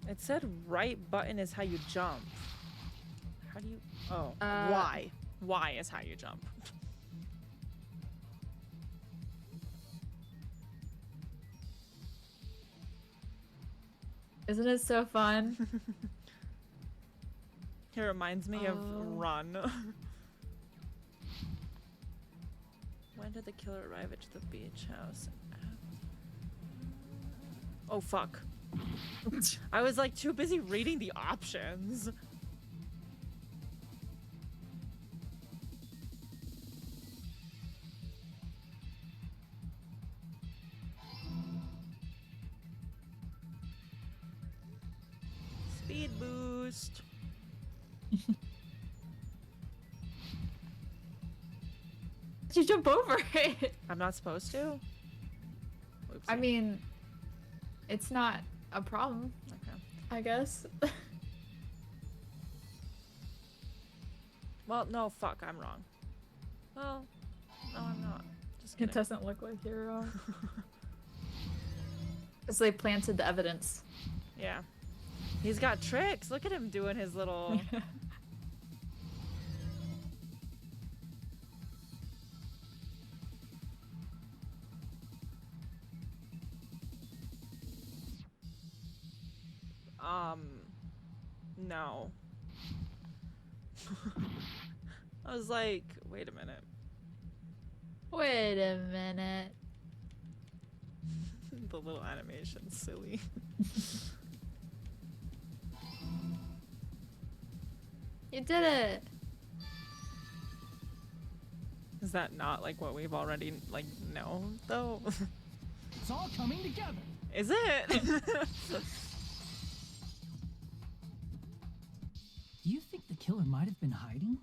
It said right button is how you jump. How do you... Oh, Y. Y is how you jump. Isn't it so fun? It reminds me of Run. When did the killer arrive at the beach house? Oh, fuck. I was like too busy reading the options. Speed boost. You jump over it. I'm not supposed to? Oopsie. I mean, it's not a problem, Okay. I guess. Well, no, fuck, I'm wrong. Well, no, I'm not. Just kidding. It doesn't look like you're wrong. Because they planted the evidence. Yeah. He's got tricks. Look at him doing his little... No. I was like, wait a minute. Wait a minute. The little animation's silly. You did it. Is that not like what we've already like known though? It's all coming together. Is it? Do you think the killer might have been hiding?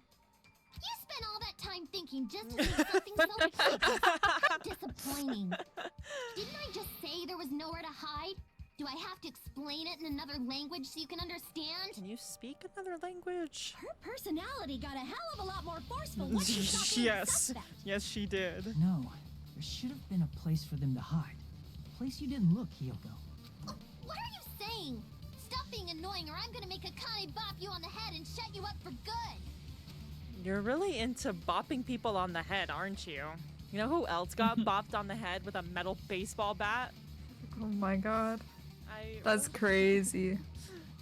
You spent all that time thinking just to say something so ridiculous. Disappointing. Didn't I just say there was nowhere to hide? Do I have to explain it in another language so you can understand? Can you speak another language? Her personality got a hell of a lot more forceful once she stopped being a Yes. suspect. Yes, she did. No, there should have been a place for them to hide. A place you didn't look, Hyoko. What are you saying? Stop being annoying or I'm gonna make Akane bop you on the head and shut you up for good. You're really into bopping people on the head, aren't you? You know who else got bopped on the head with a metal baseball bat? Oh my god. That's crazy.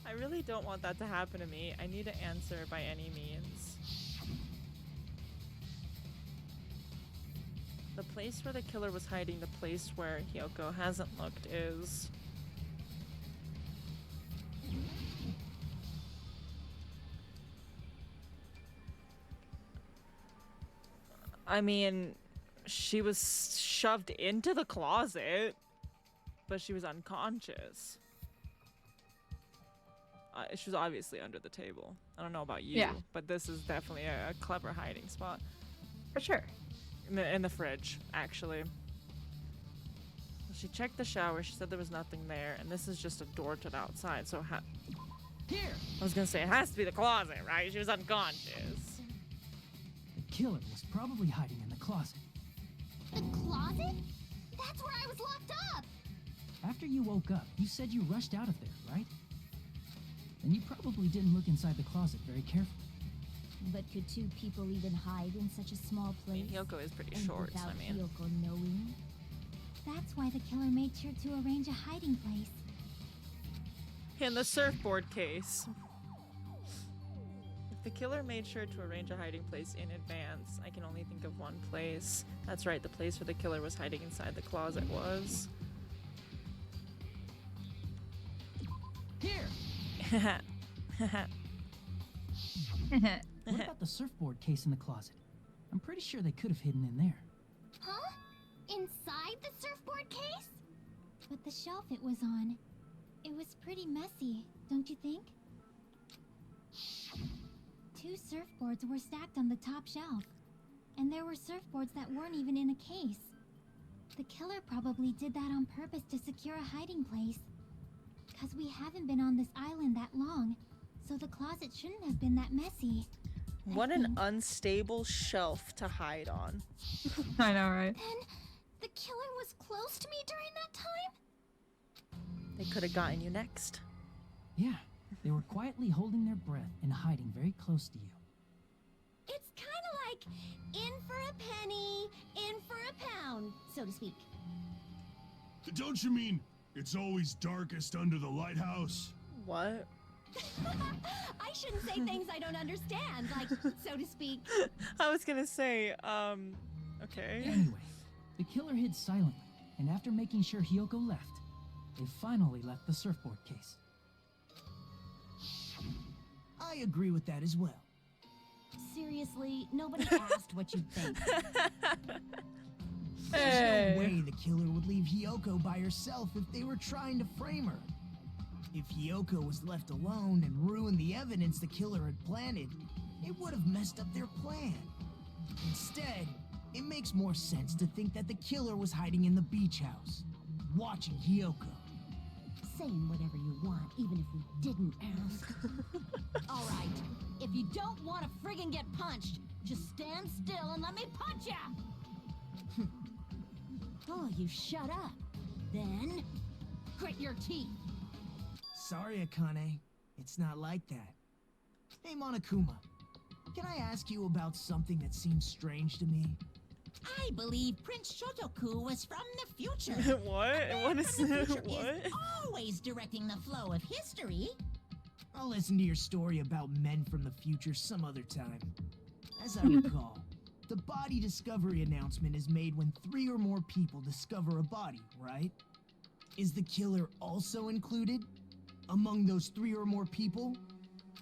I really don't want that to happen to me. I need an answer by any means. The place where the killer was hiding, the place where Hyoko hasn't looked is... I mean, she was shoved into the closet, but she was unconscious. She was obviously under the table. I don't know about you, Yeah. but this is definitely a clever hiding spot. For sure. In the fridge, actually. She checked the shower. She said there was nothing there, and this is just a door to the outside. So Here! I was gonna say it has to be the closet, right? She was unconscious. The killer was probably hiding in the closet. The closet? That's where I was locked up. After you woke up, you said you rushed out of there, right? Then you probably didn't look inside the closet very carefully. But could two people even hide in such a small I mean, place? Hyoko is pretty and short, so without I mean. Hyoko knowing? That's why the killer made sure to arrange a hiding place. In the surfboard case. If the killer made sure to arrange a hiding place in advance, I can only think of one place. That's right, the place where the killer was hiding inside the closet was. Here! What about the surfboard case in the closet? I'm pretty sure they could have hidden in there. Huh? Inside the surfboard case? But the shelf it was on, it was pretty messy, don't you think? 2 surfboards were stacked on the top shelf, and there were surfboards that weren't even in a case. The killer probably did that on purpose to secure a hiding place. 'Cause we haven't been on this island that long, so the closet shouldn't have been that messy. What an unstable shelf to hide on. I know, right? Then the killer was close to me during that time? They could have gotten you next. Yeah, they were quietly holding their breath and hiding very close to you. It's kind of like in for a penny, in for a pound, so to speak. Don't you mean it's always darkest under the lighthouse? What? I shouldn't say things I don't understand, like, so to speak. I was gonna say, okay. Anyway, the killer hid silently, and after making sure Hyoko left, they finally left the surfboard case. I agree with that as well. Seriously, nobody asked what you think. There's no way the killer would leave Hyoko by herself if they were trying to frame her. If Hiyoko was left alone and ruined the evidence the killer had planted, it would have messed up their plan. Instead, it makes more sense to think that the killer was hiding in the beach house, watching Hiyoko. Saying whatever you want, even if we didn't ask. All right, if you don't want to friggin' get punched, just stand still and let me punch ya! Oh, you shut up. Then, grit your teeth. Sorry, Akane. It's not like that. Hey, Monokuma. Can I ask you about something that seems strange to me? I believe Prince Shotoku was from the future. What? What is What? what? Always directing the flow of history. I'll listen to your story about men from the future some other time. As I recall, the body discovery announcement is made when 3 or more people discover a body, right? Is the killer also included among those 3 or more people?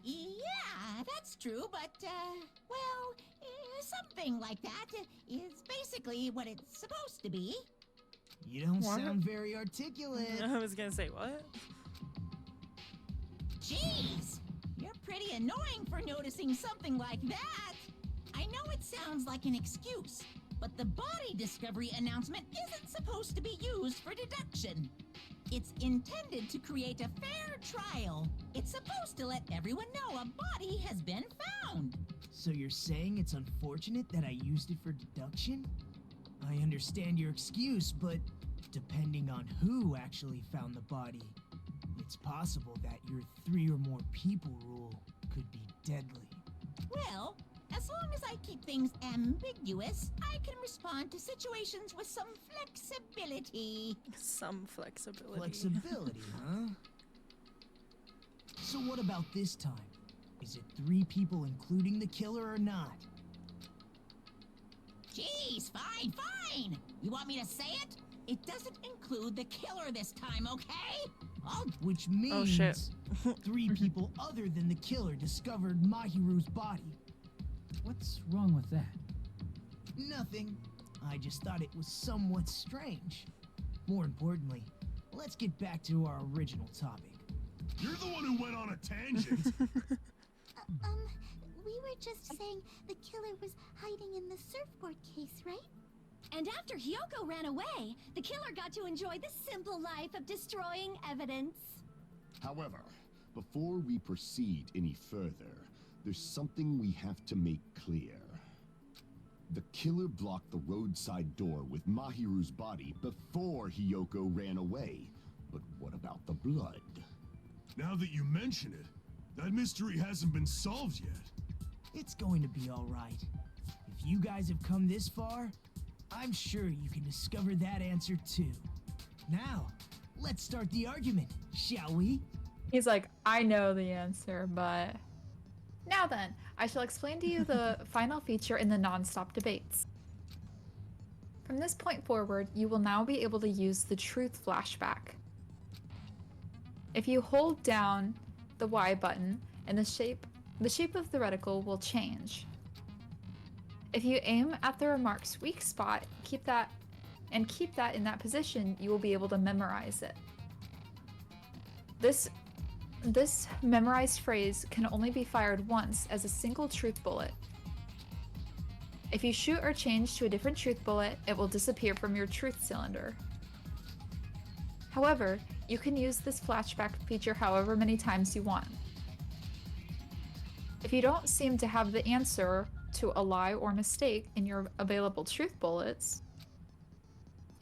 Yeah, that's true, but, well, something like that is basically what it's supposed to be. You don't What? sound very articulate. I was gonna say what? Jeez, you're pretty annoying for noticing something like that. I know it sounds like an excuse, but the body discovery announcement isn't supposed to be used for deduction. It's intended to create a fair trial. It's supposed to let everyone know a body has been found. So you're saying it's unfortunate that I used it for deduction? I understand your excuse, but depending on who actually found the body, it's possible that your 3 or more people rule could be deadly. Well, as long as I keep things ambiguous, I can respond to situations with some flexibility. Some flexibility. Flexibility, huh? So what about this time? Is it 3 people including the killer or not? Jeez, fine. You want me to say it? It doesn't include the killer this time, okay? Which means Oh, shit. 3 people other than the killer discovered Mahiru's body. What's wrong with that? Nothing. I just thought it was somewhat strange. More importantly, let's get back to our original topic. You're the one who went on a tangent. We were just saying the killer was hiding in the surfboard case, right? And after Hiyoko ran away, the killer got to enjoy the simple life of destroying evidence. However, before we proceed any further, there's something we have to make clear. The killer blocked the roadside door with Mahiru's body before Hiyoko ran away. But what about the blood? Now that you mention it, that mystery hasn't been solved yet. It's going to be all right. If you guys have come this far, I'm sure you can discover that answer too. Now, let's start the argument, shall we? He's like, I know the answer, but... Now then, I shall explain to you the final feature in the non-stop debates. From this point forward, you will now be able to use the truth flashback. If you hold down the Y button, and the shape of the reticle will change. If you aim at the remark's weak spot, keep that in that position, you will be able to memorize it. This memorized phrase can only be fired once as a single truth bullet. If you shoot or change to a different truth bullet, it will disappear from your truth cylinder. However, you can use this flashback feature however many times you want. If you don't seem to have the answer to a lie or mistake in your available truth bullets,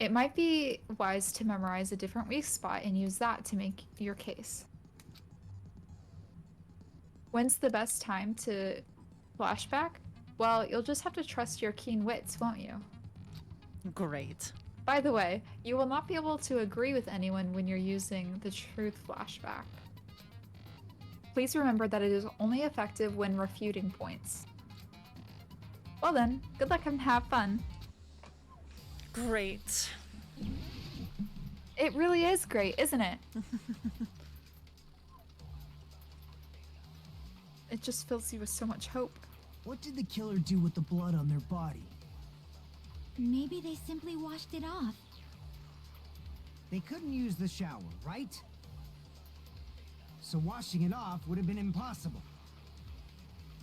it might be wise to memorize a different weak spot and use that to make your case. When's the best time to flashback? Well, you'll just have to trust your keen wits, won't you? Great. By the way, you will not be able to agree with anyone when you're using the truth flashback. Please remember that it is only effective when refuting points. Well then, good luck and have fun. Great. It really is great, isn't it? It just fills you with so much hope. What did the killer do with the blood on their body? Maybe they simply washed it off. They couldn't use the shower, right? So washing it off would have been impossible.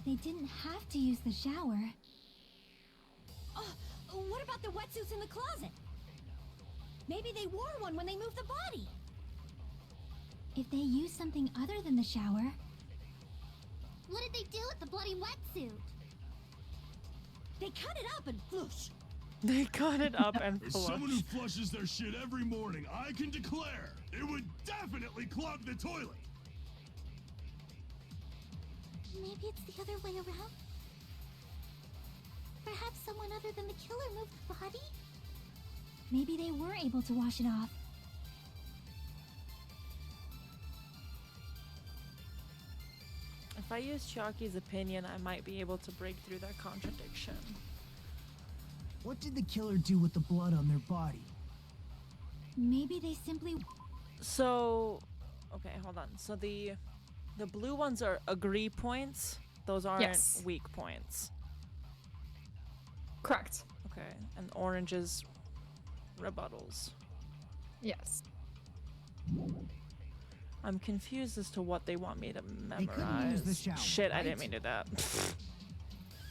They didn't have to use the shower. Oh, what about the wetsuits in the closet? Maybe they wore one when they moved the body. If they used something other than the shower, What did they do with the bloody wetsuit? They cut it up and floosh. They cut it up and As someone who flushed. flushes their shit every morning, I can declare it would definitely clog the toilet. Maybe it's the other way around? Perhaps someone other than the killer moved the body? maybe they were able to wash it off. If I use Chiaki's opinion, I might be able to break through that contradiction. What did the killer do with the blood on their body? Maybe they simply... So, okay, hold on. So the blue ones are agree points. Those aren't Yes. weak points. Correct. Okay, and orange is rebuttals. Yes. I'm confused as to what they want me to They couldn't use the memorize. shower, Shit, I didn't right? mean to do that.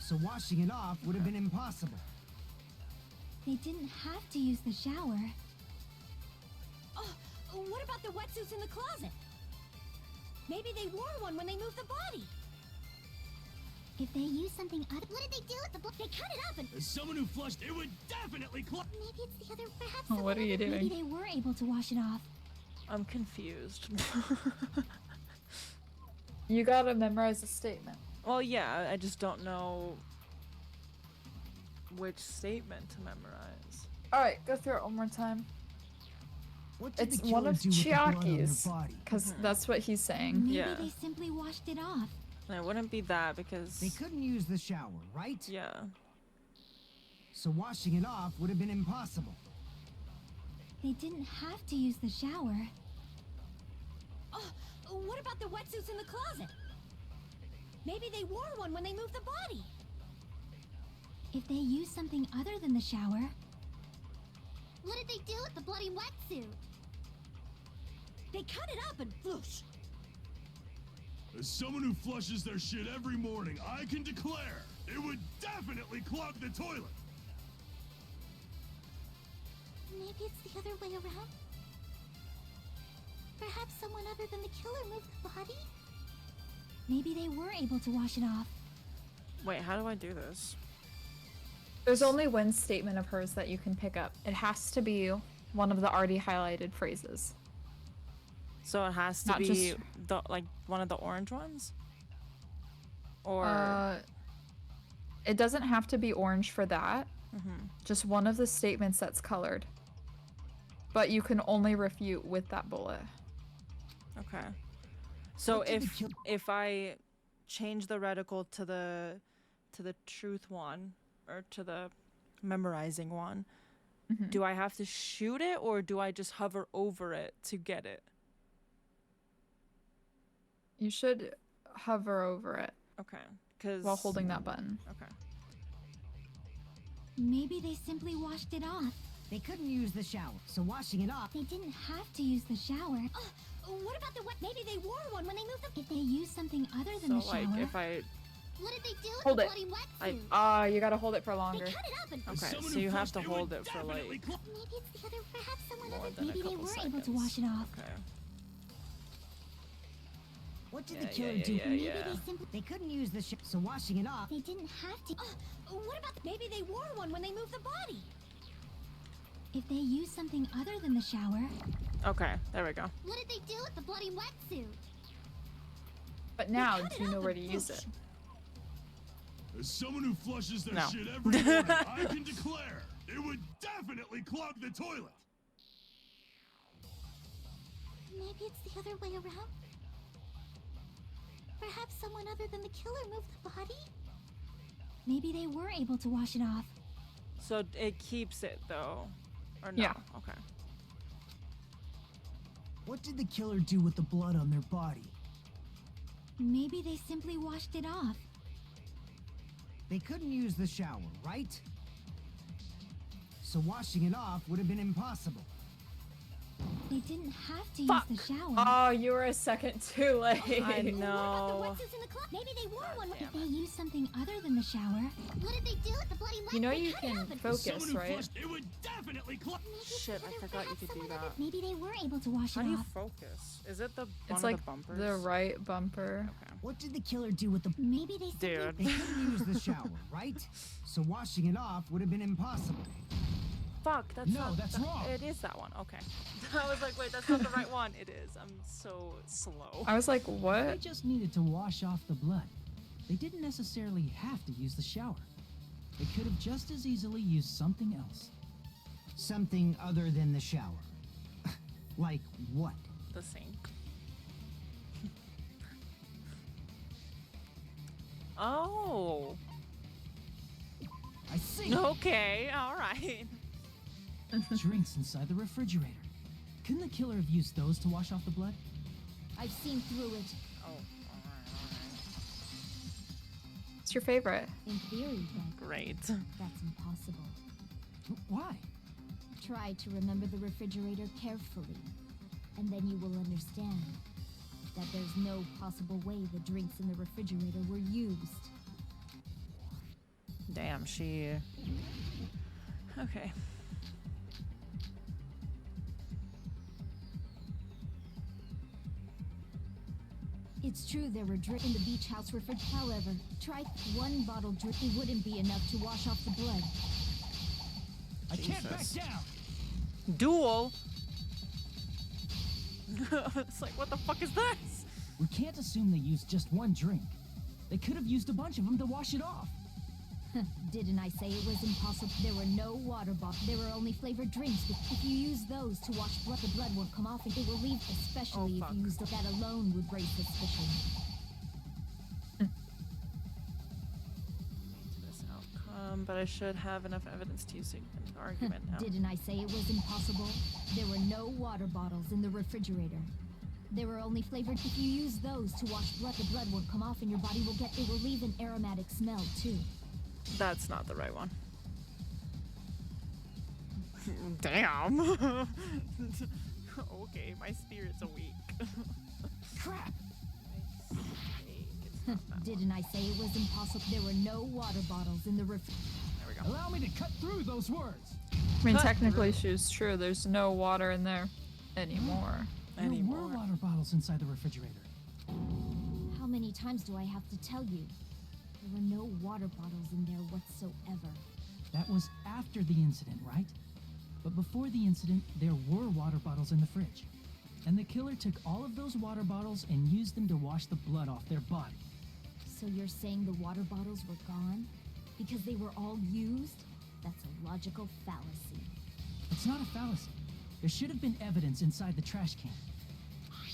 So washing it off would have been impossible. They didn't have to use the shower. Oh, what about the wetsuits in the closet? Maybe they wore one when they moved the body. If they used something other... What did they do with the blood? They cut it up and... As someone who flushed, it would definitely clog. Maybe it's the other... Perhaps Oh, what are you Maybe doing? they were able to wash it off. I'm confused. You gotta memorize the statement. Well, yeah, I just don't know which statement to memorize. Alright, go through it one more time. What did It's the one killer of do with the blood on their Chiaki's. body? Because that's what he's saying. Maybe Yeah. they simply washed it off. And it wouldn't be that because... They couldn't use the shower, right? Yeah. So washing it off would have been impossible. They didn't have to use the shower. Oh, what about the wetsuits in the closet? Maybe they wore one when they moved the body. If they used something other than the shower, What did they do with the bloody wetsuit? They cut it up and floosh. As someone who flushes their shit every morning, I can declare it would definitely clog the toilet. Maybe it's the other way around? Perhaps someone other than the killer moved the body? maybe they were able to wash it off. Wait, how do I do this? There's only one statement of hers that you can pick up. It has to be one of the already highlighted phrases. So it has to Not be just- the like one of the orange ones? Or... It doesn't have to be orange for that. Mhm. Just one of the statements that's colored. But you can only refute with that bullet. Okay. So What did the if I change the reticle to the truth one or to the memorizing one, Mhm. do I have to shoot it or do I just hover over it to get it? You should hover over it Okay. Cuz while holding that button. Okay. Maybe they simply washed it off. They couldn't use the shower, so washing it off. They didn't have to use the shower. What about the wet? Maybe they wore one when they moved the... If they used something other than So the shower, like if I What did they do with Hold the it. bloody I wetsuit? You gotta hold it for longer. They cut it up and... As Okay, someone so who you have flushed, to hold would it for definitely like clog. Maybe it's the other... Perhaps someone more other... than maybe a they couple were seconds. able to wash it off. Okay. What did Yeah, the killer yeah, do? yeah, Maybe yeah. they simply... They couldn't use the shower, so washing it off. They didn't have to... What about... Maybe they wore one when they moved the body. If they used something other than the shower, Okay, there we go. What did they do with the bloody wetsuit? But now, cut do it you up know and where to use floosh. it? As someone who flushes their No. shit every morning, I can declare it would definitely clog the toilet. Maybe it's the other way around? Perhaps someone other than the killer moved the body? maybe they were able to wash it off. So it keeps it though. Or no? Yeah. Okay. What did the killer do with the blood on their body? Maybe they simply washed it off. They couldn't use the shower, right? So washing it off would have been impossible. They didn't have to Fuck. use the shower. Oh, you were a second too late. I What about the know. wetsuits in the club? Maybe they wore one. If they used something other than the shower, What did they do with the bloody You know light? you can focus, right? It would definitely close. Shit, I forgot you could do that. maybe they were able to wash How it do you off. focus? Is it the one It's of like the bumpers? the right bumper. Okay. What did the killer do with the... Maybe they simply Dude. They couldn't use the shower, right? So washing it off would have been impossible. Fuck, that's No, not, that's wrong. It is that one. Okay. I was like, wait, that's not the right one. It is. I'm so slow. I was like, They what? just needed to wash off the blood. They didn't necessarily have to use the shower. They could have just as easily used something else. Something other than the shower. Like what? The sink. Oh. I see. Okay. All right. Drinks inside the refrigerator. Couldn't the killer have used those to wash off the blood? I've seen through it. Oh. All What's your favorite? In theory, then, right. Great. that's impossible. Why? Try to remember the refrigerator carefully, and then you will understand that there's no possible way the drinks in the refrigerator were used. Damn. She. Okay. It's true there were drinks in the beach house refrigerator. However, try one bottle drink. It wouldn't be enough to wash off the blood. I can't back Jesus. down. Duel. It's like, what the fuck is this? We can't assume they used just one drink. They could have used a bunch of them to wash it off. Didn't I say it was impossible? There were no water bottles. There were only flavored drinks. If you use those to wash blood, the blood won't come off and it will leave, especially fuck. if you used that alone would raise suspicion. This outcome, but I should have enough evidence to use an argument now. Didn't I say it was impossible? There were no water bottles in the refrigerator. They were only flavored. If you use those to wash blood, the blood won't come off and your body will get. It will leave an aromatic smell too. That's not the right one. Damn. Okay, my spirit's awake. Crap! Didn't I say it was impossible? There were no water bottles in the There we go. Allow me to cut through those words. I mean, Cut technically, she's true. There's no water in there anymore. There were water bottles inside the refrigerator. How many times do I have to tell you? There were no water bottles in there whatsoever. That was after the incident, right? But before the incident, there were water bottles in the fridge. And the killer took all of those water bottles and used them to wash the blood off their body. So you're saying the water bottles were gone? Because they were all used? That's a logical fallacy. It's not a fallacy. There should have been evidence inside the trash can.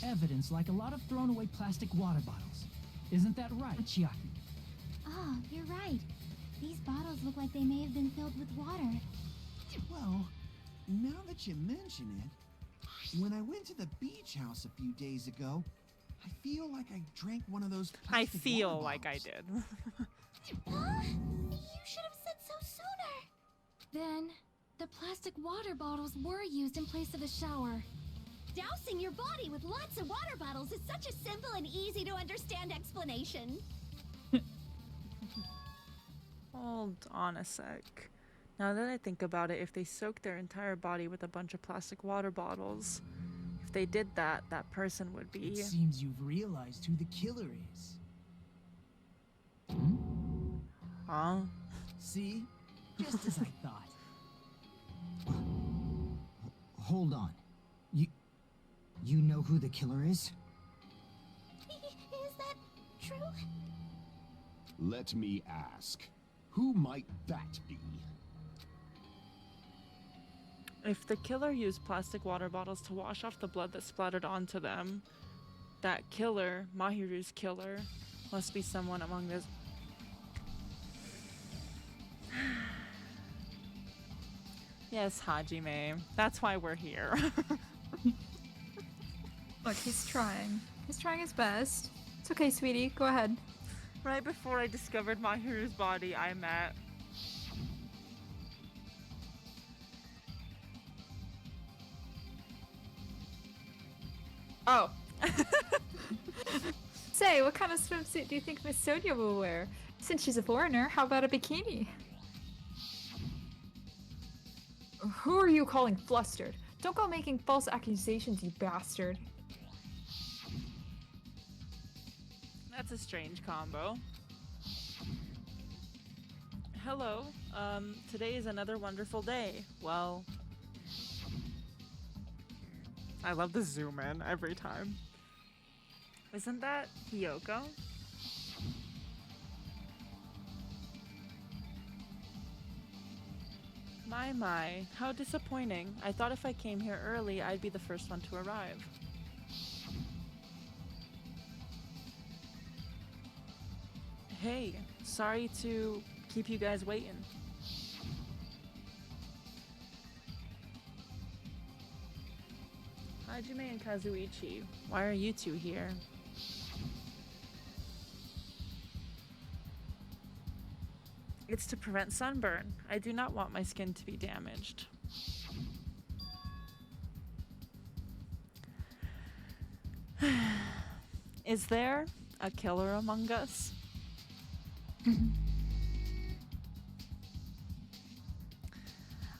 Evidence like a lot of thrown away plastic water bottles. Isn't that right, Chiaki? Oh, you're right. These bottles look like they may have been filled with water. Well, now that you mention it, when I went to the beach house a few days ago, I feel like I drank one of those I plastic feel water like I bottles. did. You should have said so sooner. Then, the plastic water bottles were used in place of a shower. Dousing your body with lots of water bottles is such a simple and easy to understand explanation. Hold on a sec. Now that I think about it, if they soaked their entire body with a bunch of plastic water bottles, if they did that, that person would be... It seems you've realized who the killer is. Huh? See? Just as I thought. Hold on. You know who the killer is? Is that true? Let me ask. Who might that be? If the killer used plastic water bottles to wash off the blood that splattered onto them, that killer, Mahiru's killer, must be someone among this... Yes, Hajime. That's why we're here. Look, he's trying. He's trying his best. It's okay, sweetie. Go ahead. Right before I discovered Mahiru's body, I met... Oh. Say, what kind of swimsuit do you think Miss Sonia will wear? Since she's a foreigner, how about a bikini? Who are you calling flustered? Don't go making false accusations, you bastard. That's a strange combo. Hello. Today is another wonderful day. Well, I love the zoom in every time. Isn't that Hiyoko? My, how disappointing. I thought if I came here early, I'd be the first one to arrive. Hey, sorry to keep you guys waiting. Hajime and Kazuichi, why are you two here? It's to prevent sunburn. I do not want my skin to be damaged. Is there a killer among us?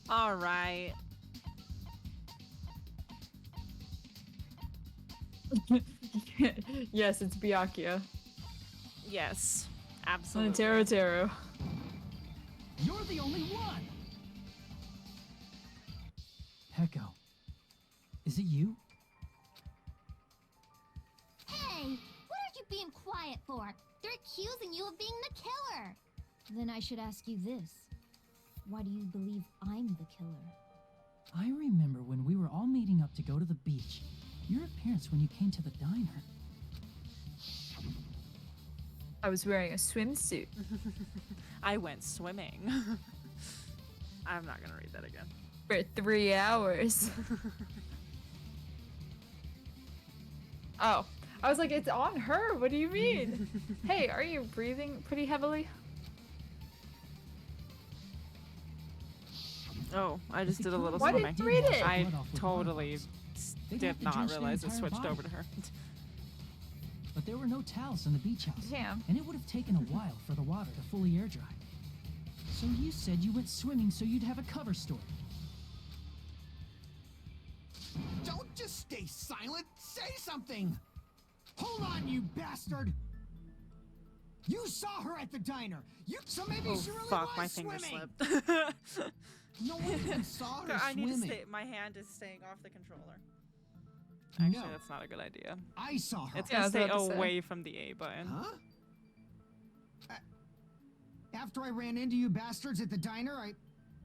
All right. Yes, it's Byakuya. Yes, absolutely. Teru. You're the only one! Heko. Is it you? Hey, what are you being quiet for? They're accusing you of being the killer. Then I should ask you this. Why do you believe I'm the killer? I remember when we were all meeting up to go to the beach. Your appearance when you came to the diner. I was wearing a swimsuit. I went swimming. I'm not gonna read that again. For 3 hours. Oh, I was like, it's on her. What do you mean? Hey, are you breathing pretty heavily? Oh, I just did a little Why swimming. didn't you read it? I totally did not realize it switched over to her. But there were no towels in the beach house. Damn. And it would have taken a while for the water to fully air dry. So you said you went swimming so you'd have a cover story. Don't just stay silent. Say something. Hold on, you bastard. You saw her at the diner. So maybe she really Fuck, my was finger swimming. slipped. No one even saw her I need swimming. to stay. My hand is staying off the controller. Actually, No. that's not a good idea. I saw her. It's gonna stay away from the A button. Huh? After I ran into you bastards at the diner, I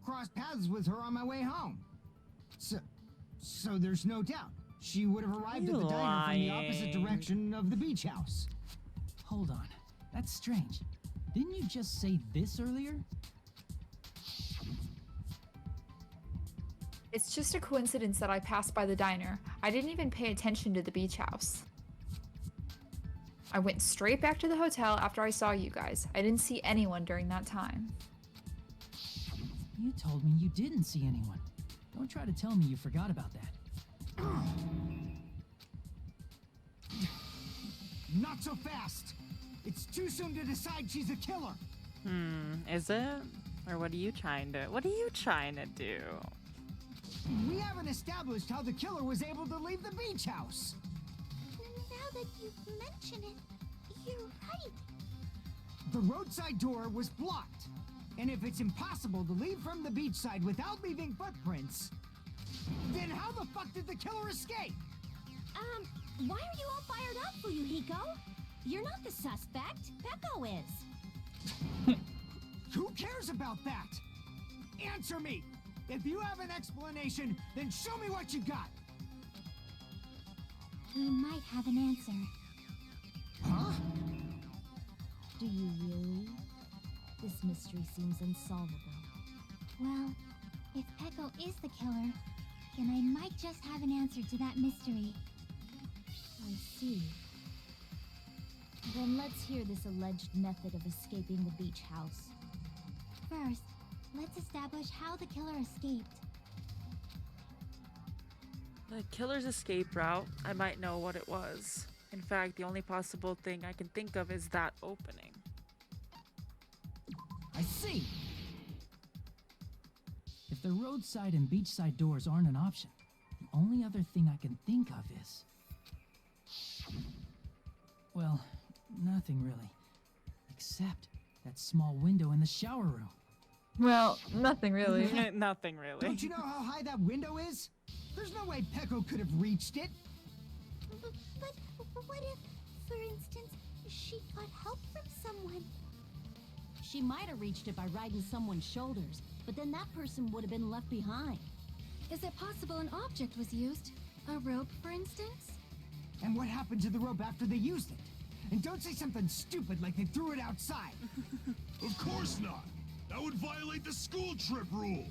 crossed paths with her on my way home. So there's no doubt she would have arrived at the diner from the opposite direction of the beach house. Hold on. That's strange. Didn't you just say this earlier? It's just a coincidence that I passed by the diner. I didn't even pay attention to the beach house. I went straight back to the hotel after I saw you guys. I didn't see anyone during that time. You told me you didn't see anyone. Don't try to tell me you forgot about that. Not so fast. It's too soon to decide she's a killer. Is it? Or what are you trying to do? We haven't established how the killer was able to leave the beach house. Now that you've mentioned it, you're right. The roadside door was blocked. And if it's impossible to leave from the beachside without leaving footprints, then how the fuck did the killer escape? Why are you all fired up, Fuyuhiko? You're not the suspect. Peko is. Who cares about that? Answer me! If you have an explanation, then show me what you got! We might have an answer. Huh? Do you really? This mystery seems unsolvable. Well, if Peko is the killer, then I might just have an answer to that mystery. I see. Then let's hear this alleged method of escaping the beach house. First, let's establish how the killer escaped. The killer's escape route, I might know what it was. In fact, the only possible thing I can think of is that opening. I see. If the roadside and beachside doors aren't an option, the only other thing I can think of is... well, nothing really. Except that small window in the shower room. Well, nothing really. Nothing really. Don't you know how high that window is? There's no way Peko could have reached it. But what if, for instance, she got help from someone? She might have reached it by riding someone's shoulders, but then that person would have been left behind. Is it possible an object was used? A rope, for instance? And what happened to the rope after they used it? And don't say something stupid like they threw it outside. Of course not. That would violate the school trip rule.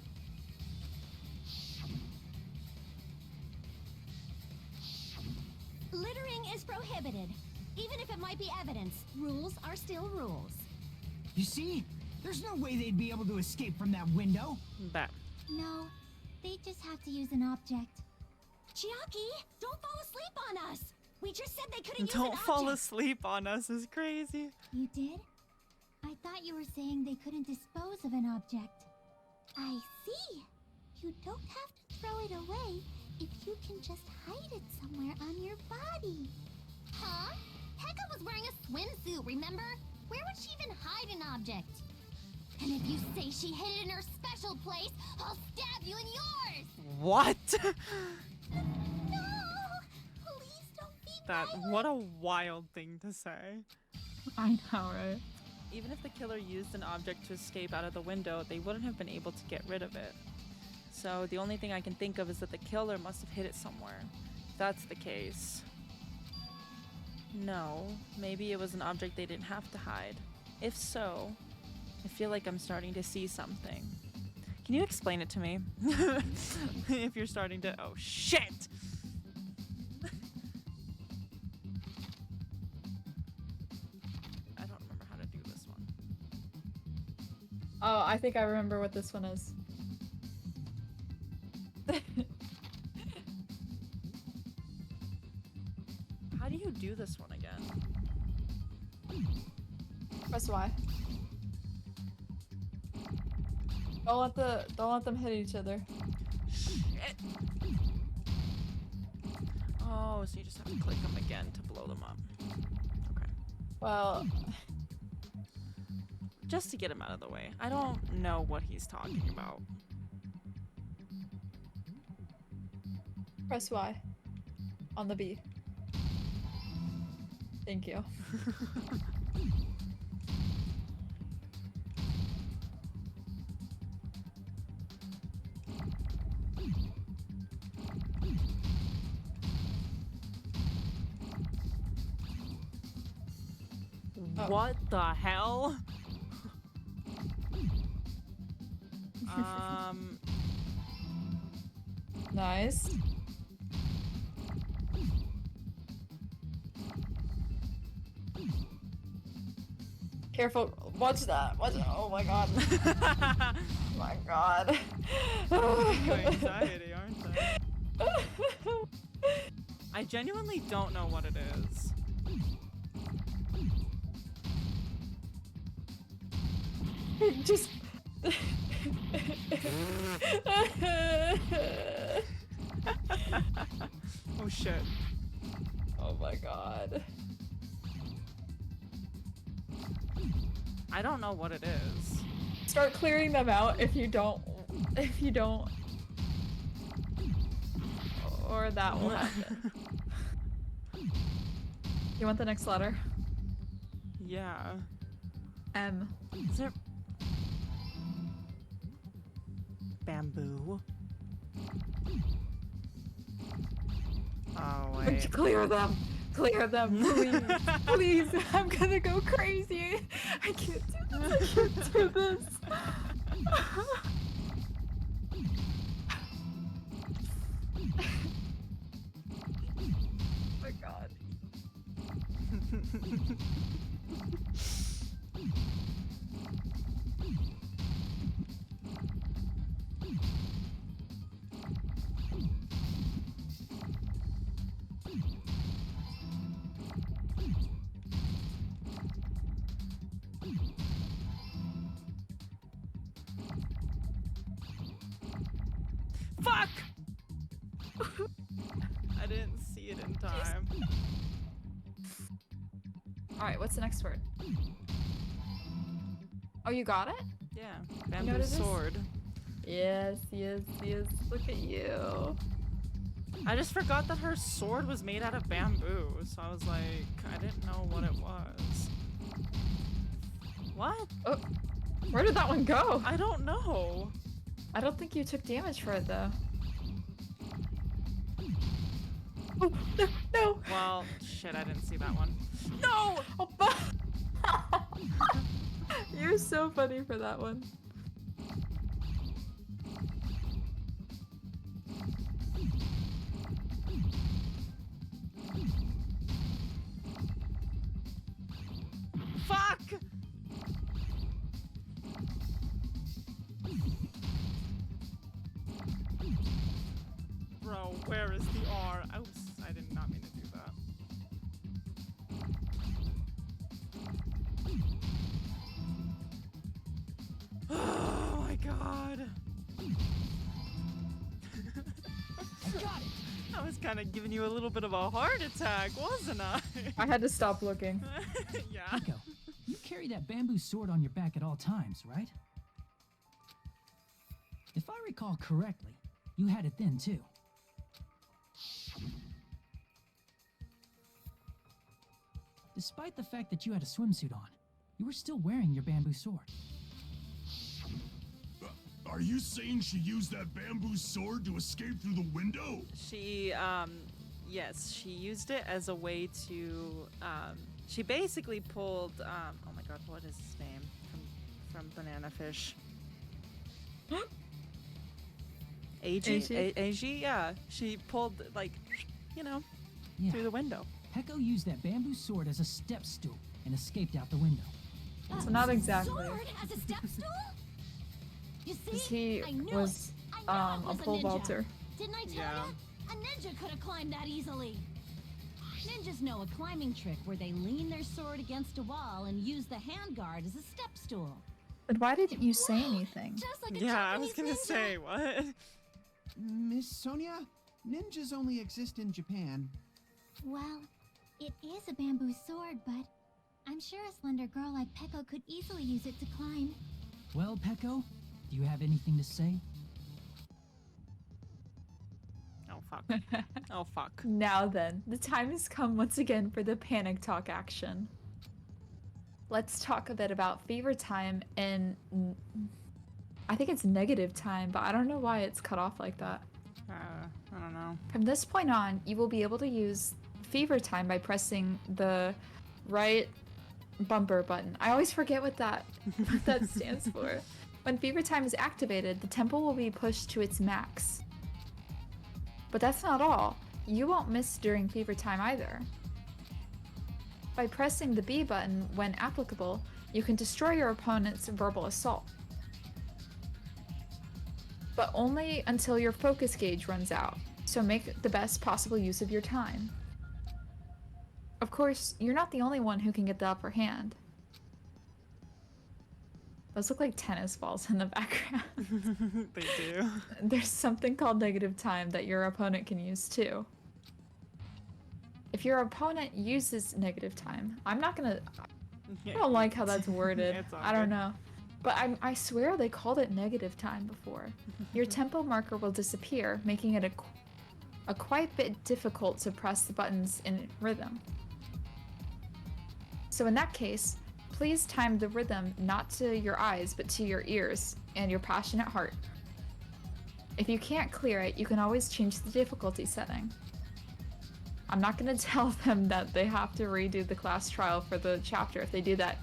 Littering is prohibited. Even if it might be evidence, rules are still rules. You see? There's no way they'd be able to escape from that window. That. No, they just have to use an object. Chiaki, don't fall asleep on us. We just said they couldn't use Don't an fall object. asleep on us is crazy. You did? I thought you were saying they couldn't dispose of an object. I see. You don't have to throw it away if you can just hide it somewhere on your body. Huh? Pekka was wearing a swimsuit, remember? Where would she even hide an object? And if you say she hid it in her special place, I'll stab you in yours! What? No! Please don't be That, violent. what a wild thing to say. I know, right? Even if the killer used an object to escape out of the window, they wouldn't have been able to get rid of it. So the only thing I can think of is that the killer must have hid it somewhere. If that's the case. No, maybe it was an object they didn't have to hide. If so, I feel like I'm starting to see something. Can you explain it to me? If you're starting to... Oh, shit! I don't remember how to do this one. Oh, I think I remember what this one is. How do you do this one again? Press Y. Don't let them hit each other. Shit. Oh, so you just have to click them again to blow them up. Okay. Well, Just to get him out of the way. I don't know what he's talking about. press Y on the B. Thank you. Oh. What the hell? Nice. Careful. Watch that. Watch that. Oh my god. Oh my god. Anxiety, aren't they? I genuinely don't know what it is. Just. Oh shit. Oh my god. I don't know what it is. Start clearing them out if you don't. Or that will happen. You want the next letter? Yeah. M. Is there bamboo? Oh wait. Clear them. Clear them, please. Please. I'm gonna go crazy. I can't do this. I can't do this. Oh my god. Fuck! I didn't see it in time. Alright, what's the next word? Oh, you got it? Yeah, You know bamboo what it is? sword. Yes, yes, yes. Look at you. I just forgot that her sword was made out of bamboo, so I was like, I didn't know what it was. What? Oh, where did that one go? I don't know. I don't think you took damage for it though. Oh, no, no. Well, shit, I didn't see that one. No! Oh, you're so funny for that one. Fuck! Bro, where is the R? I did not mean to do that. Oh my god. I got it. I was kind of giving you a little bit of a heart attack, wasn't I? I had to stop looking. Yeah. Hiko, you carry that bamboo sword on your back at all times, right? If I recall correctly, you had it then too. Despite the fact that you had a swimsuit on, you were still wearing your bamboo sword. Are you saying she used that bamboo sword to escape through the window? She, yes, she used it as a way to, she basically pulled, oh my god, what is his name? From Banana Fish. Eiji? Yeah. She pulled, like, you know, Yeah. through the window. Heko used that bamboo sword as a step stool and escaped out the window. So not exactly. Sword as a step stool? You see? 'Cause he I knew was, it. I knew it a was pole ninja. vaulter. Didn't I tell Yeah. ya? A ninja could have climbed that easily. Ninjas know a climbing trick where they lean their sword against a wall and use the handguard as a step stool. But why didn't you say anything? Just like a Yeah, I was Japanese gonna ninja. say, what? Miss Sonia, ninjas only exist in Japan. Well, it is a bamboo sword, but I'm sure a slender girl like Peko could easily use it to climb. Well, Peko, do you have anything to say? Oh, fuck. Oh, fuck. Now then, the time has come once again for the panic talk action. Let's talk a bit about fever time and I think it's negative time, but I don't know why it's cut off like that. I don't know. From this point on, you will be able to use fever time by pressing the right bumper button. I always forget what that stands for. When fever time is activated, the tempo will be pushed to its max. But that's not all. You won't miss during fever time either. By pressing the B button when applicable, you can destroy your opponent's verbal assault. But only until your focus gauge runs out, so make the best possible use of your time. Of course, you're not the only one who can get the upper hand. Those look like tennis balls in the background. They do. There's something called negative time that your opponent can use too. If your opponent uses negative time, I don't like how that's worded. It's all I don't good. know. But I swear they called it negative time before. Your tempo marker will disappear, making it a quite bit difficult to press the buttons in rhythm. So in that case, please time the rhythm not to your eyes, but to your ears and your passionate heart. If you can't clear it, you can always change the difficulty setting. I'm not going to tell them that they have to redo the class trial for the chapter if they do that.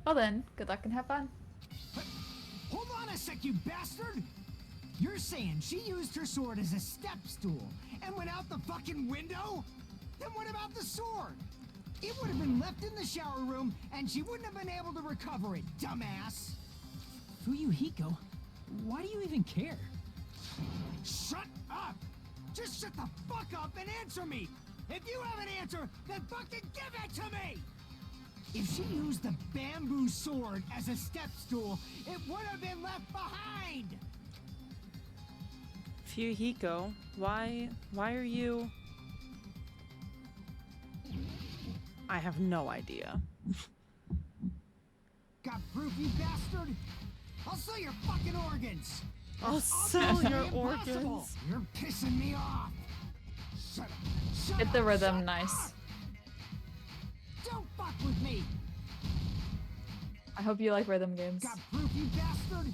Well then, good luck and have fun. Hold on a sec, you bastard! You're saying she used her sword as a step stool and went out the fucking window? Then what about the sword? It would have been left in the shower room and she wouldn't have been able to recover it, dumbass! Fuyuhiko, why do you even care? Shut up! Just shut the fuck up and answer me! If you have an answer, then fucking give it to me! If she used the bamboo sword as a step stool, it would have been left behind! Fuyuhiko, why are you... I have no idea. Got proof, you bastard? I'll sell your fucking organs! I'll That's sell obviously your impossible. organs. You're pissing me off! Shut up! Shut Get up, the rhythm shut nice. up. Don't fuck with me! I hope you like rhythm games. Got proof, you bastard?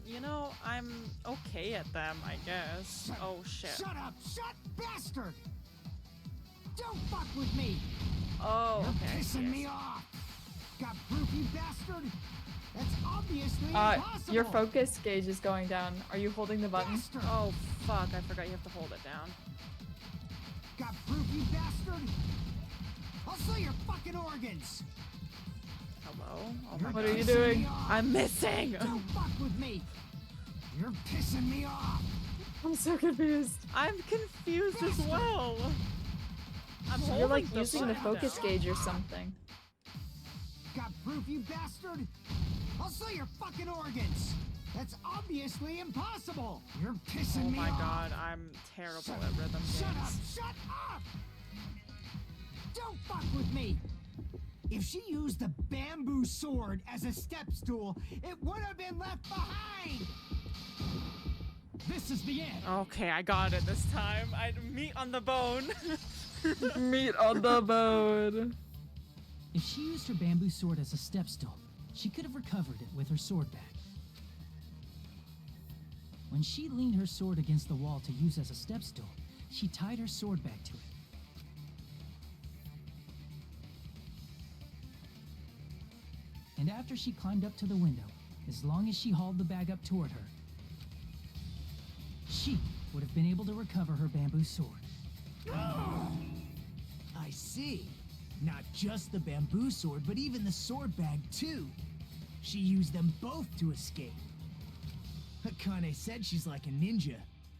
You know, I'm okay at them, I guess. Oh shit. Shut up! Shut bastard! Don't fuck with me! Oh, You're okay. pissing me yes. off! Got proof, you bastard? That's obviously impossible! Your focus gauge is going down. Are you holding the button? Bastard. Oh fuck, I forgot you have to hold it down. Got proof, you bastard? I'll sell your fucking organs! Hello? Oh You're my What are god. you pissing doing? me off. I'm missing! Don't fuck with me! You're pissing me off! I'm so confused. I'm confused as well. I'm You're holding like the using the button focus down. gauge or something. Got proof, you bastard? I'll sell your fucking organs! That's obviously impossible! You're pissing Oh me my off! god, I'm terrible at rhythm Shut up! games. Shut up! Don't fuck with me! If she used the bamboo sword as a step stool, it would have been left behind! This is the end! Okay, I got it this time. Meat on the bone. Meat on the bone. If she used her bamboo sword as a step stool, she could have recovered it with her sword bag. When she leaned her sword against the wall to use as a step stool, she tied her sword bag to it. And after she climbed up to the window, as long as she hauled the bag up toward her, she would have been able to recover her bamboo sword. I see. Not just the bamboo sword, but even the sword bag, too. She used them both to escape. Akane said she's like a ninja,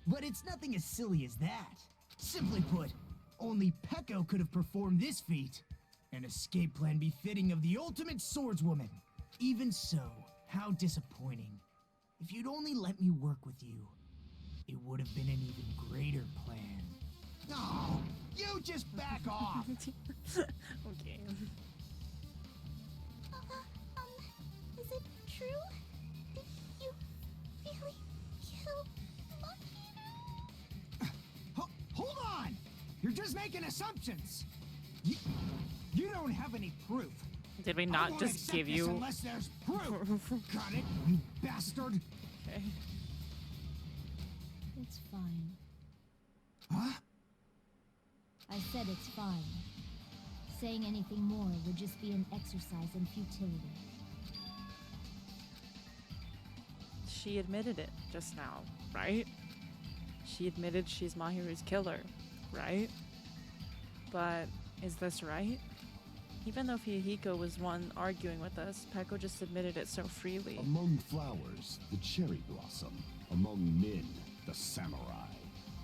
but it's nothing as silly as that. Simply put, only Peko could have performed this feat. An escape plan befitting of the ultimate swordswoman. Even so, how disappointing. If you'd only let me work with you, it would have been an even greater plan. Oh, you just back off! Okay. Is it true? Did you really kill Monkey? Hold on! You're just making assumptions! You don't have any proof. Did we I not won't just accept give this you... unless there's proof. Got it, you bastard? Okay. It's fine. Huh? I said it's fine. Saying anything more would just be an exercise in futility. She admitted it just now, right? She admitted she's Mahiru's killer, right? But is this right? Even though Fuyuhiko was one arguing with us, Peko just admitted it so freely. Among flowers, the cherry blossom. Among men, the samurai.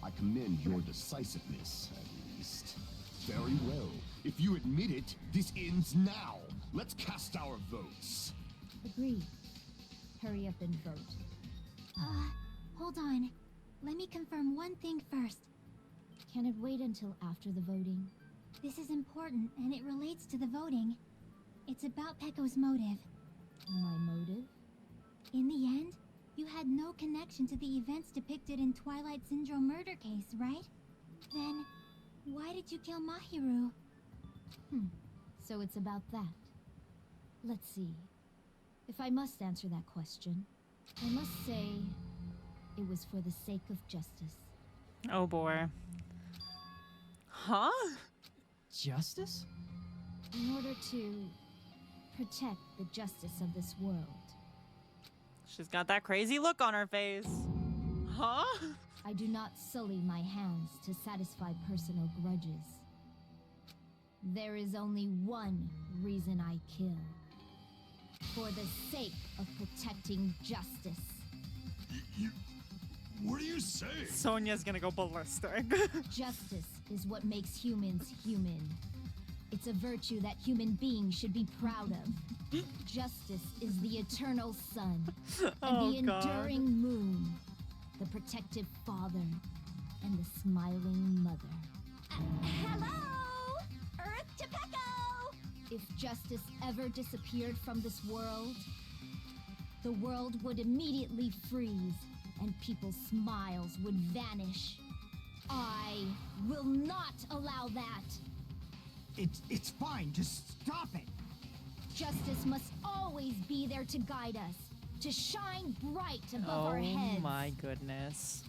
I commend your decisiveness, at least. Very well. If you admit it, this ends now. Let's cast our votes. Agreed. Hurry up and vote. Hold on. Let me confirm one thing first. Can it wait until after the voting? This is important, and it relates to the voting. It's about Peko's motive. My motive? In the end, you had no connection to the events depicted in Twilight Syndrome murder case, right? Then, why did you kill Mahiru? So it's about that. Let's see. If I must answer that question, I must say it was for the sake of justice. Oh boy. Huh? Justice? In order to protect the justice of this world. She's got that crazy look on her face. Huh? I do not sully my hands to satisfy personal grudges. There is only one reason I kill. For the sake of protecting justice. What are you saying? Sonia's gonna go ballistic. Justice is what makes humans human. It's a virtue that human beings should be proud of. Justice is the eternal sun and Oh, the God. enduring moon. the protective father, and the smiling mother. Hello! Earth to Pecco! If justice ever disappeared from this world, the world would immediately freeze and people's smiles would vanish. I will not allow that. It's fine. Just stop it. Justice must always be there to guide us, to shine bright above our heads. Oh my goodness.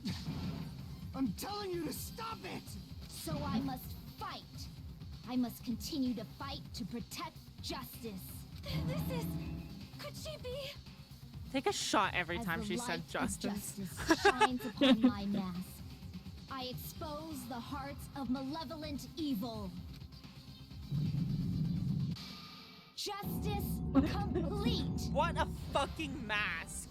I'm telling you to stop it. So I must fight. I must continue to fight to protect justice. This is... Could she be... Take a shot every As time the she light said of justice. justice shines upon my mask, I expose the hearts of malevolent evil. Justice complete. What a fucking mask.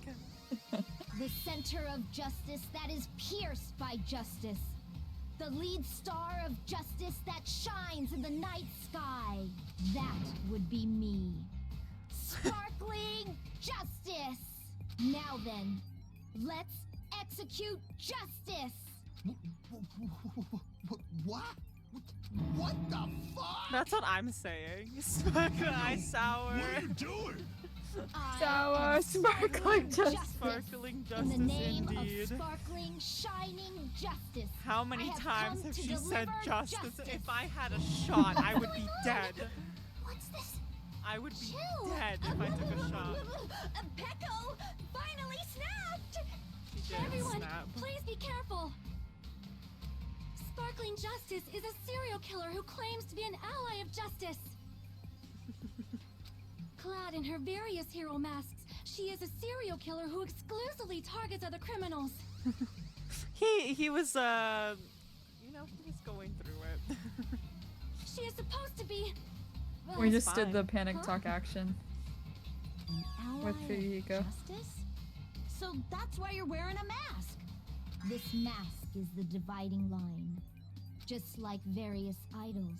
The center of justice that is pierced by justice. The lead star of justice that shines in the night sky. That would be me. Sparkling justice. Now then, let's execute justice. What? What the fuck? That's what I'm saying. Sparkling eye sour. What are you doing? Sour, sparkling justice. Sparkling In the justice name indeed. of sparkling, shining justice. How many I have times come have to she said deliver justice? If I had a shot, I would be dead. What's this? I would be Chill. dead if I took a shot. Pecco finally snapped! She did Everyone, snap. please be careful. Sparkling Justice is a serial killer who claims to be an ally of justice. Clad in her various hero masks, she is a serial killer who exclusively targets other criminals. He was you know, he was going through it. She is supposed to be... We It's just did the fine. panic Huh? talk action An ally with of Fuyuhiko. justice? So that's why you're wearing a mask. This mask is the dividing line. Just like various idols,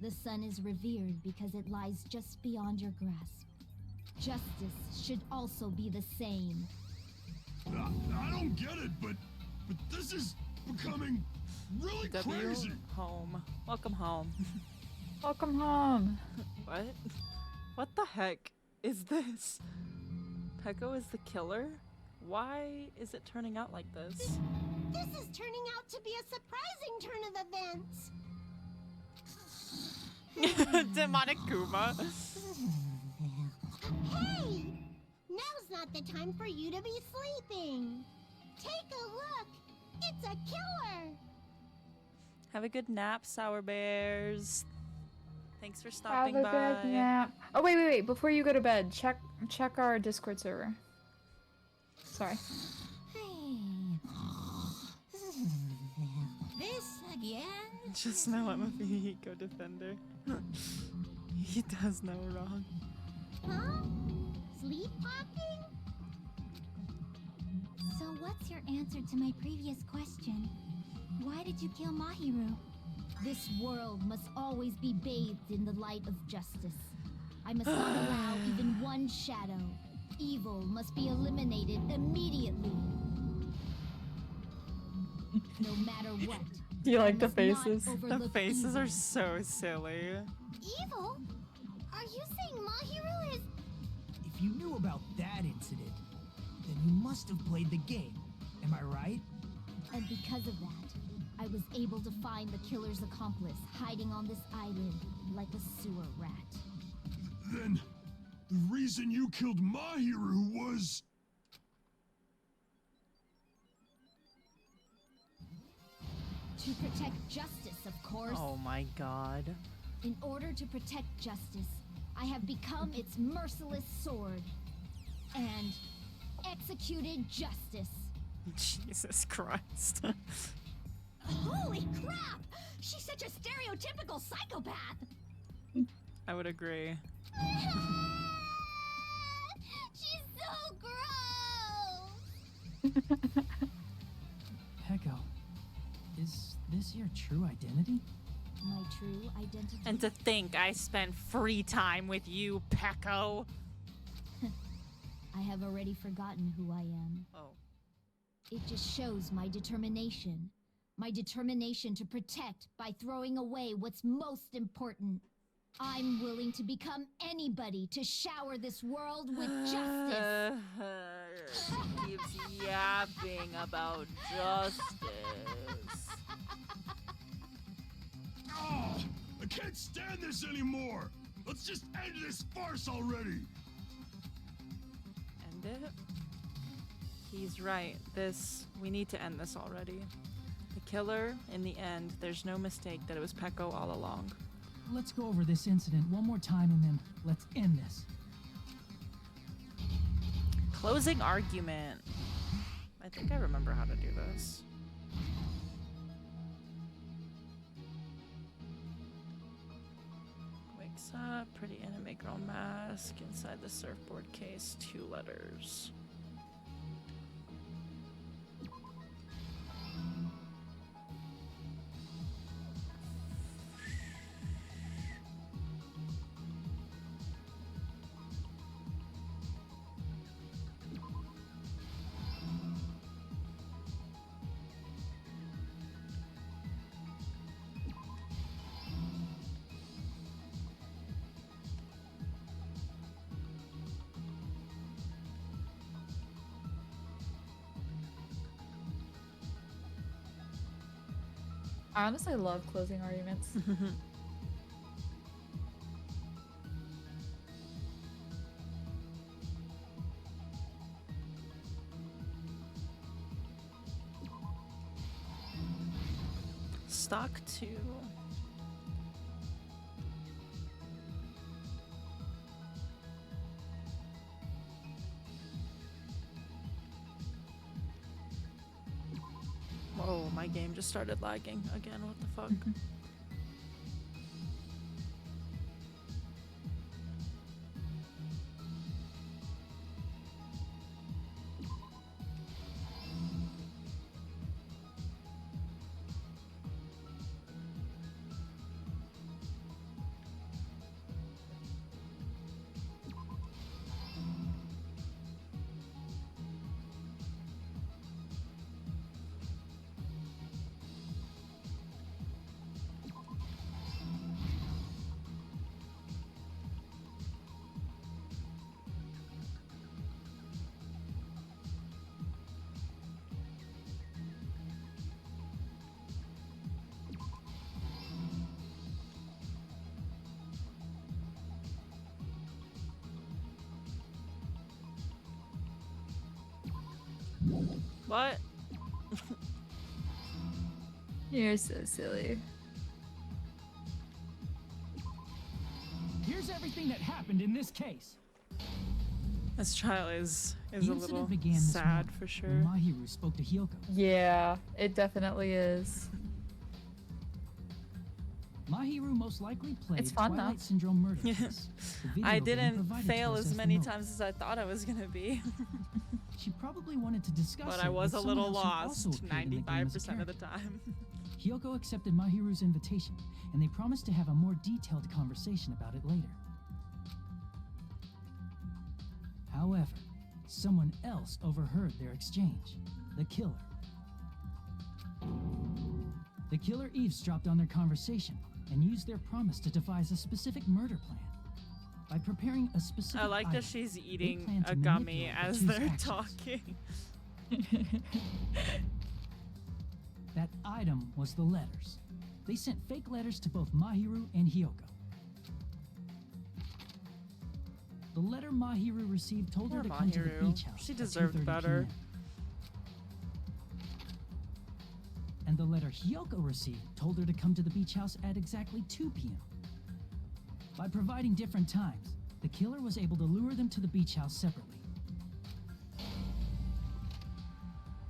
the sun is revered because it lies just beyond your grasp. Justice should also be the same. I don't get it, but this is becoming really W crazy. home. Welcome home. Welcome home. What? What the heck is this? Pecco is the killer? Why is it turning out like this? This is turning out to be a surprising turn of events. Demonic Kuma. Hey! Now's not the time for you to be sleeping. Take a look. It's a killer. Have a good nap, Sour Bears. Thanks for Have stopping a by. good nap. Oh wait. Before you go to bed, check our Discord server. Sorry. This again? Just know I'm a Fuyuhiko defender. He does no wrong. Huh? Sleepwalking? So what's your answer to my previous question? Why did you kill Mahiru? This world must always be bathed in the light of justice. I must not allow even one shadow. Evil must be eliminated immediately. No matter what. Do you like I the must not faces? The overlook faces evil. are so silly. Evil? Are you saying Mahiru is... If you knew about that incident, then you must have played the game. Am I right? And because of that, I was able to find the killer's accomplice hiding on this island like a sewer rat. Then the reason you killed Mahiru was... To protect justice, of course. Oh my god. In order to protect justice, I have become its merciless sword. And executed justice. Jesus Christ. Holy crap! She's such a stereotypical psychopath! I would agree. She's so gross! Pecco, is this your true identity? My true identity. And to think I spent free time with you, Pecco. I have already forgotten who I am. Oh. It just shows my determination. My determination to protect by throwing away what's most important. I'm willing to become anybody to shower this world with justice. She keeps yapping about justice. Oh, I can't stand this anymore. Let's just end this farce already. End it? He's right. We need to end this already. The killer, in the end, there's no mistake that it was Peko all along. Let's go over this incident one more time and then let's end this. Closing argument. I think I remember how to do this. Wakes up, pretty anime girl mask. Inside the surfboard case, 2 letters. I honestly love closing arguments. Stock 2. Whoa, my game just started lagging again. What the fuck? What? You're so silly. Here's everything that happened in this case. This trial is The a incident little began this sad morning for when sure. Mahiru spoke to Hyoko. Yeah, it definitely is. Mahiru most likely played It's fun, Twilight though. Syndrome murder case. The video I game didn't provided fail to us as the many motive. times as I thought I was gonna be. She probably wanted to discuss But it I was with a little someone else who lost also appeared in the game as a 95% of the character. time. Hyoko accepted Mahiru's invitation, and they promised to have a more detailed conversation about it later. However, someone else overheard their exchange. The killer. The killer eavesdropped on their conversation and used their promise to devise a specific murder plan. By preparing a specific I like that item, she's they eating plan to a gummy manipulate the as two's they're actions. talking. That item was the letters. They sent fake letters to both Mahiru and Hyoko. The letter Mahiru received told her Poor to come to the Mahiru. beach house. She at deserved 2:30 better. PM. And the letter Hyoko received told her to come to the beach house at exactly 2 p.m. By providing different times, the killer was able to lure them to the beach house separately.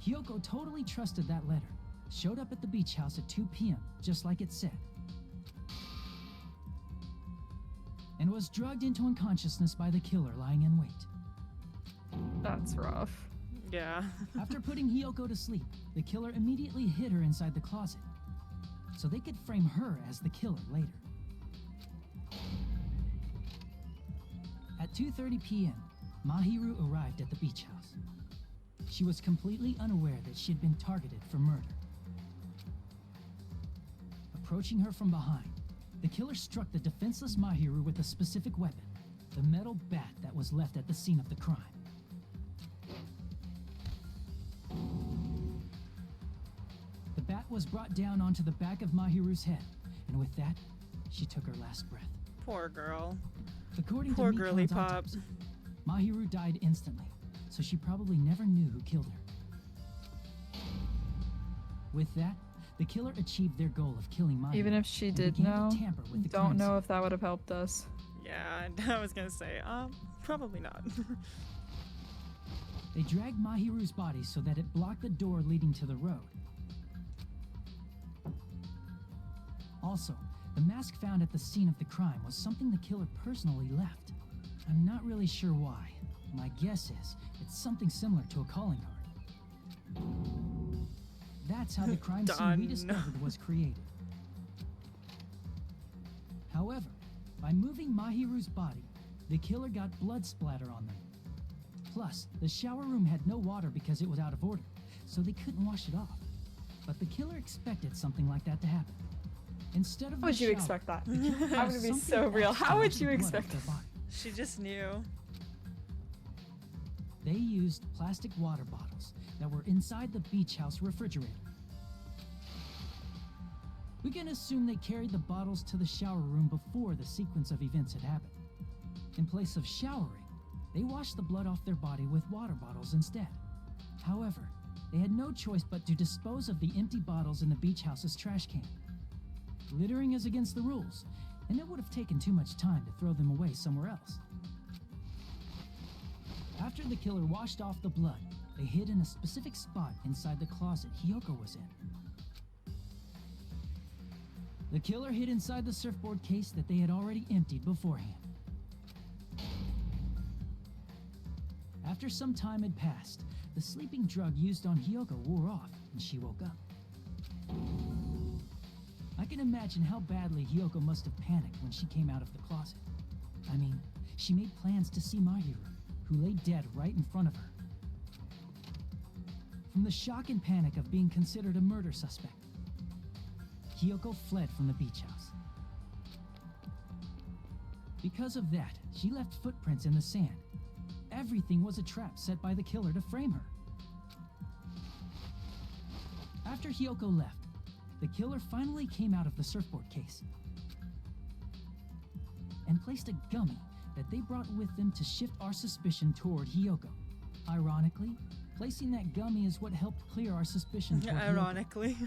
Hyoko totally trusted that letter, showed up at the beach house at 2 p.m., just like it said, and was drugged into unconsciousness by the killer lying in wait. That's rough. Yeah. After putting Hyoko to sleep, the killer immediately hid her inside the closet, so they could frame her as the killer later. At 2:30 p.m., Mahiru arrived at the beach house. she was completely unaware that she had been targeted for murder. Approaching her from behind, the killer struck the defenseless Mahiru with a specific weapon, the metal bat that was left at the scene of the crime. The bat was brought down onto the back of Mahiru's head, and with that, she took her last breath. Poor girl. According Poor to girly Mikan's pop. autopsy, Mahiru died instantly, so she probably never knew who killed her. With that, the killer achieved their goal of killing Mahiru. Even if she and did began to know, tamper with the don't crime know scene. if that would have helped us. Yeah, I was gonna say, probably not. They dragged Mahiru's body so that it blocked the door leading to the road. Also, the mask found at the scene of the crime was something the killer personally left. I'm not really sure why. My guess is it's something similar to a calling card. That's how the crime scene we Done. discovered was created. However, by moving Mahiru's body, the killer got blood splatter on them. Plus, the shower room had no water because it was out of order, so they couldn't wash it off. But the killer expected something like that to happen. Instead of How would the you shower, expect that? the killer I'm used gonna be something so real. extra How to would wash you the blood expect off their body. She just knew. They used plastic water bottles that were inside the beach house refrigerator. We can assume they carried the bottles to the shower room before the sequence of events had happened. In place of showering, they washed the blood off their body with water bottles instead. However, they had no choice but to dispose of the empty bottles in the beach house's trash can. Littering is against the rules, and it would have taken too much time to throw them away somewhere else. After the killer washed off the blood, they hid in a specific spot inside the closet Hiyoko was in. The killer hid inside the surfboard case that they had already emptied beforehand. After some time had passed, the sleeping drug used on Hiyoko wore off, and she woke up. I can imagine how badly Hiyoko must have panicked when she came out of the closet. I mean, she made plans to see Mahiru, who lay dead right in front of her. From the shock and panic of being considered a murder suspect, Hiyoko fled from the beach house. Because of that, she left footprints in the sand. Everything was a trap set by the killer to frame her. After Hiyoko left, the killer finally came out of the surfboard case and placed a gummy that they brought with them to shift our suspicion toward Hiyoko. Ironically, placing that gummy is what helped clear our suspicion toward Hiyoko. Ironically.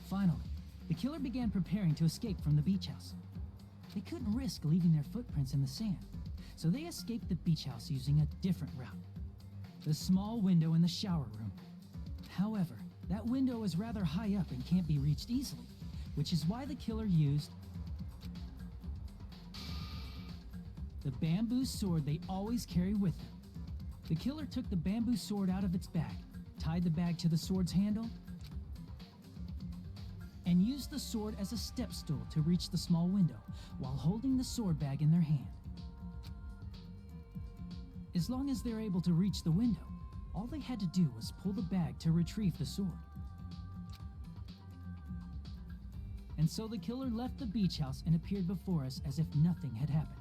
Finally, the killer began preparing to escape from the beach house. They couldn't risk leaving their footprints in the sand, so they escaped the beach house using a different route. The small window in the shower room. However, that window is rather high up and can't be reached easily, which is why the killer used the bamboo sword they always carry with them. The killer took the bamboo sword out of its bag, tied the bag to the sword's handle, and used the sword as a step stool to reach the small window while holding the sword bag in their hand. As long as they're able to reach the window, all they had to do was pull the bag to retrieve the sword. And so the killer left the beach house and appeared before us as if nothing had happened.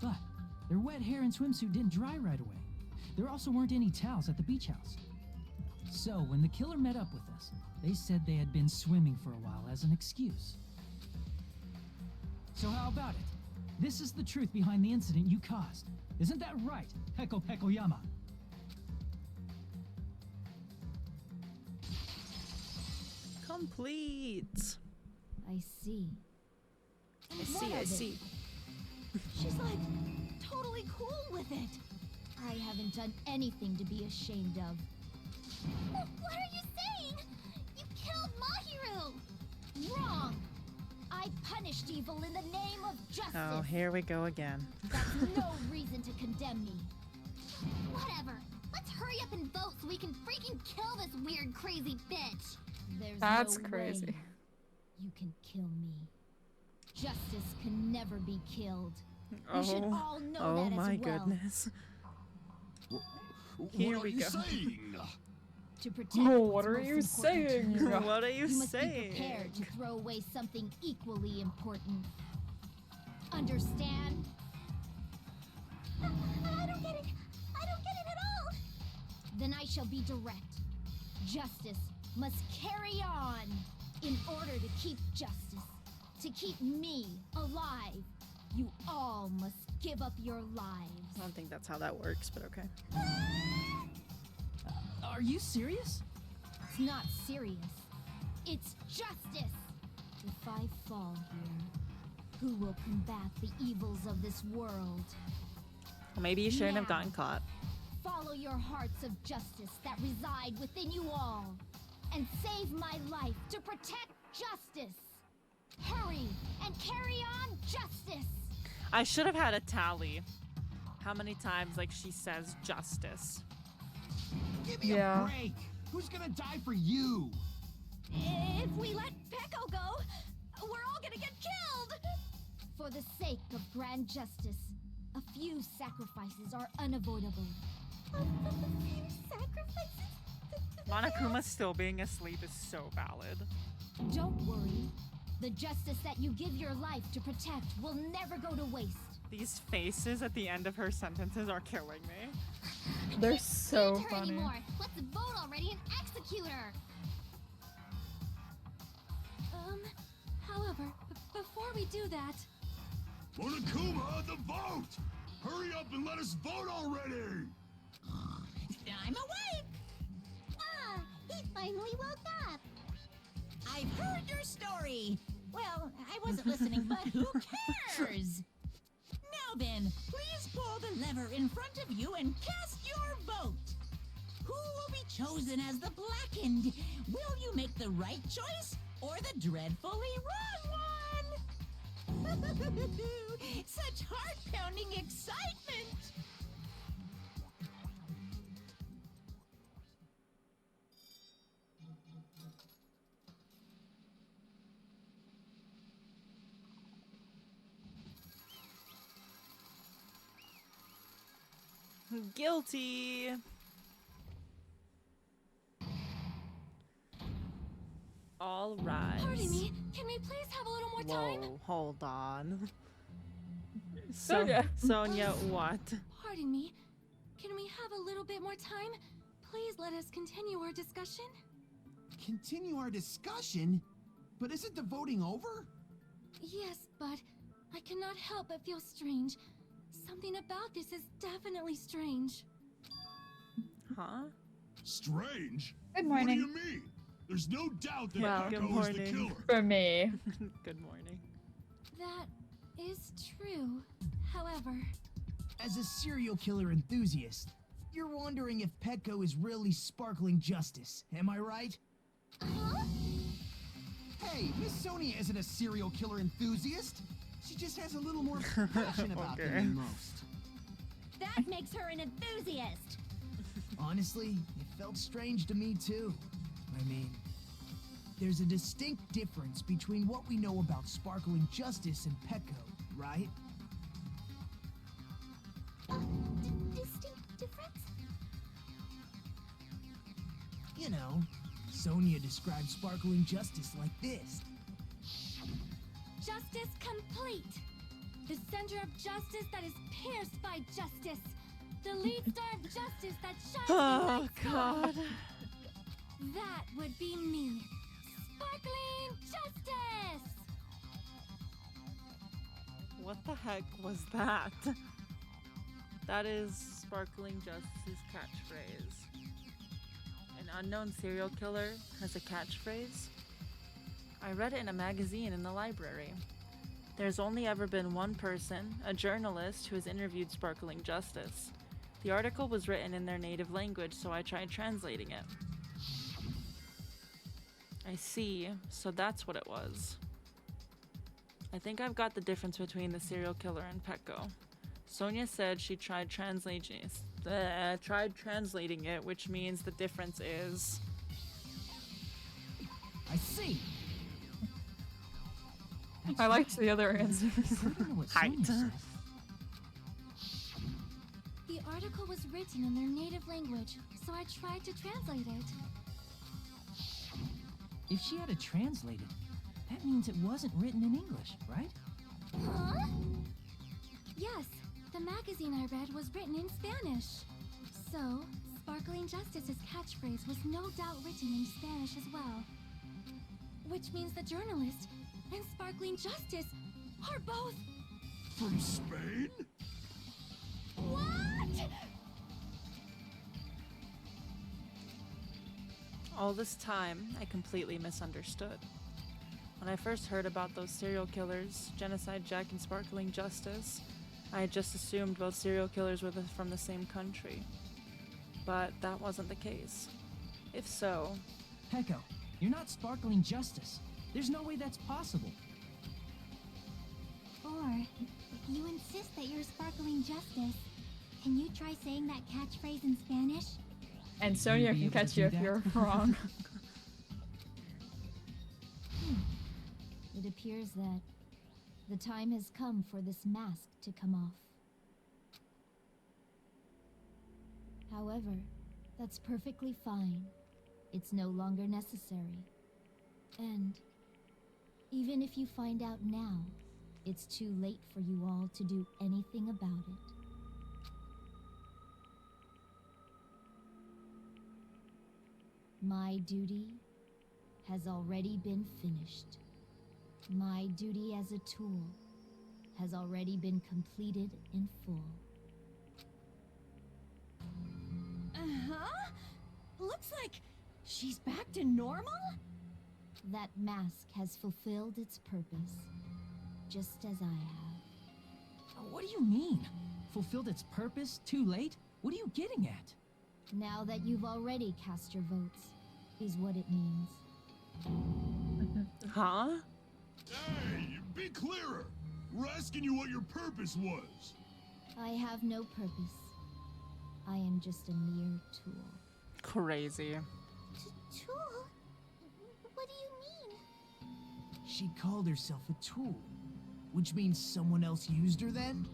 But their wet hair and swimsuit didn't dry right away. There also weren't any towels at the beach house. So when the killer met up with us, they said they had been swimming for a while as an excuse. So how about it? This is the truth behind the incident you caused. Isn't that right, Peko Pekoyama? Complete. I see. I see, I see. She's like totally cool with it. I haven't done anything to be ashamed of. What are you saying? You killed Mahiru! Wrong! I punished evil in the name of justice. Oh, here we go again. That's no reason to condemn me. Whatever. Let's hurry up and vote so we can freaking kill this weird, crazy bitch. There's That's no crazy. way you can kill me. Justice can never be killed. You should all know Oh that as my well. goodness. Here what we are you go. saying? To protect Oh, what's what are most you important to saying? you, What are you you must be saying? prepared to throw away something equally important. Understand? I don't get it. I don't get it at all. Then I shall be direct. Justice must carry on. In order to keep justice, to keep me alive, you all must give up your lives. I don't think that's how that works, but okay. Are you serious? It's not serious. It's justice. If I fall here, who will combat the evils of this world? Well, maybe you shouldn't have Now. gotten caught. Follow your hearts of justice that reside within you all, and save my life to protect justice. Hurry and carry on justice. I should have had a tally. How many times, like, she says justice? Give me a break. Who's gonna die for you? If we let Peko go, we're all gonna get killed. For the sake of grand justice, a few sacrifices are unavoidable. A few sacrifices? Monokuma still being asleep is so valid. Don't worry. The justice that you give your life to protect will never go to waste. These faces at the end of her sentences are killing me. They're so Can't her funny. anymore. Let's vote already and execute her. However, before we do that, Monokuma, the vote! Hurry up and let us vote already! I'm awake! ah, he finally woke up. I've heard your story. Well, I wasn't listening, but who cares? Now then, please pull the lever in front of you and cast your vote. Who will be chosen as the blackened? Will you make the right choice or the dreadfully wrong one? Such heart-pounding excitement! Guilty. All right. Pardon me, can we please have a little more time? Whoa, hold on. Sonia. Sonia, what? Pardon me, can we have a little bit more time? Please let us continue our discussion. Continue our discussion? But isn't the voting over? Yes, but I cannot help but feel strange. Something about this is definitely strange. Huh? Strange? Good What do morning. you mean? There's no doubt that Well, good Peko is the morning. killer. For me. Good morning. That is true. However, As a serial killer enthusiast, you're wondering if Petco is really sparkling justice, am I right? huh? Hey, Miss Sonia isn't a serial killer enthusiast. She just has a little more passion about them Okay. than most. That makes her an enthusiast. Honestly, it felt strange to me too. I mean, there's a distinct difference between what we know about sparkling justice and Petco, right? Distinct difference? You know, Sonia described sparkling justice like this. Justice complete. The center of justice that is pierced by justice. The lead star of justice that shines Oh, in light God. That would be me. Sparkling justice! What the heck was that? That is Sparkling Justice's catchphrase. An unknown serial killer has a catchphrase? I read it in a magazine in the library. There's only ever been one person, a journalist, who has interviewed Sparkling Justice. The article was written in their native language, so I tried translating it. I see, so that's what it was. I think I've got the difference between the serial killer and Petco. Sonia said she tried translating it, which means the difference is... I see. I liked the other answers. I don't know what Height. Sonia said. The article was written in their native language, so I tried to translate it. If she had it translated, that means it wasn't written in English, right? Huh? Yes, the magazine I read was written in Spanish. So, Sparkling Justice's catchphrase was no doubt written in Spanish as well. Which means the journalist and Sparkling Justice are both... From Spain? What? All this time, I completely misunderstood. When I first heard about those serial killers, Genocide Jack and Sparkling Justice, I had just assumed both serial killers were from the same country. But that wasn't the case. If so... Peko, you're not Sparkling Justice. There's no way that's possible. Or, if you insist that you're Sparkling Justice, can you try saying that catchphrase in Spanish? And Sonia can catch you if you're wrong. It appears that the time has come for this mask to come off. However, that's perfectly fine. It's no longer necessary. And even if you find out now, it's too late for you all to do anything about it. My duty has already been finished. My duty as a tool has already been completed in full. Uh-huh. Looks like she's back to normal? That mask has fulfilled its purpose, just as I have. What do you mean? Fulfilled its purpose? Too late? What are you getting at? Now that you've already cast your votes, is what it means. Huh? Hey, be clearer! We're asking you what your purpose was. I have no purpose. I am just a mere tool. Crazy. Tool? What do you mean? She called herself a tool, which means someone else used her then?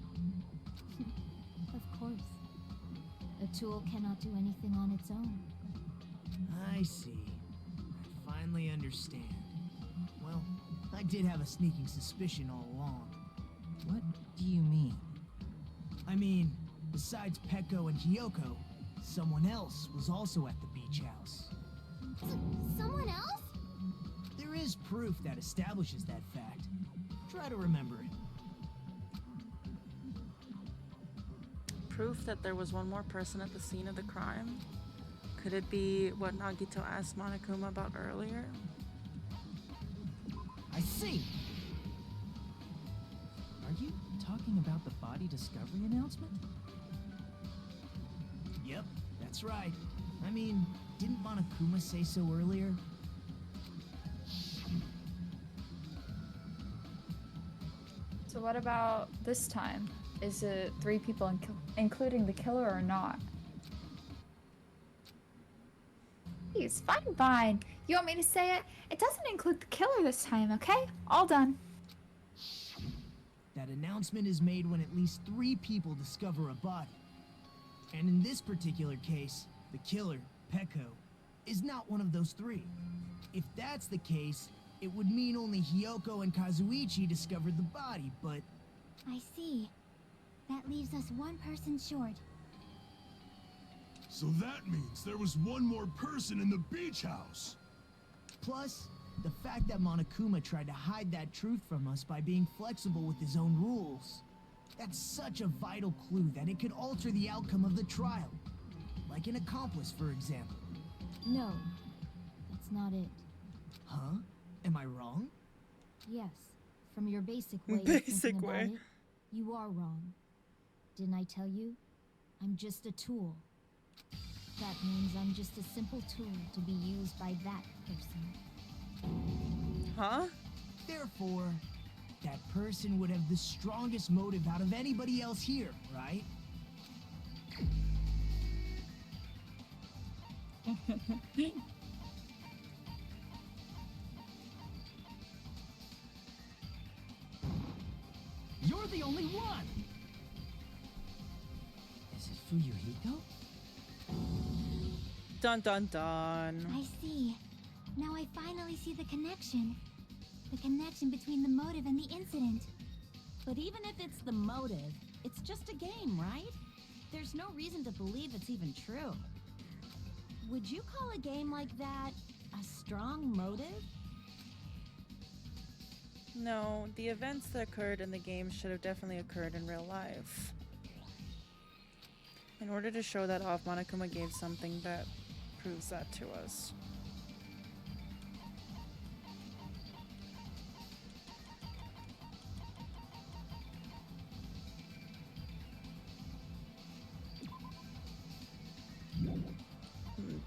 Of course. A tool cannot do anything on its own. I see. I finally understand. Well, I did have a sneaking suspicion all along. What do you mean? I mean, besides Peko and Hiyoko, someone else was also at the beach house. Someone else? There is proof that establishes that fact. Try to remember it. Proof that there was one more person at the scene of the crime? Could it be what Nagito asked Monokuma about earlier? I see! Are you talking about the body discovery announcement? Yep, that's right. I mean, didn't Monokuma say so earlier? So what about this time? Is it 3 people including the killer or not? Please, fine. You want me to say it? It doesn't include the killer this time, okay? All done. That announcement is made when at least 3 people discover a body. And in this particular case, the killer, Peko, is not one of those 3. If that's the case, it would mean only Hiyoko and Kazuichi discovered the body, but... I see. That leaves us one person short. So that means there was one more person in the beach house. Plus, the fact that Monokuma tried to hide that truth from us by being flexible with his own rules. That's such a vital clue that it could alter the outcome of the trial. Like an accomplice, for example. No, that's not it. Huh? Am I wrong? Yes, from your basic way of Basic thinking way. about it, you are wrong. Didn't I tell you? I'm just a tool. That means I'm just a simple tool to be used by that person. Huh? Therefore, that person would have the strongest motive out of anybody else here, right? You're the only one! As if Fuyuhiko? Dun dun dun. I see. Now I finally see the connection. The connection between the motive and the incident. But even if it's the motive, it's just a game, right? There's no reason to believe it's even true. Would you call a game like that a strong motive? No, the events that occurred in the game should have definitely occurred in real life. In order to show that off, Monokuma gave something that proves that to us.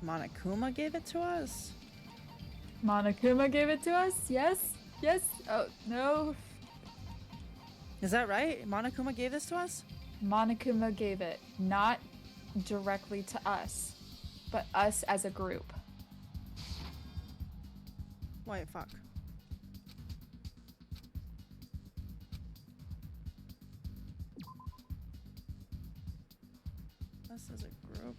Monokuma gave it to us? Monokuma gave it to us? Yes? Yes? Oh, no. Is that right? Monokuma gave this to us? Monokuma gave it, not directly to us, but us as a group. Wait, fuck. Us as a group.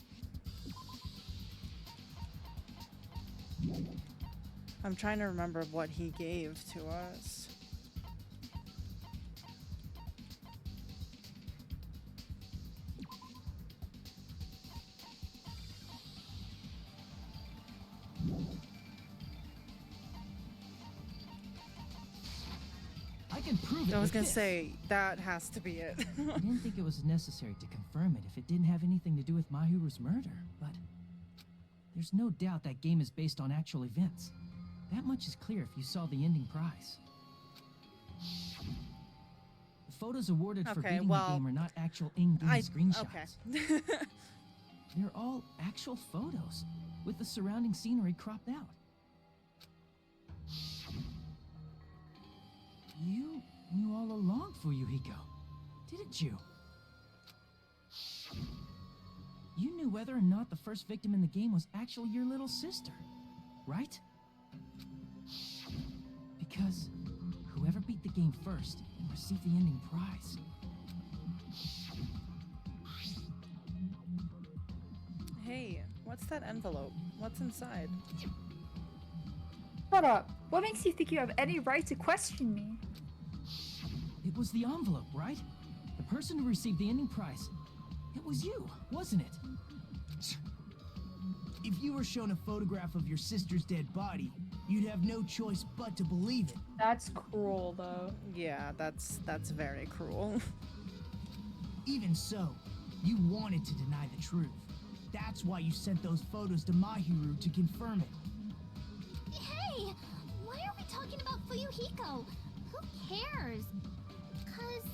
I'm trying to remember what he gave to us. I can prove it. I was with gonna this. say, that has to be it. I didn't think it was necessary to confirm it if it didn't have anything to do with Mahiru's murder, but there's no doubt that game is based on actual events. That much is clear if you saw the ending prize. The photos awarded for Okay, beating well, the game are not actual in-game screenshots. Okay. They're all actual photos, with the surrounding scenery cropped out. You knew all along, Fuyuhiko, didn't you? You knew whether or not the first victim in the game was actually your little sister, right? Because whoever beat the game first received the ending prize. Hey, what's that envelope? What's inside? Shut up. What makes you think you have any right to question me? It was the envelope, right? The person who received the ending prize. It was you, wasn't it? If you were shown a photograph of your sister's dead body, you'd have no choice but to believe it. That's cruel, though. Yeah, that's very cruel. Even so, you wanted to deny the truth. That's why you sent those photos to Mahiru to confirm it. Hey! Why are we talking about Fuyuhiko? Who cares? Cause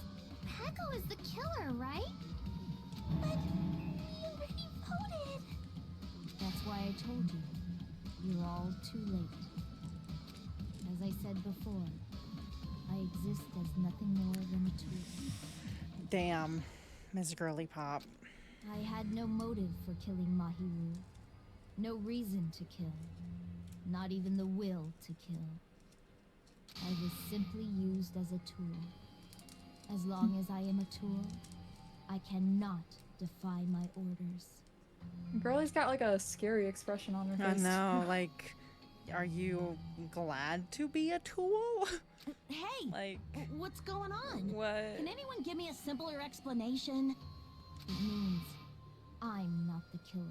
Peko is the killer, right? But we already voted. That's why I told you. You're all too late. As I said before, I exist as nothing more than a tool. Damn, Miss Girly Pop. I had no motive for killing Mahiru. No reason to kill. Not even the will to kill. I was simply used as a tool. As long as I am a tool, I cannot defy my orders. Girlie's got like a scary expression on her I face. know, like, are you glad to be a tool? Hey! Like, what's going on? what? Can anyone give me a simpler explanation? It means I'm not the killer.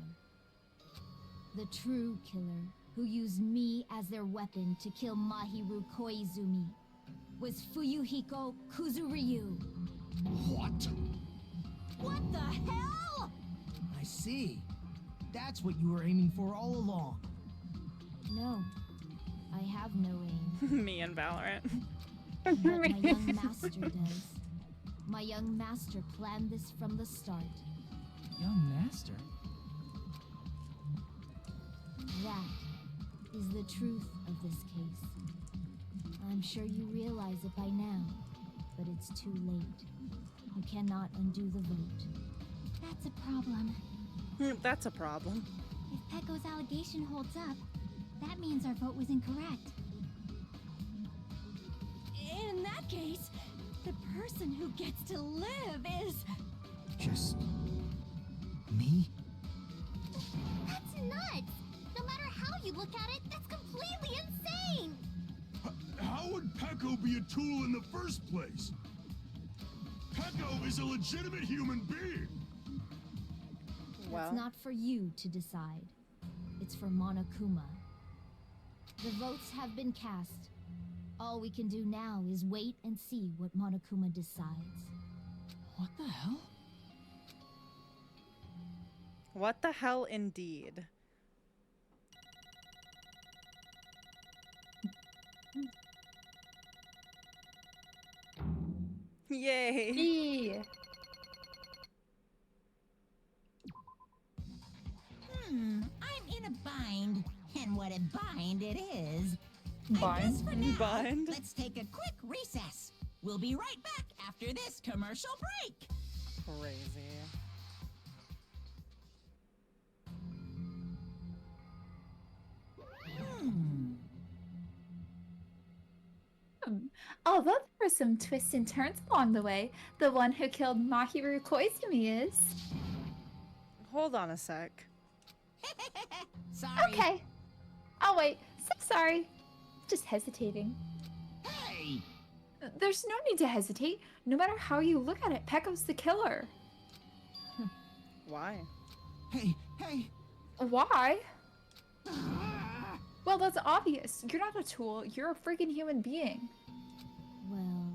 The true killer, who used me as their weapon to kill Mahiru Koizumi, was Fuyuhiko Kuzuryu. What? What the hell? I see. That's what you were aiming for all along. No, I have no aim. Me and Valorant. But my young master does. My young master planned this from the start. Young master? That is the truth of this case. I'm sure you realize it by now, but it's too late. You cannot undo the vote. That's a problem. That's a problem. If Peko's allegation holds up, that means our vote was incorrect. In that case, the person who gets to live is... Just Me? That's nuts! No matter how you look at it, that's completely insane! How would Pecco be a tool in the first place? Pecco is a legitimate human being! That's not for you to decide. It's for Monokuma. The votes have been cast. All we can do now is wait and see what Monokuma decides. What the hell? What the hell, indeed. Yay! Yay. I'm in a bind. And what a bind it is. Bind? I guess for now, Bind? let's take a quick recess. We'll be right back after this commercial break. Crazy. Although there were some twists and turns along the way, the one who killed Mahiru Koizumi is... Hold on a sec. Sorry. Okay. I'll wait. So sorry. Just hesitating. Hey! There's no need to hesitate. No matter how you look at it, Pecco's the killer. Why? Hey! Why? Well, that's obvious. You're not a tool. You're a freaking human being. Well,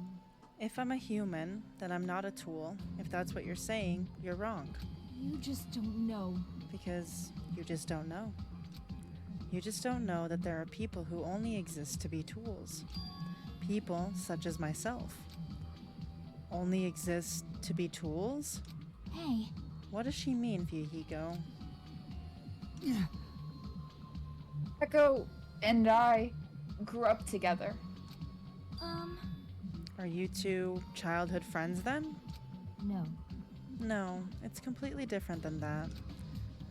If I'm a human, then I'm not a tool. If that's what you're saying, you're wrong. you just don't know. Because you just don't know. You just don't know that there are people who only exist to be tools. People, such as myself. Only exist to be tools? Hey, What does she mean, Fuyuhiko? Pecco and I grew up together. Are you two childhood friends then? no. No, it's completely different than that.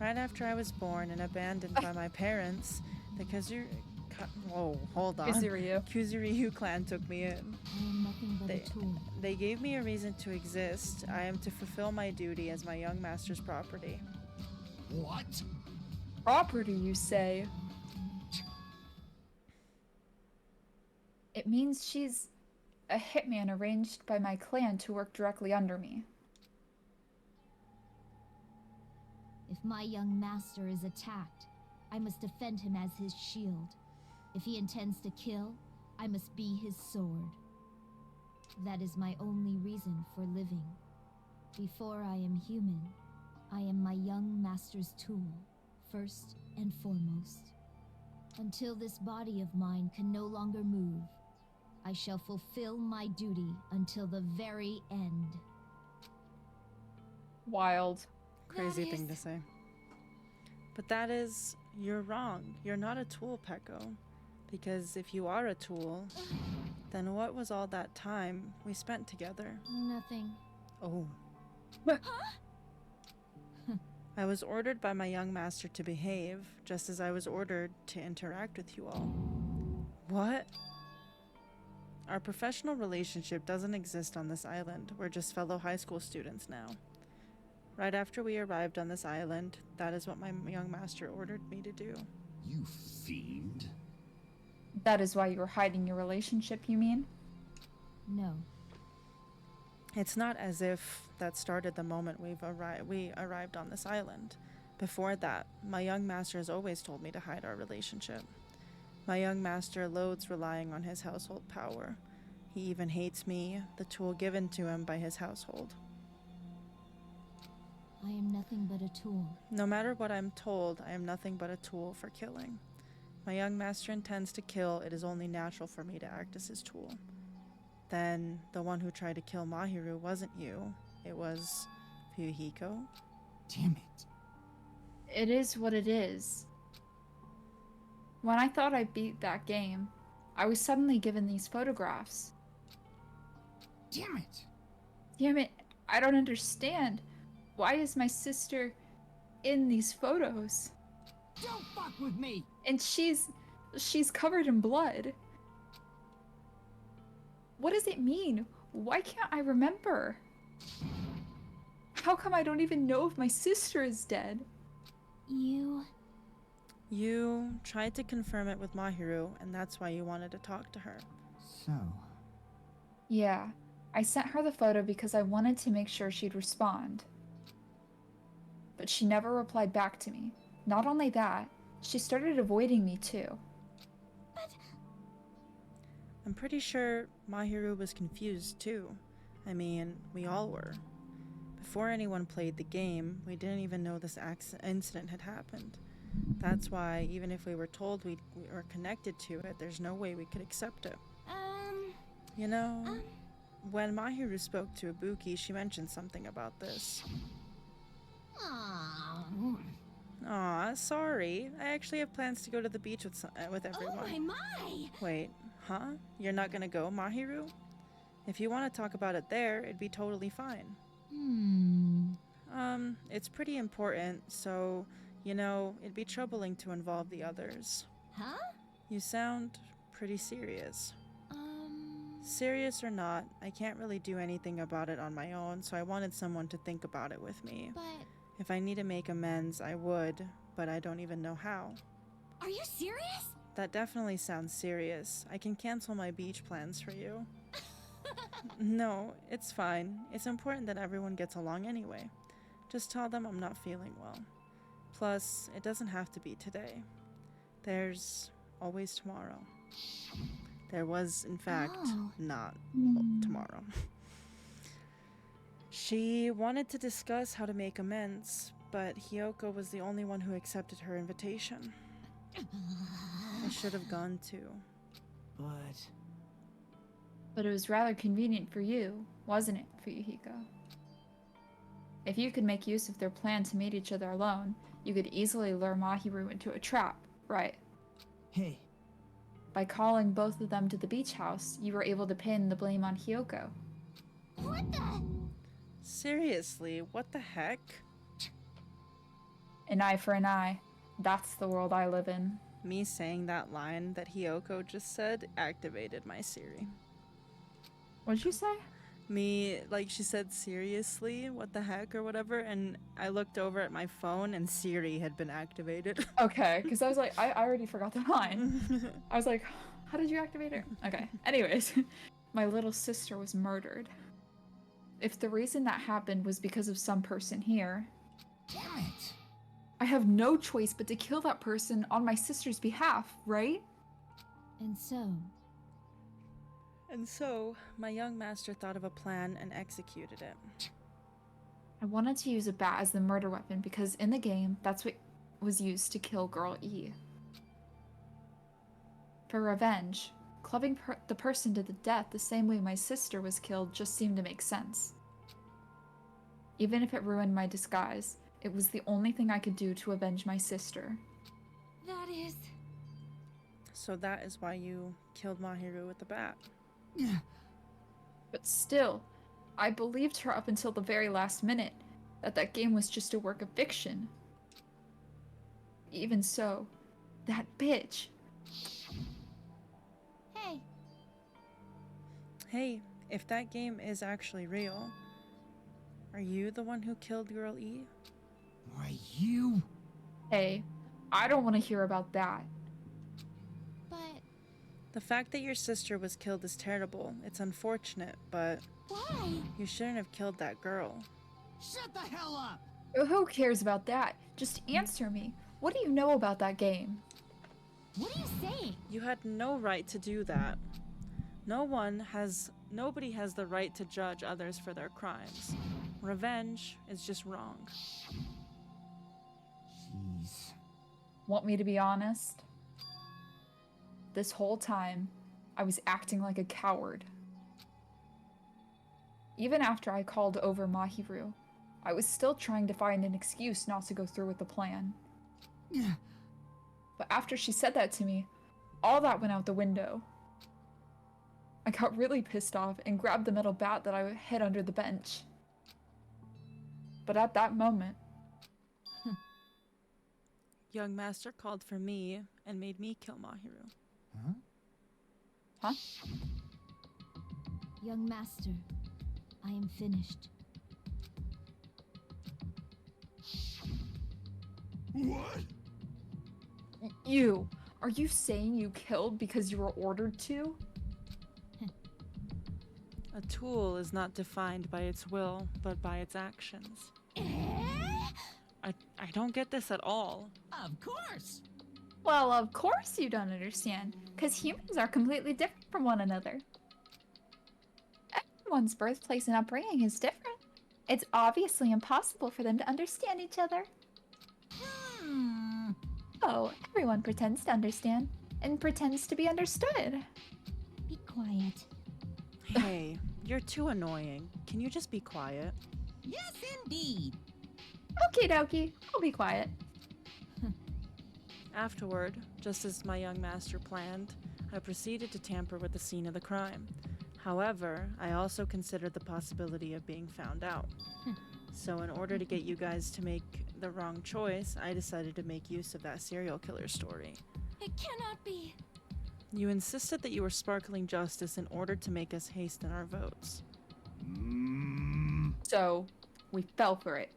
Right after I was born and abandoned by my parents, the Whoa, hold on. Kuzuryu. Kuzuryu clan took me in. I am nothing but a tool. They gave me a reason to exist. I am to fulfill my duty as my young master's property. What? Property, you say? It means she's a hitman arranged by my clan to work directly under me. If my young master is attacked, I must defend him as his shield. If he intends to kill, I must be his sword. That is my only reason for living. Before I am human, I am my young master's tool, first and foremost. Until this body of mine can no longer move, I shall fulfill my duty until the very end. Wild. Crazy thing to say. But you're wrong. You're not a tool, Pecco. Because if you are a tool, then what was all that time we spent together? Nothing. Oh. I was ordered by my young master to behave, just as I was ordered to interact with you all. What? Our professional relationship doesn't exist on this island. We're just fellow high school students now. Right after we arrived on this island, that is what my young master ordered me to do. You fiend. That is why you were hiding your relationship, you mean? No. It's not as if that started the moment we arrived on this island. Before that, my young master has always told me to hide our relationship. My young master loathes relying on his household power. He even hates me, the tool given to him by his household. I am nothing but a tool. No matter what I'm told, I am nothing but a tool for killing. My young master intends to kill, it is only natural for me to act as his tool. Then, the one who tried to kill Mahiru wasn't you, it was Fuyuhiko. Damn it. It is what it is. When I thought I beat that game, I was suddenly given these photographs. Damn it. Damn it, I don't understand. Why is my sister in these photos? Don't fuck with me! And she's covered in blood. What does it mean? Why can't I remember? How come I don't even know if my sister is dead? You tried to confirm it with Mahiru, and that's why you wanted to talk to her. So, Yeah, I sent her the photo because I wanted to make sure she'd respond. But she never replied back to me. Not only that, she started avoiding me too. I'm pretty sure Mahiru was confused too. I mean, we all were. Before anyone played the game, we didn't even know this incident had happened. That's why, even if we were told we were connected to it, there's no way we could accept it. You know, when Mahiru spoke to Ibuki, she mentioned something about this. Aw, sorry. I actually have plans to go to the beach with everyone. Oh my! Wait, huh? You're not gonna go, Mahiru? If you want to talk about it there, it'd be totally fine. It's pretty important, so, you know, it'd be troubling to involve the others. Huh? You sound pretty serious. Serious or not, I can't really do anything about it on my own, so I wanted someone to think about it with me. But... If I need to make amends, I would, but I don't even know how. Are you serious? That definitely sounds serious. I can cancel my beach plans for you. No, it's fine. It's important that everyone gets along anyway. Just tell them I'm not feeling well. Plus, it doesn't have to be today. There's always tomorrow. There was, in fact, not tomorrow. She wanted to discuss how to make amends, but Hyoko was the only one who accepted her invitation. I should have gone too. But it was rather convenient for you, wasn't it, Fuyuhiko? If you could make use of their plan to meet each other alone, you could easily lure Mahiru into a trap, right? Hey. By calling both of them to the beach house, you were able to pin the blame on Hyoko. What the? Seriously, what the heck? An eye for an eye. That's the world I live in. Me saying that line that Hyoko just said activated my Siri. What'd you say? Me, like, she said, seriously, what the heck, or whatever, and I looked over at my phone and Siri had been activated. Okay, because I was like, I already forgot the line. I was like, how did you activate it? Okay, anyways, my little sister was murdered. If the reason that happened was because of some person here, Damn it! I have no choice but to kill that person on my sister's behalf, right? And so, my young master thought of a plan and executed it. I wanted to use a bat as the murder weapon because in the game, that's what was used to kill Girl E. For revenge, clubbing the person to the death the same way my sister was killed just seemed to make sense. Even if it ruined my disguise, it was the only thing I could do to avenge my sister. That is... So that is why you killed Mahiru with the bat. Yeah. But still, I believed her up until the very last minute, that game was just a work of fiction. Even so, that bitch. Hey, if that game is actually real, are you the one who killed Girl E? Why, you? Hey, I don't want to hear about that. But... The fact that your sister was killed is terrible. It's unfortunate, but... Why? You shouldn't have killed that girl. Shut the hell up! Who cares about that? Just answer me. What do you know about that game? What are you saying? You had no right to do that. Nobody has the right to judge others for their crimes. Revenge is just wrong. Jeez. Want me to be honest? This whole time, I was acting like a coward. Even after I called over Mahiru, I was still trying to find an excuse not to go through with the plan. Yeah. But after she said that to me, all that went out the window. I got really pissed off and grabbed the metal bat that I hid under the bench. But at that moment... Young Master called for me and made me kill Mahiru. Huh? Young Master, I am finished. What? You. Are you saying you killed because you were ordered to? A tool is not defined by its will, but by its actions. I don't get this at all. Of course. Well, of course you don't understand, because humans are completely different from one another. Everyone's birthplace and upbringing is different. It's obviously impossible for them to understand each other. Oh, everyone pretends to understand, and pretends to be understood. Be quiet. Hey, you're too annoying. Can you just be quiet? Yes, indeed. Okie dokie, I'll be quiet. Afterward, just as my young master planned, I proceeded to tamper with the scene of the crime. However, I also considered the possibility of being found out. So in order to get you guys to make the wrong choice, I decided to make use of that serial killer story. It cannot be. You insisted that you were sparkling justice in order to make us hasten our votes. So, we fell for it.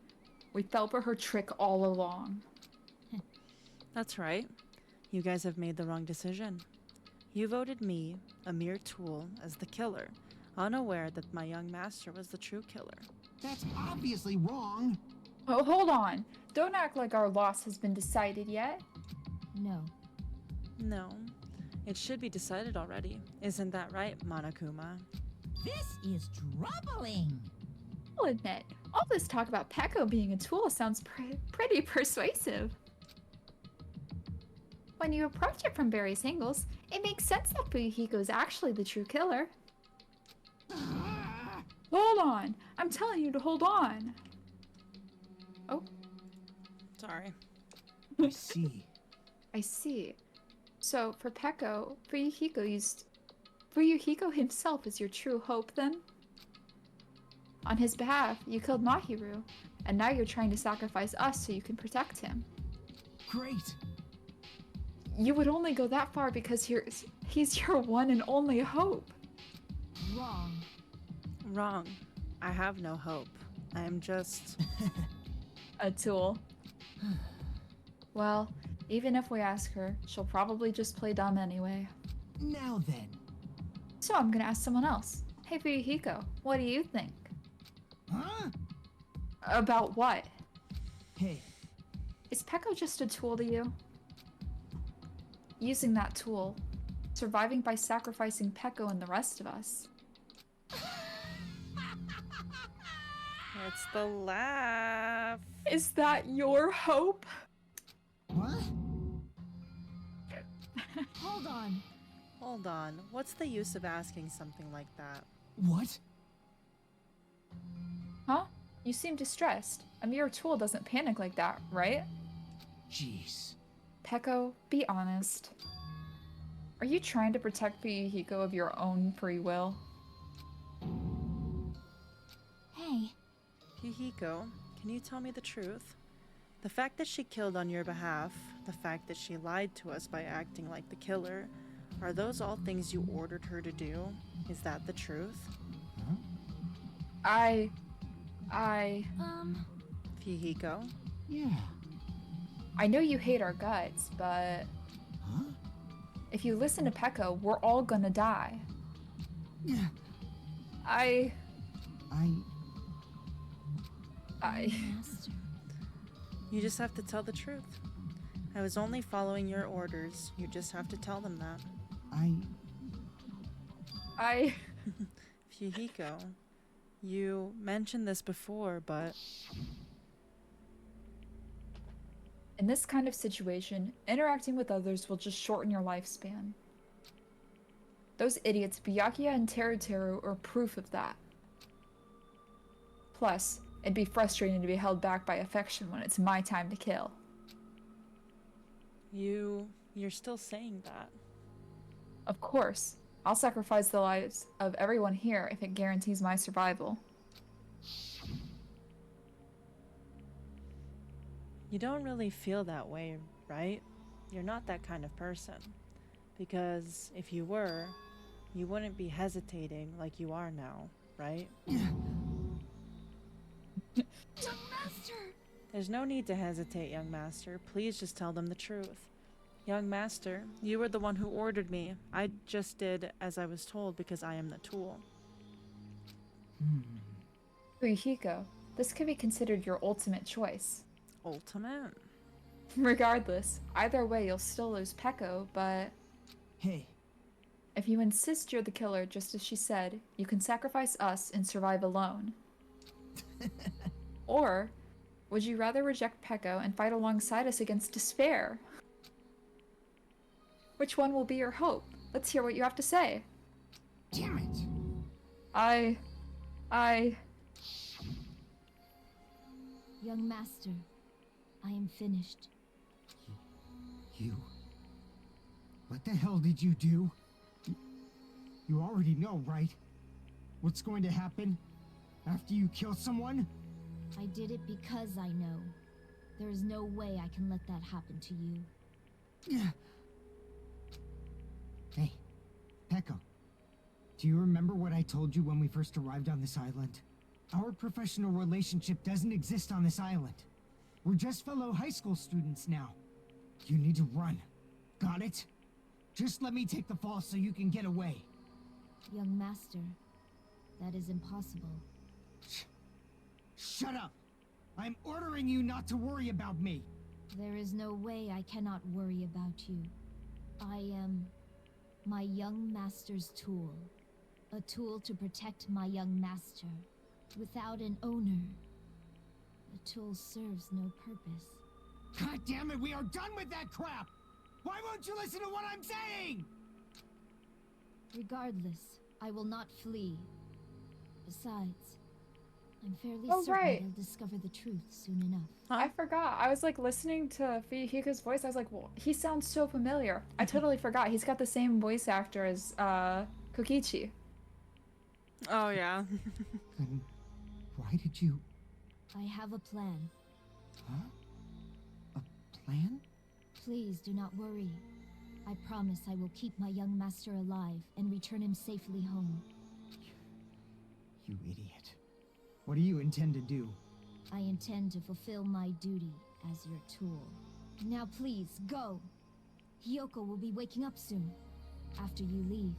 We fell for her trick all along. That's right. You guys have made the wrong decision. You voted me, a mere tool, as the killer, unaware that my young master was the true killer. That's obviously wrong. Oh, hold on. Don't act like our loss has been decided yet. No. No. It should be decided already. Isn't that right, Monokuma? This is troubling. I'll admit, all this talk about Peko being a tool sounds pretty persuasive. When you approach it from various angles, it makes sense that Fuyuhiko is actually the true killer. Hold on! I'm telling you to hold on! Oh. Sorry. I see. I see. So, for Peko, Fuyuhiko himself is your true hope, then? On his behalf, you killed Mahiru, and now you're trying to sacrifice us so you can protect him. Great. You would only go that far because he's your one and only hope. Wrong. Wrong. I have no hope. I am just... a tool. Well, even if we ask her, she'll probably just play dumb anyway. Now then. So I'm gonna ask someone else. Hey Fuyuhiko, what do you think? Huh? About what? Hey. Is Peko just a tool to you? Using that tool, surviving by sacrificing Peko and the rest of us. It's the laugh. Is that your hope? What? Hold on. Hold on. What's the use of asking something like that? What? Huh? You seem distressed. A mere tool doesn't panic like that, right? Jeez. Peko, be honest. Are you trying to protect Fuyuhiko of your own free will? Hey. Fuyuhiko, can you tell me the truth? The fact that she killed on your behalf, the fact that she lied to us by acting like the killer, are those all things you ordered her to do? Is that the truth? Huh? Fuyuhiko? Yeah. I know you hate our guts, but... Huh? If you listen to Peko, we're all gonna die. Yeah. Master. You just have to tell the truth. I was only following your orders. You just have to tell them that. Fuyuhiko, you mentioned this before, but... In this kind of situation, interacting with others will just shorten your lifespan. Those idiots Byakuya and Teruteru are proof of that. Plus, it'd be frustrating to be held back by affection when it's my time to kill. You're still saying that. Of course, I'll sacrifice the lives of everyone here if it guarantees my survival. You don't really feel that way, right? You're not that kind of person. Because if you were, you wouldn't be hesitating like you are now, right? Young Master! There's no need to hesitate, young master. Please just tell them the truth. Young master, you were the one who ordered me. I just did as I was told because I am the tool. Fuyuhiko, this could be considered your ultimate choice. Ultimate? Regardless, either way you'll still lose Peko, but... Hey. If you insist you're the killer, just as she said, you can sacrifice us and survive alone. Or, would you rather reject Peko and fight alongside us against despair? Which one will be your hope? Let's hear what you have to say. Damn it! Young master, I am finished. You? What the hell did you do? You already know, right? What's going to happen after you kill someone? I did it because I know. There is no way I can let that happen to you. Hey, Peko. Do you remember what I told you when we first arrived on this island? Our professional relationship doesn't exist on this island. We're just fellow high school students now. You need to run. Got it? Just let me take the fall so you can get away. Young master, that is impossible. Shut up! I'm ordering you not to worry about me. There is no way I cannot worry about you. I am my young master's tool. A tool to protect my young master. Without an owner, the tool serves no purpose. God damn it, we are done with that crap! Why won't you listen to what I'm saying? Regardless, I will not flee. Besides, I'm fairly Oh, certain right. I'll discover the truth soon enough. I forgot. I was like listening to Fuyuhiko's voice. I was like, well, he sounds so familiar. I totally forgot. He's got the same voice actor as Kokichi. Oh, yeah. Then why did you... I have a plan. Huh? A plan? Please do not worry. I promise I will keep my young master alive and return him safely home. You idiot. What do you intend to do? I intend to fulfill my duty as your tool. Now please, go! Hiyoko will be waking up soon. After you leave,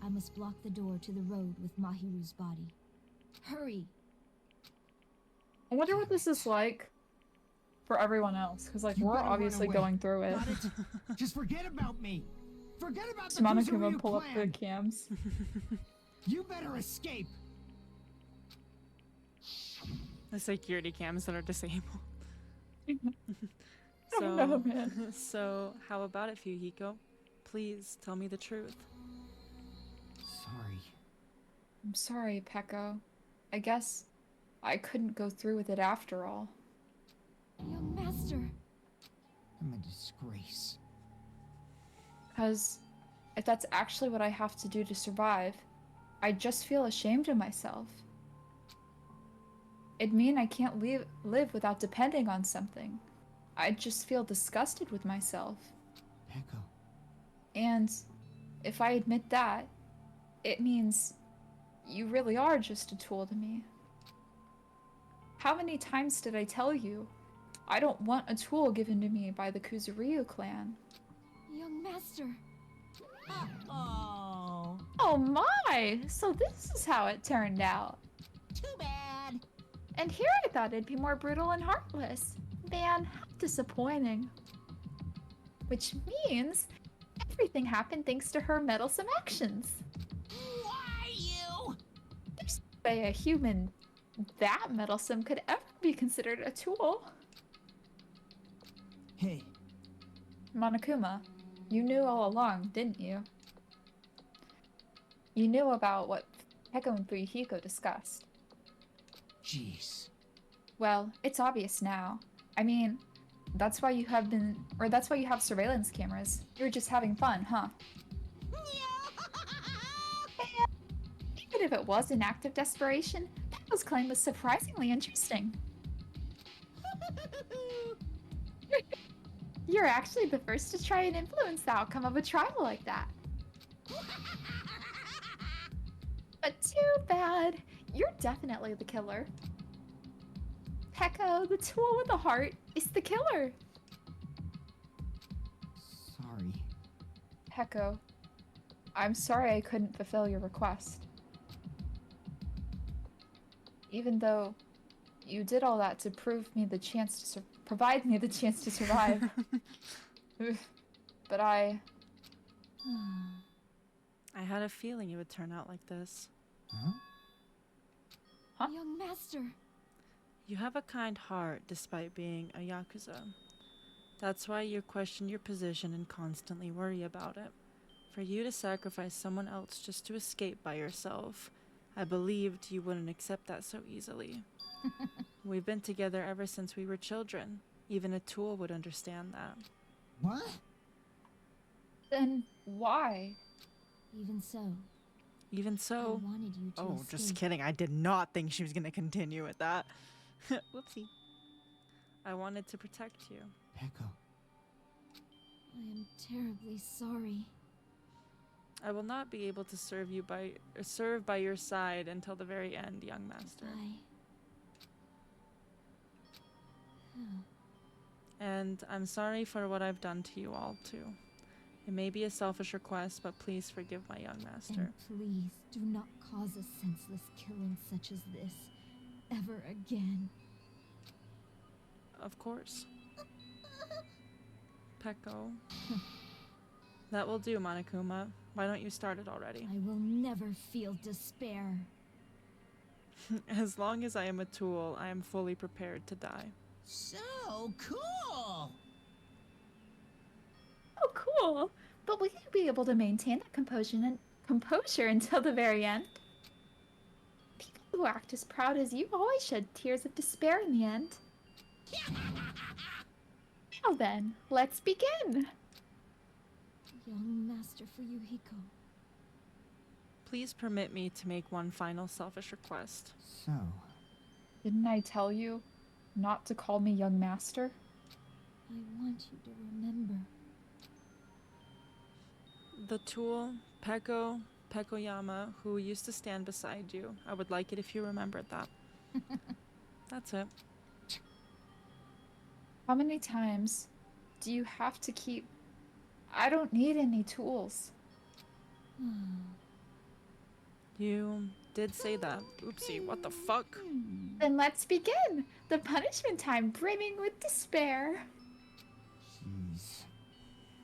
I must block the door to the road with Mahiru's body. Hurry! I wonder what this is like for everyone else, because like we're obviously going through it. Got it? Just forget about me. Forget about the Monica will Kuzuryu pull up the plan. cams. You better escape. The security cams that are disabled. Oh, no, man. So, how about it, Fuyuhiko? Please tell me the truth. Sorry. I'm sorry, Peko. I guess I couldn't go through with it after all. Young master! I'm a disgrace. Because if that's actually what I have to do to survive, I just feel ashamed of myself. It'd mean I can't live without depending on something. I'd just feel disgusted with myself. Peko. And if I admit that, it means you really are just a tool to me. How many times did I tell you I don't want a tool given to me by the Kuzuryu clan? Young master! Uh-oh. Oh my! So this is how it turned out. Too bad. And here I thought it'd be more brutal and heartless. Man, how disappointing. Which means everything happened thanks to her meddlesome actions. Why you? There's no way a human that meddlesome could ever be considered a tool. Hey. Monokuma, you knew all along, didn't you? You knew about what Peko and Fuyuhiko discussed. Jeez. Well, it's obvious now. I mean, that's why you have surveillance cameras. You're just having fun, huh? Even if it was an act of desperation, Peko's claim was surprisingly interesting. You're actually the first to try and influence the outcome of a trial like that. But too bad. You're definitely the killer. Peko, the tool with the heart, is the killer. Sorry. Peko, I'm sorry I couldn't fulfill your request. Even though you did all that to provide me the chance to survive. But I had a feeling it would turn out like this. Huh? Huh? Young master. You have a kind heart despite being a Yakuza. That's why you question your position and constantly worry about it. For you to sacrifice someone else just to escape by yourself, I believed you wouldn't accept that so easily. We've been together ever since we were children. Even a tool would understand that. What? then why? Even so, Even I so... wanted you to Oh, just escape. kidding. I did not think she was going to continue with that. Whoopsie. I wanted to protect you. Peko. I am terribly sorry. I will not be able to serve by your side until the very end, young master. And I'm sorry for what I've done to you all, too. It may be a selfish request, but please forgive my young master. And please do not cause a senseless killing such as this ever again. Of course. Peko. That will do, Monokuma. Why don't you start it already? I will never feel despair. As long as I am a tool, I am fully prepared to die. So cool! Oh, cool. But will you be able to maintain that composure until the very end? People who act as proud as you always shed tears of despair in the end. Now then, let's begin. Young Master Fuyuhiko. Please permit me to make one final selfish request. So, Didn't I tell you not to call me young master? I want you to remember. The tool, Pekoyama, who used to stand beside you, I would like it if you remembered that. That's it. How many times do you have to keep... I don't need any tools. You did say that. Oopsie, what the fuck? Then let's begin. The punishment time brimming with despair.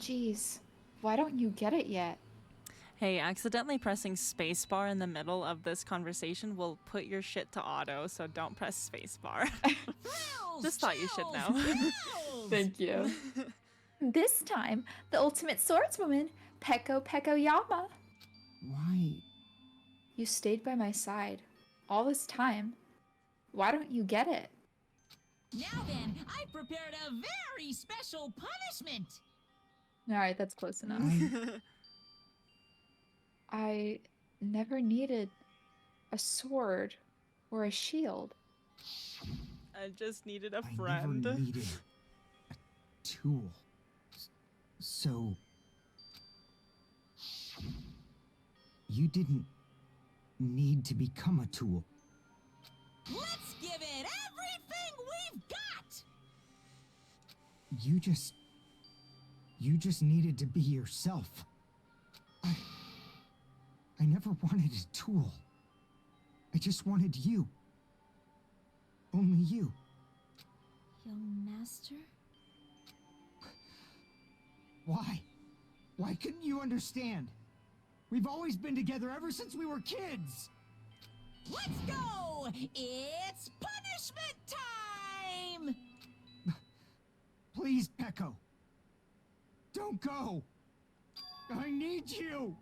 Jeez, why don't you get it yet? Hey, accidentally pressing spacebar in the middle of this conversation will put your shit to auto, so don't press spacebar. Just thought you should know. Thank you. This time, the ultimate swordswoman, Pekoyama. why? You stayed by my side all this time. Why don't you get it? Now then, I prepared a very special punishment! Alright, that's close enough. I never needed a sword or a shield. I just needed a I friend. never needed a tool. So... You didn't need to become a tool. Let's give it everything we've got! You just needed to be yourself. I never wanted a tool. I just wanted you. Only you. Young Master? Why? Why couldn't you understand? We've always been together ever since we were kids! Let's go! It's punishment time! Please, Peko. Don't go! I need you!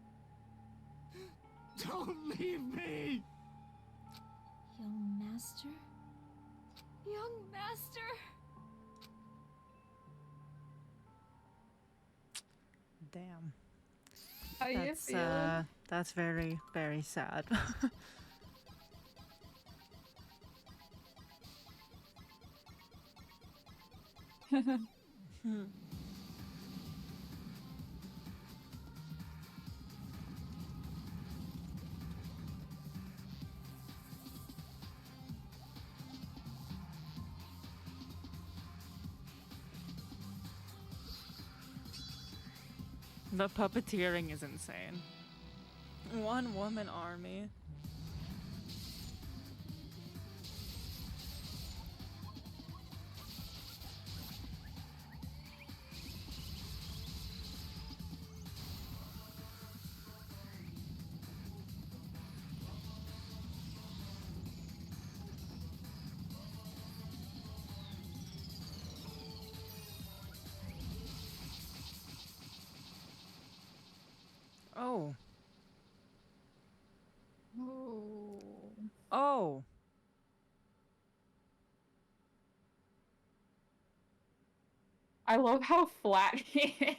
Don't leave me! Young Master? Young Master? Damn. How you feeling? That's very, very sad. The puppeteering is insane. One woman army. Oh. Oh. I love how flat he is.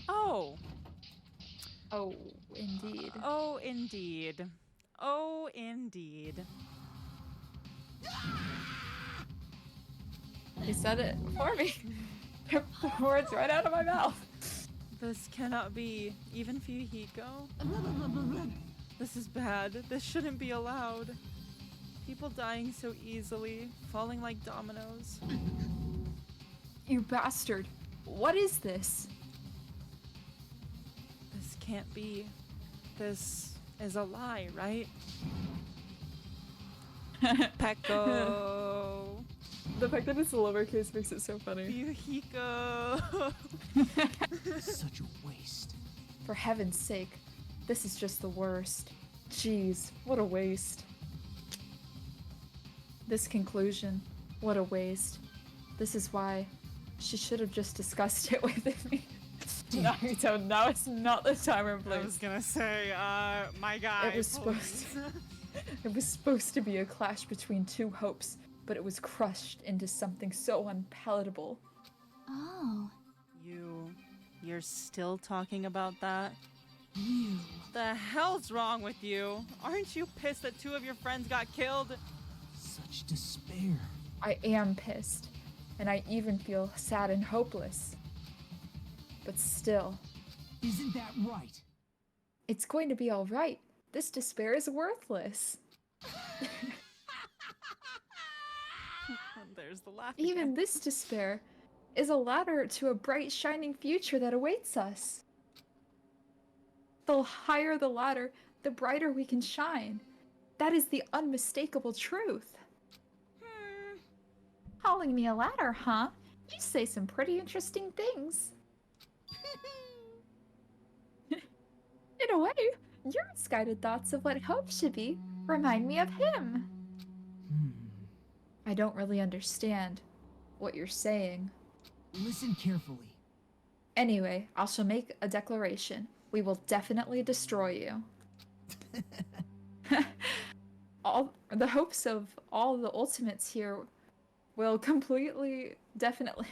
Oh. Oh, indeed. Oh, indeed. Oh, indeed. He said it for me. Took the words right out of my mouth. This cannot be. Even Fuyuhiko? This is bad. This shouldn't be allowed. People dying so easily, falling like dominoes. You bastard. What is this? This can't be. This is a lie, right? Peko. The fact that it's lowercase makes it so funny. Fuyuhiko. Such a waste. For heaven's sake, this is just the worst. Jeez, what a waste. This conclusion, what a waste. This is why she should have just discussed it with me. Naruto, now it's not the time or place. I was gonna say, my guy. It was supposed to be a clash between two hopes, but it was crushed into something so unpalatable. Oh. You're still talking about that? The hell's wrong with you? Aren't you pissed that two of your friends got killed? Such despair. I am pissed, and I even feel sad and hopeless. But still. Isn't that right? It's going to be alright. This despair is worthless. There's the laugh. Even this despair is a ladder to a bright, shining future that awaits us. The higher the ladder, the brighter we can shine. That is the unmistakable truth. Calling me a ladder, huh? You say some pretty interesting things. In a way, your misguided thoughts of what hope should be remind me of him. I don't really understand what you're saying. Listen carefully. Anyway, I shall make a declaration. We will definitely destroy you. All the hopes of all the ultimates here will completely, definitely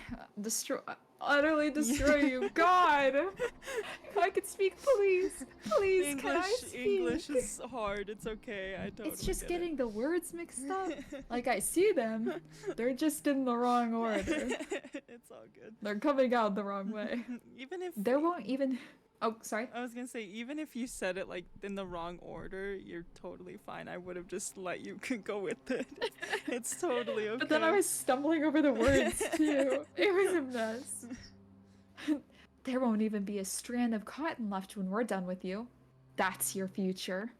utterly destroy you. God! If I could speak, please. Please, can I speak? English is hard. It's okay. I totally It's just get getting the words mixed up. Like, I see them. They're just in the wrong order. It's all good. They're coming out the wrong way. Even if There won't even... Oh, sorry. I was gonna say, even if you said it like in the wrong order, you're totally fine. I would have just let you go with it. It's totally okay. But then I was stumbling over the words too. It was a mess. There won't even be a strand of cotton left when we're done with you. That's your future.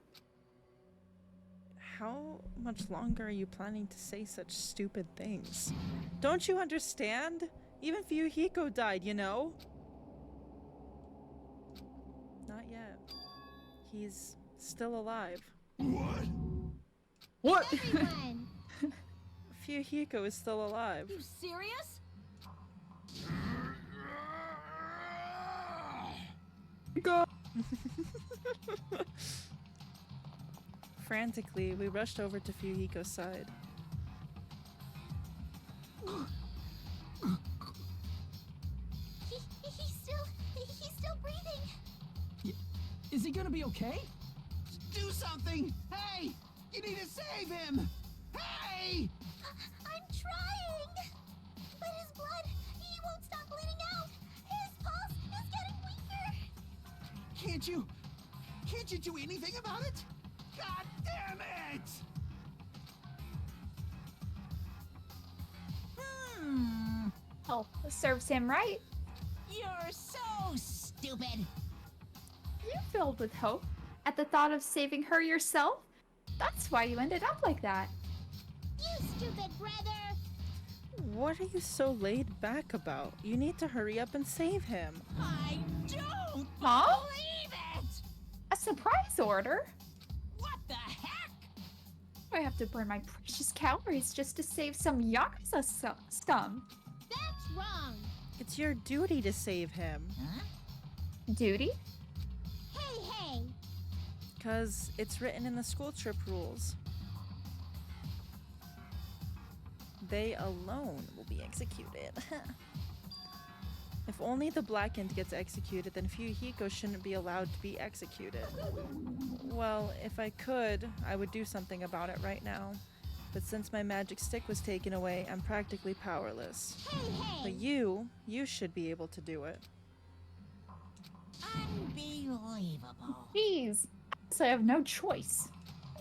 How much longer are you planning to say such stupid things? Don't you understand? Even Fuyuhiko died, you know? Not yet. He's still alive. What? What? Everyone! Fuyuhiko is still alive. You serious? Go. Frantically, we rushed over to Fuyuhiko's side. He's still breathing. Is he gonna be okay? Do something! Hey! You need to save him! Hey! I'm trying! But his blood, he won't stop bleeding out! His pulse is getting weaker! Can't you do anything about it? God damn it! Well, serves him right. You're so stupid. You filled with hope at the thought of saving her yourself. That's why you ended up like that. You stupid brother! What are you so laid back about? You need to hurry up and save him. I don't Huh? believe it! A surprise order? What the heck? I have to burn my precious calories just to save some Yakuza scum. That's wrong! It's your duty to save him. Huh? Duty? Hey! 'Cause it's written in the school trip rules. They alone will be executed. If only the Blackened gets executed, then Fuyuhiko shouldn't be allowed to be executed. Well, if I could, I would do something about it right now. But since my magic stick was taken away, I'm practically powerless. Hey! But you should be able to do it. Unbelievable. Jeez, so I have no choice.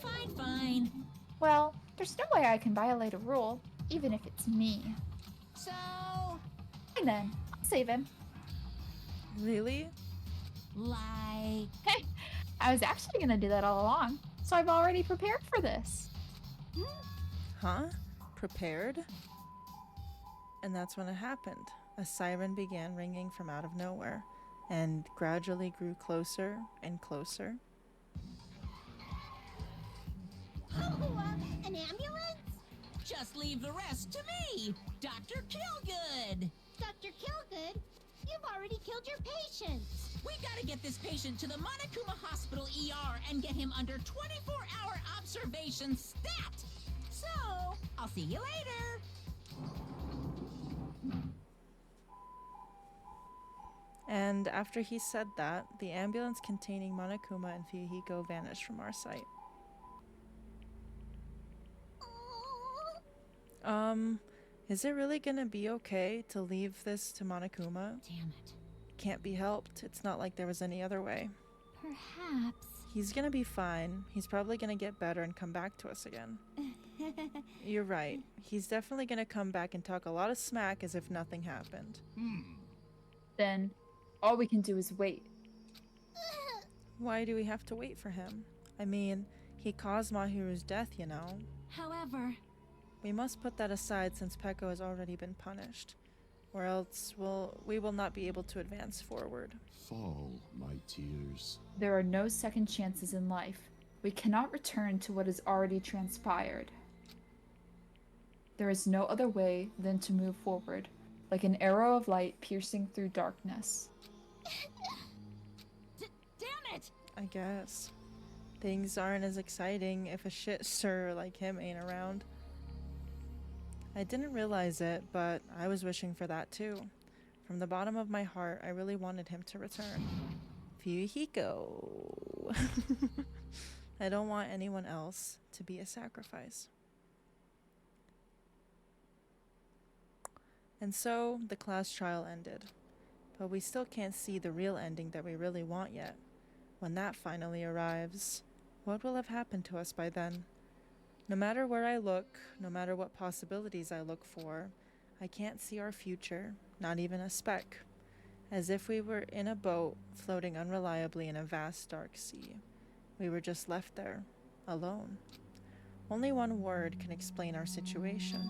Fine. Well, there's no way I can violate a rule, even if it's me. So, Fine then, I'll save him. Really? like... Hey, I was actually gonna do that all along, so I've already prepared for this. Huh? Prepared? And that's when it happened. A siren began ringing from out of nowhere, and gradually grew closer and closer. An ambulance? Just leave the rest to me, Dr. Killgood. Dr. Killgood, you've already killed your patient. We gotta get this patient to the Monokuma Hospital ER and get him under 24-hour observation stat. So, I'll see you later. And after he said that, the ambulance containing Monokuma and Fuyuhiko vanished from our sight. Is it really gonna be okay to leave this to Monokuma? Damn it. Can't be helped. It's not like there was any other way. Perhaps. He's gonna be fine. He's probably gonna get better and come back to us again. You're right. He's definitely gonna come back and talk a lot of smack as if nothing happened. Then all we can do is wait. Why do we have to wait for him? I mean, he caused Mahiru's death, you know. However, We must put that aside since Peko has already been punished, or else we will not be able to advance forward. Fall, my tears. There are no second chances in life. We cannot return to what has already transpired. There is no other way than to move forward, like an arrow of light piercing through darkness. Damn it! I guess. Things aren't as exciting if a shit stir like him ain't around. I didn't realize it, but I was wishing for that too. From the bottom of my heart, I really wanted him to return. Fuyuhiko. I don't want anyone else to be a sacrifice. And so, the class trial ended. But we still can't see the real ending that we really want yet. When that finally arrives, what will have happened to us by then? No matter where I look, no matter what possibilities I look for, I can't see our future, not even a speck. As if we were in a boat floating unreliably in a vast dark sea. We were just left there, alone. Only one word can explain our situation.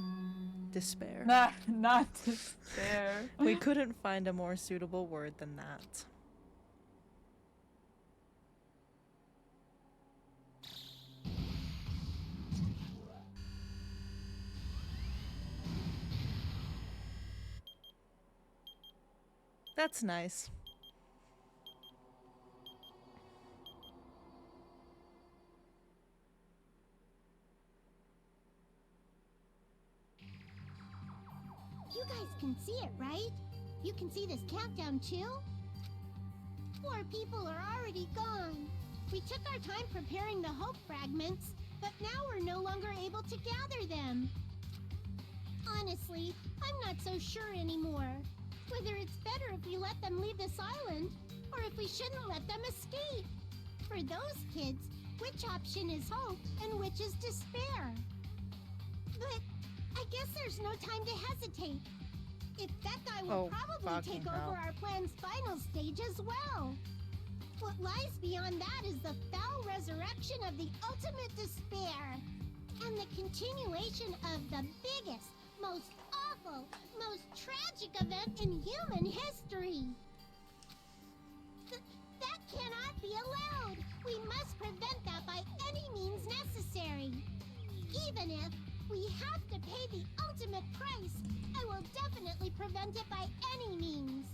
Despair. Not despair. We couldn't find a more suitable word than that. That's nice. You guys can see it, right? You can see this countdown too? 4 people are already gone. We took our time preparing the hope fragments, but now we're no longer able to gather them. Honestly, I'm not so sure anymore. Whether it's better if we let them leave this island, or if we shouldn't let them escape. For those kids, which option is hope and which is despair? But I guess there's no time to hesitate. That guy will probably take over our plan's final stage as well. What lies beyond that is the foul resurrection of the ultimate despair. And the continuation of the biggest, most awful, most tragic event in human history. That cannot be allowed. We must prevent that by any means necessary. Even if we have to pay the ultimate price, I will definitely prevent it by any means.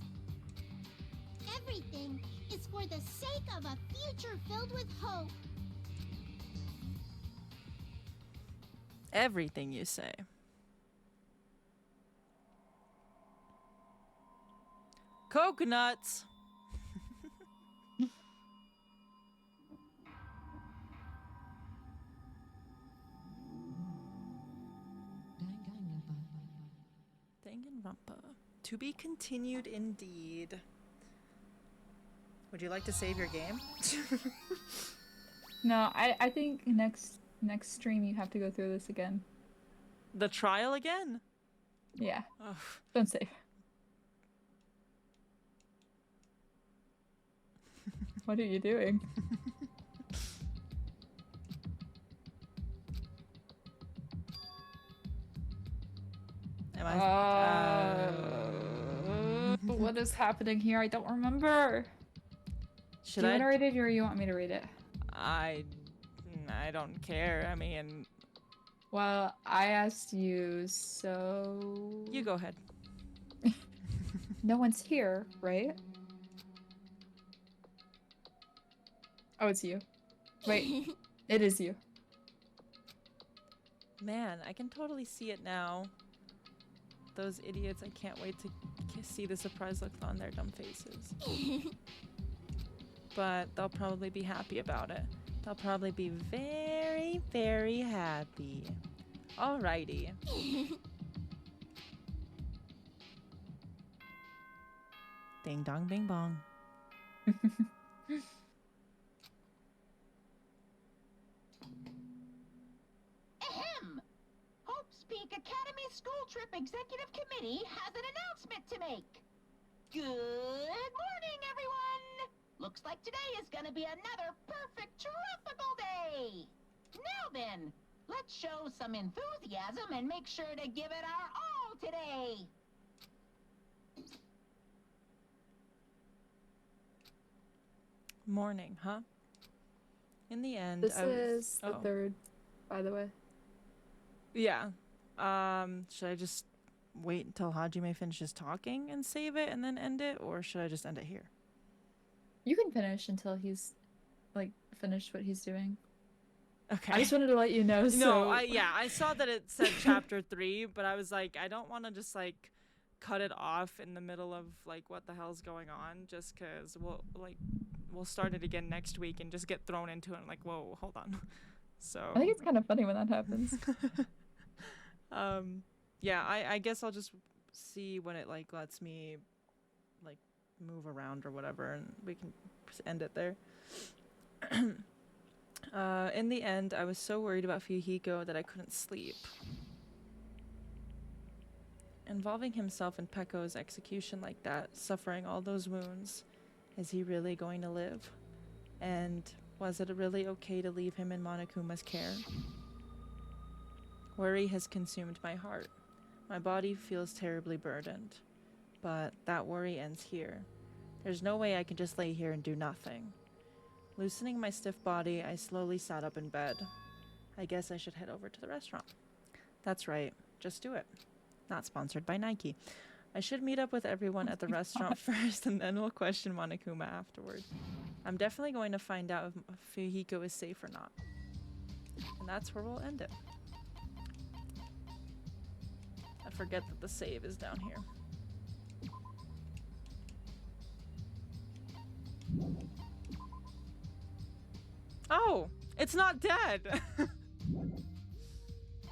Everything is for the sake of a future filled with hope. Everything you say. Coconuts. Danganronpa. To be continued indeed. Would you like to save your game? No, I think next stream you have to go through this again. The trial again? Yeah. Oh. Don't save. What are you doing? Am I? What is happening here? I don't remember. Should Do you I? want to read it or you want me to read it? I don't care. I mean, Well, I asked you, so... you go ahead. No one's here, right? Oh, it's you. Wait, it is you. Man, I can totally see it now. Those idiots, I can't wait to see the surprise look on their dumb faces. But they'll probably be happy about it. They'll probably be very, very happy. Alrighty. Ding dong bing bong. Ahem! Hope's Peak Academy School Trip Executive Committee has an announcement to make. Good morning, everyone! Looks like today is gonna be another perfect tropical day! Now then, let's show some enthusiasm and make sure to give it our all today! Morning, huh? In the end, This I was... is the third, by the way. Yeah. Should I just wait until Hajime finishes talking and save it and then end it? Or should I just end it here? You can finish until he's, like, finished what he's doing. Okay. I just wanted to let you know, so... No, I saw that it said chapter 3, but I was like, I don't want to just, like, cut it off in the middle of, like, what the hell's going on, just because we'll start it again next week and just get thrown into it. I'm like, whoa, hold on. So... I think it's kind of funny when that happens. Yeah, I guess I'll just see when it, like, lets me, like, move around or whatever, and we can end it there. In the end, I was so worried about Fuyuhiko that I couldn't sleep. Involving himself in Pekko's execution like that, suffering all those wounds, is he really going to live? And was it really okay to leave him in Monokuma's care? Worry has consumed my heart. My body feels terribly burdened. But that worry ends here. There's no way I can just lay here and do nothing. Loosening my stiff body, I slowly sat up in bed. I guess I should head over to the restaurant. That's right, just do it. Not sponsored by Nike. I should meet up with everyone at the restaurant first, and then we'll question Monokuma afterward. I'm definitely going to find out if Fuyuhiko is safe or not. And that's where we'll end it. I forget that the save is down here. Oh, it's not dead.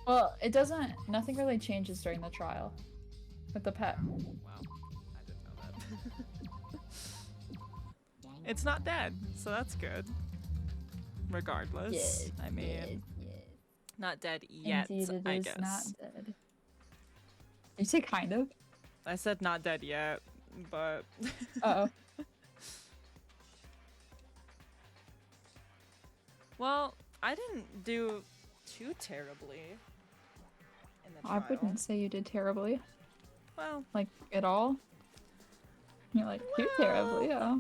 Well, it doesn't... Nothing really changes during the trial. With the pet. Wow, I didn't know that. It's not dead, so that's good. Regardless, Yes, I mean, not dead yet, Indeed, it I is guess. not dead. You say kind of? I said not dead yet, but Uh-oh. well, I didn't do too terribly in the I trial. wouldn't say you did terribly. Well, Like, at all. You're like, too terribly, yeah.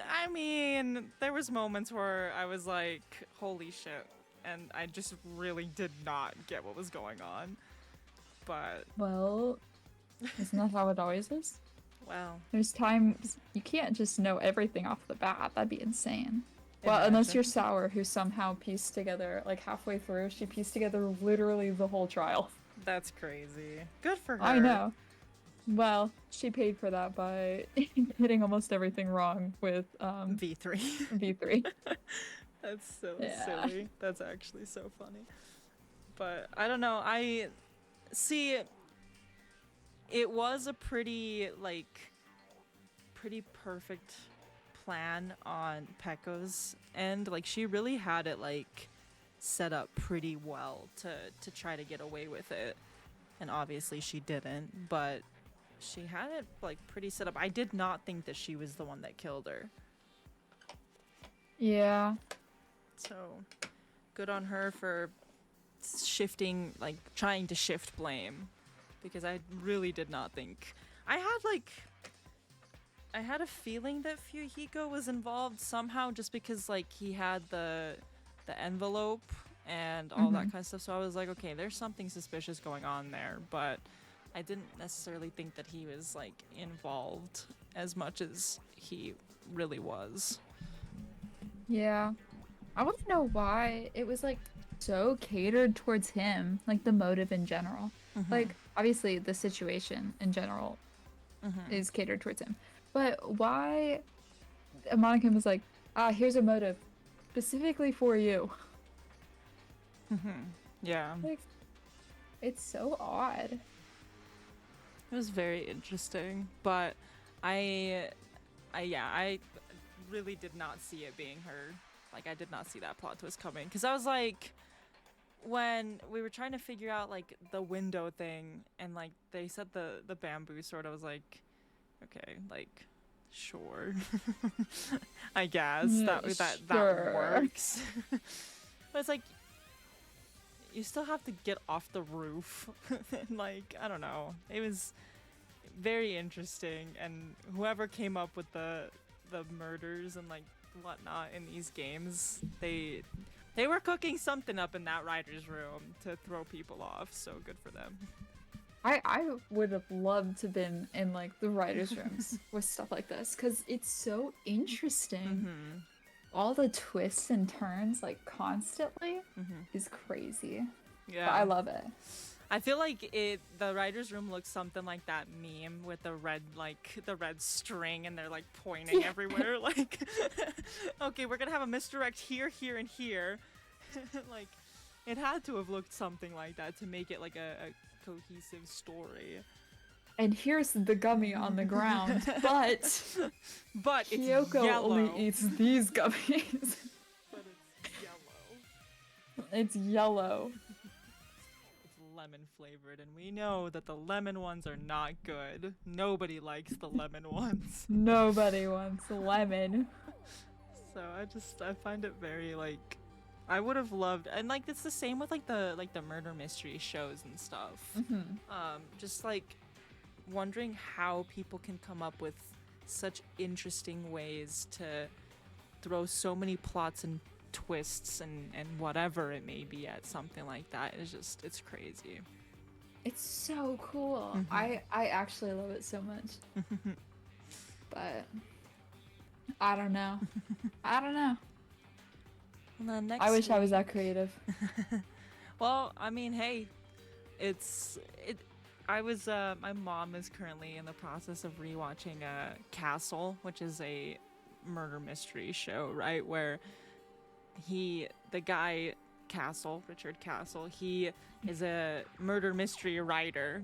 I mean, there was moments where I was like, holy shit, and I just really did not get what was going on. But Well, isn't that how it always is? well, There's times you can't just know everything off the bat. That'd be insane. Well, unless you're Sour, who somehow pieced together, like halfway through, she pieced together literally the whole trial. that's crazy. Good for her. I know. Well, she paid for that by hitting almost everything wrong with V3. V3. That's so Yeah. silly. That's actually so funny. But I don't know. I see. It was a pretty perfect plan on Pekko's end. Like, she really had it like set up pretty well to try to get away with it, and obviously she didn't. But she had it like pretty set up. I did not think that she was the one that killed her. Yeah. So, good on her for shifting, like, trying to shift blame. Because I really did not think. I had a feeling that Fuyuhiko was involved somehow, just because, like, he had the envelope and all that kind of stuff. So I was like, okay, there's something suspicious going on there. But I didn't necessarily think that he was, like, involved as much as he really was. Yeah. I want to know why it was, like, so catered towards him, like, the motive in general. Like, obviously, the situation in general is catered towards him. But why Monica was like, here's a motive specifically for you. Yeah. Like, it's so odd. It was very interesting, but I really did not see it being her. Like, I did not see that plot twist coming, because I was like, when we were trying to figure out like the window thing, and like they said the bamboo sword, I was like, okay, like, sure. I guess Yeah, that works. But it's like, you still have to get off the roof. Like, I don't know. It was very interesting, and whoever came up with the murders and like whatnot in these games, they were cooking something up in that writer's room to throw people off, so good for them. I would have loved to been in like the writers' rooms with stuff like this, because it's so interesting. All the twists and turns, like, constantly is crazy. Yeah, But I love it. I feel like the writer's room looks something like that meme with the red string, and they're like pointing everywhere. Like, okay, we're gonna have a misdirect here, here, and here. Like, it had to have looked something like that to make it like a cohesive story. And here's the gummy on the ground, but it's Kyoko yellow. only eats these gummies. But it's yellow. It's yellow. It's lemon flavored, and we know that the lemon ones are not good. Nobody likes the lemon ones. Nobody wants lemon. So I find it very like, I would have loved, and like it's the same with like the murder mystery shows and stuff. Just like wondering how people can come up with such interesting ways to throw so many plots and twists and whatever it may be at something like that. It's crazy. It's so cool. I actually love it so much. But I don't know. And then next I wish I was that creative. Well, I mean, hey, my mom is currently in the process of rewatching Castle, which is a murder mystery show, right? Where the guy Richard Castle, he is a murder mystery writer,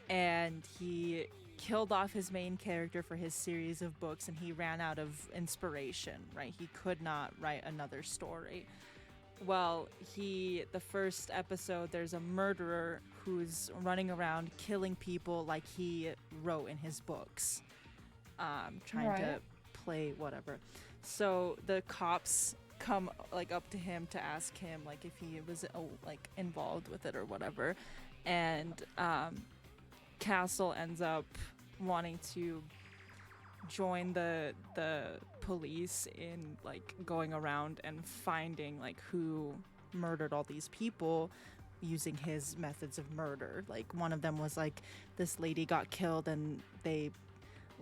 and he killed off his main character for his series of books, and he ran out of inspiration, right? He could not write another story. Well, the first episode, there's a murderer who's running around killing people like he wrote in his books, trying to play whatever. So the cops come like up to him to ask him like if he was like involved with it or whatever, and Castle ends up wanting to join the police in like going around and finding like who murdered all these people using his methods of murder. Like one of them was like this lady got killed and they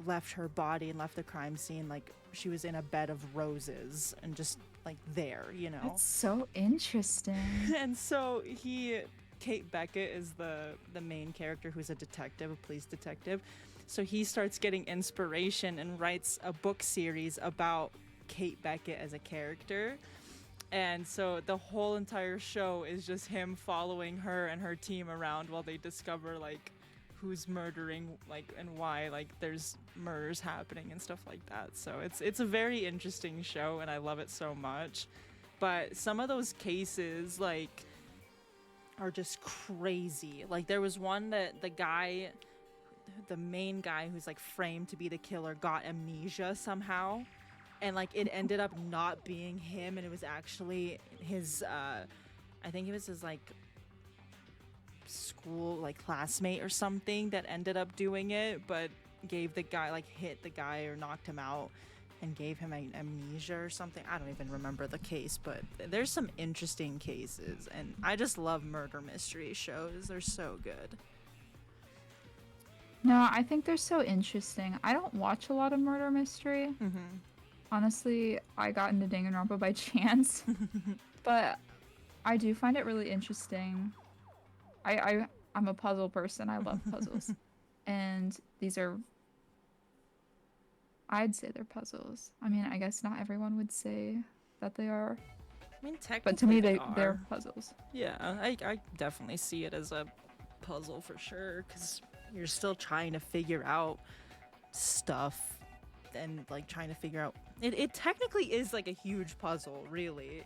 left her body and left the crime scene like she was in a bed of roses and just like there, you know. That's so interesting. And so Kate Beckett is the main character who's a detective, a police detective. So he starts getting inspiration and writes a book series about Kate Beckett as a character. And so the whole entire show is just him following her and her team around while they discover like who's murdering like and why like there's murders happening and stuff like that. So it's a very interesting show and I love it so much. But some of those cases like are just crazy. Like there was one that the main guy who's like framed to be the killer got amnesia somehow, and like it ended up not being him and it was actually his I think it was his like school like classmate or something that ended up doing it, but gave the guy like hit the guy or knocked him out and gave him amnesia or something. I don't even remember the case, but there's some interesting cases and I just love murder mystery shows. They're so good. No, I think they're so interesting. I don't watch a lot of murder mystery. Honestly, I got into Danganronpa by chance, but I do find it really interesting. I'm a puzzle person. I love puzzles, and these are. I'd say they're puzzles. I mean, I guess not everyone would say that they are. I mean, technically, but to me, they're puzzles. Yeah, I definitely see it as a puzzle for sure, because you're still trying to figure out stuff and like trying to figure out it technically is like a huge puzzle, really.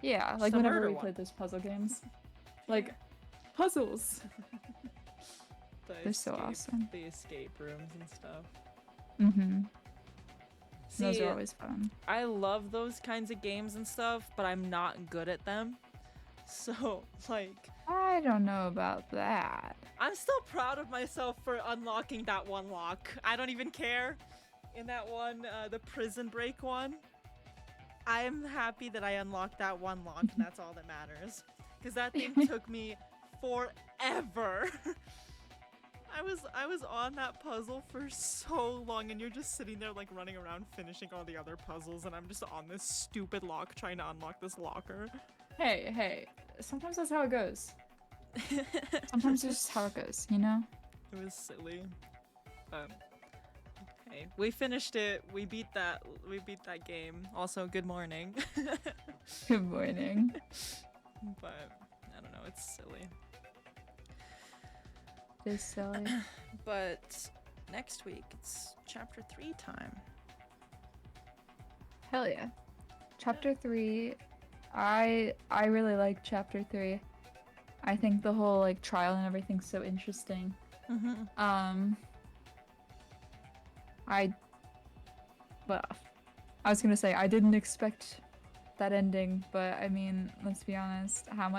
Yeah, like whenever we played those puzzle games, like puzzles. They're so awesome. The escape rooms and stuff. Those are always fun. I love those kinds of games and stuff, but I'm not good at them. So like I don't know about that. I'm still proud of myself for unlocking that one lock. I don't even care. In that one, the prison break one, I am happy that I unlocked that one lock, and that's all that matters. Because that thing took me forever. I was on that puzzle for so long, and you're just sitting there like running around finishing all the other puzzles, and I'm just on this stupid lock trying to unlock this locker. Hey, sometimes that's how it goes. Sometimes it's just how it goes, you know? It was silly. Okay, we finished it. We beat that game. Also, good morning. Good morning. But I don't know, it's silly. It is silly. But next week it's chapter 3 time. Hell yeah. Chapter 3. I really like chapter 3. I think the whole like trial and everything's so interesting. I was gonna say I didn't expect that ending, but I mean, let's be honest, how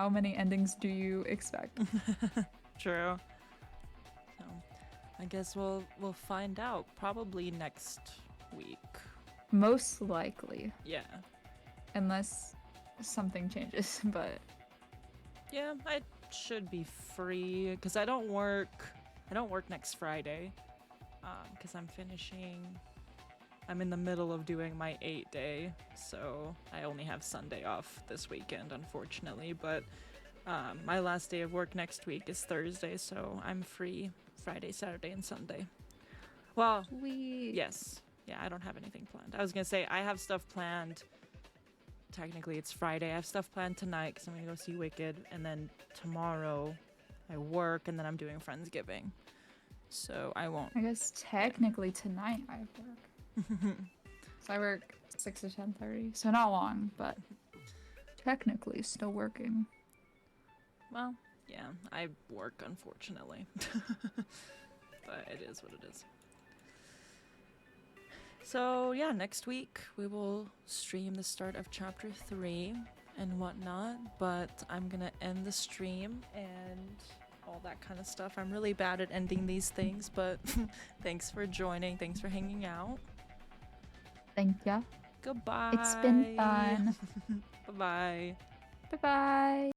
many endings do you expect? True. So I guess we'll find out probably next week. Most likely. Yeah. Unless something changes, but yeah, I should be free because I don't work next Friday because I'm in the middle of doing my 8-day, so I only have Sunday off this weekend, unfortunately, but my last day of work next week is Thursday, so I'm free Friday, Saturday, and Sunday. Well, yes. Yeah, I don't have anything planned. I was gonna say I have stuff planned. Technically, it's Friday. I have stuff planned tonight because I'm gonna go see Wicked, and then tomorrow I work, and then I'm doing Friendsgiving. So I won't. I guess technically tonight I work. So I work 6 to 10:30, so not long, but technically still working. Well, yeah, I work, unfortunately. But it is what it is. So, yeah, next week we will stream the start of Chapter 3 and whatnot, but I'm gonna end the stream and all that kind of stuff. I'm really bad at ending these things, but thanks for joining. Thanks for hanging out. Thank ya. Goodbye. It's been fun. Bye-bye. Bye-bye.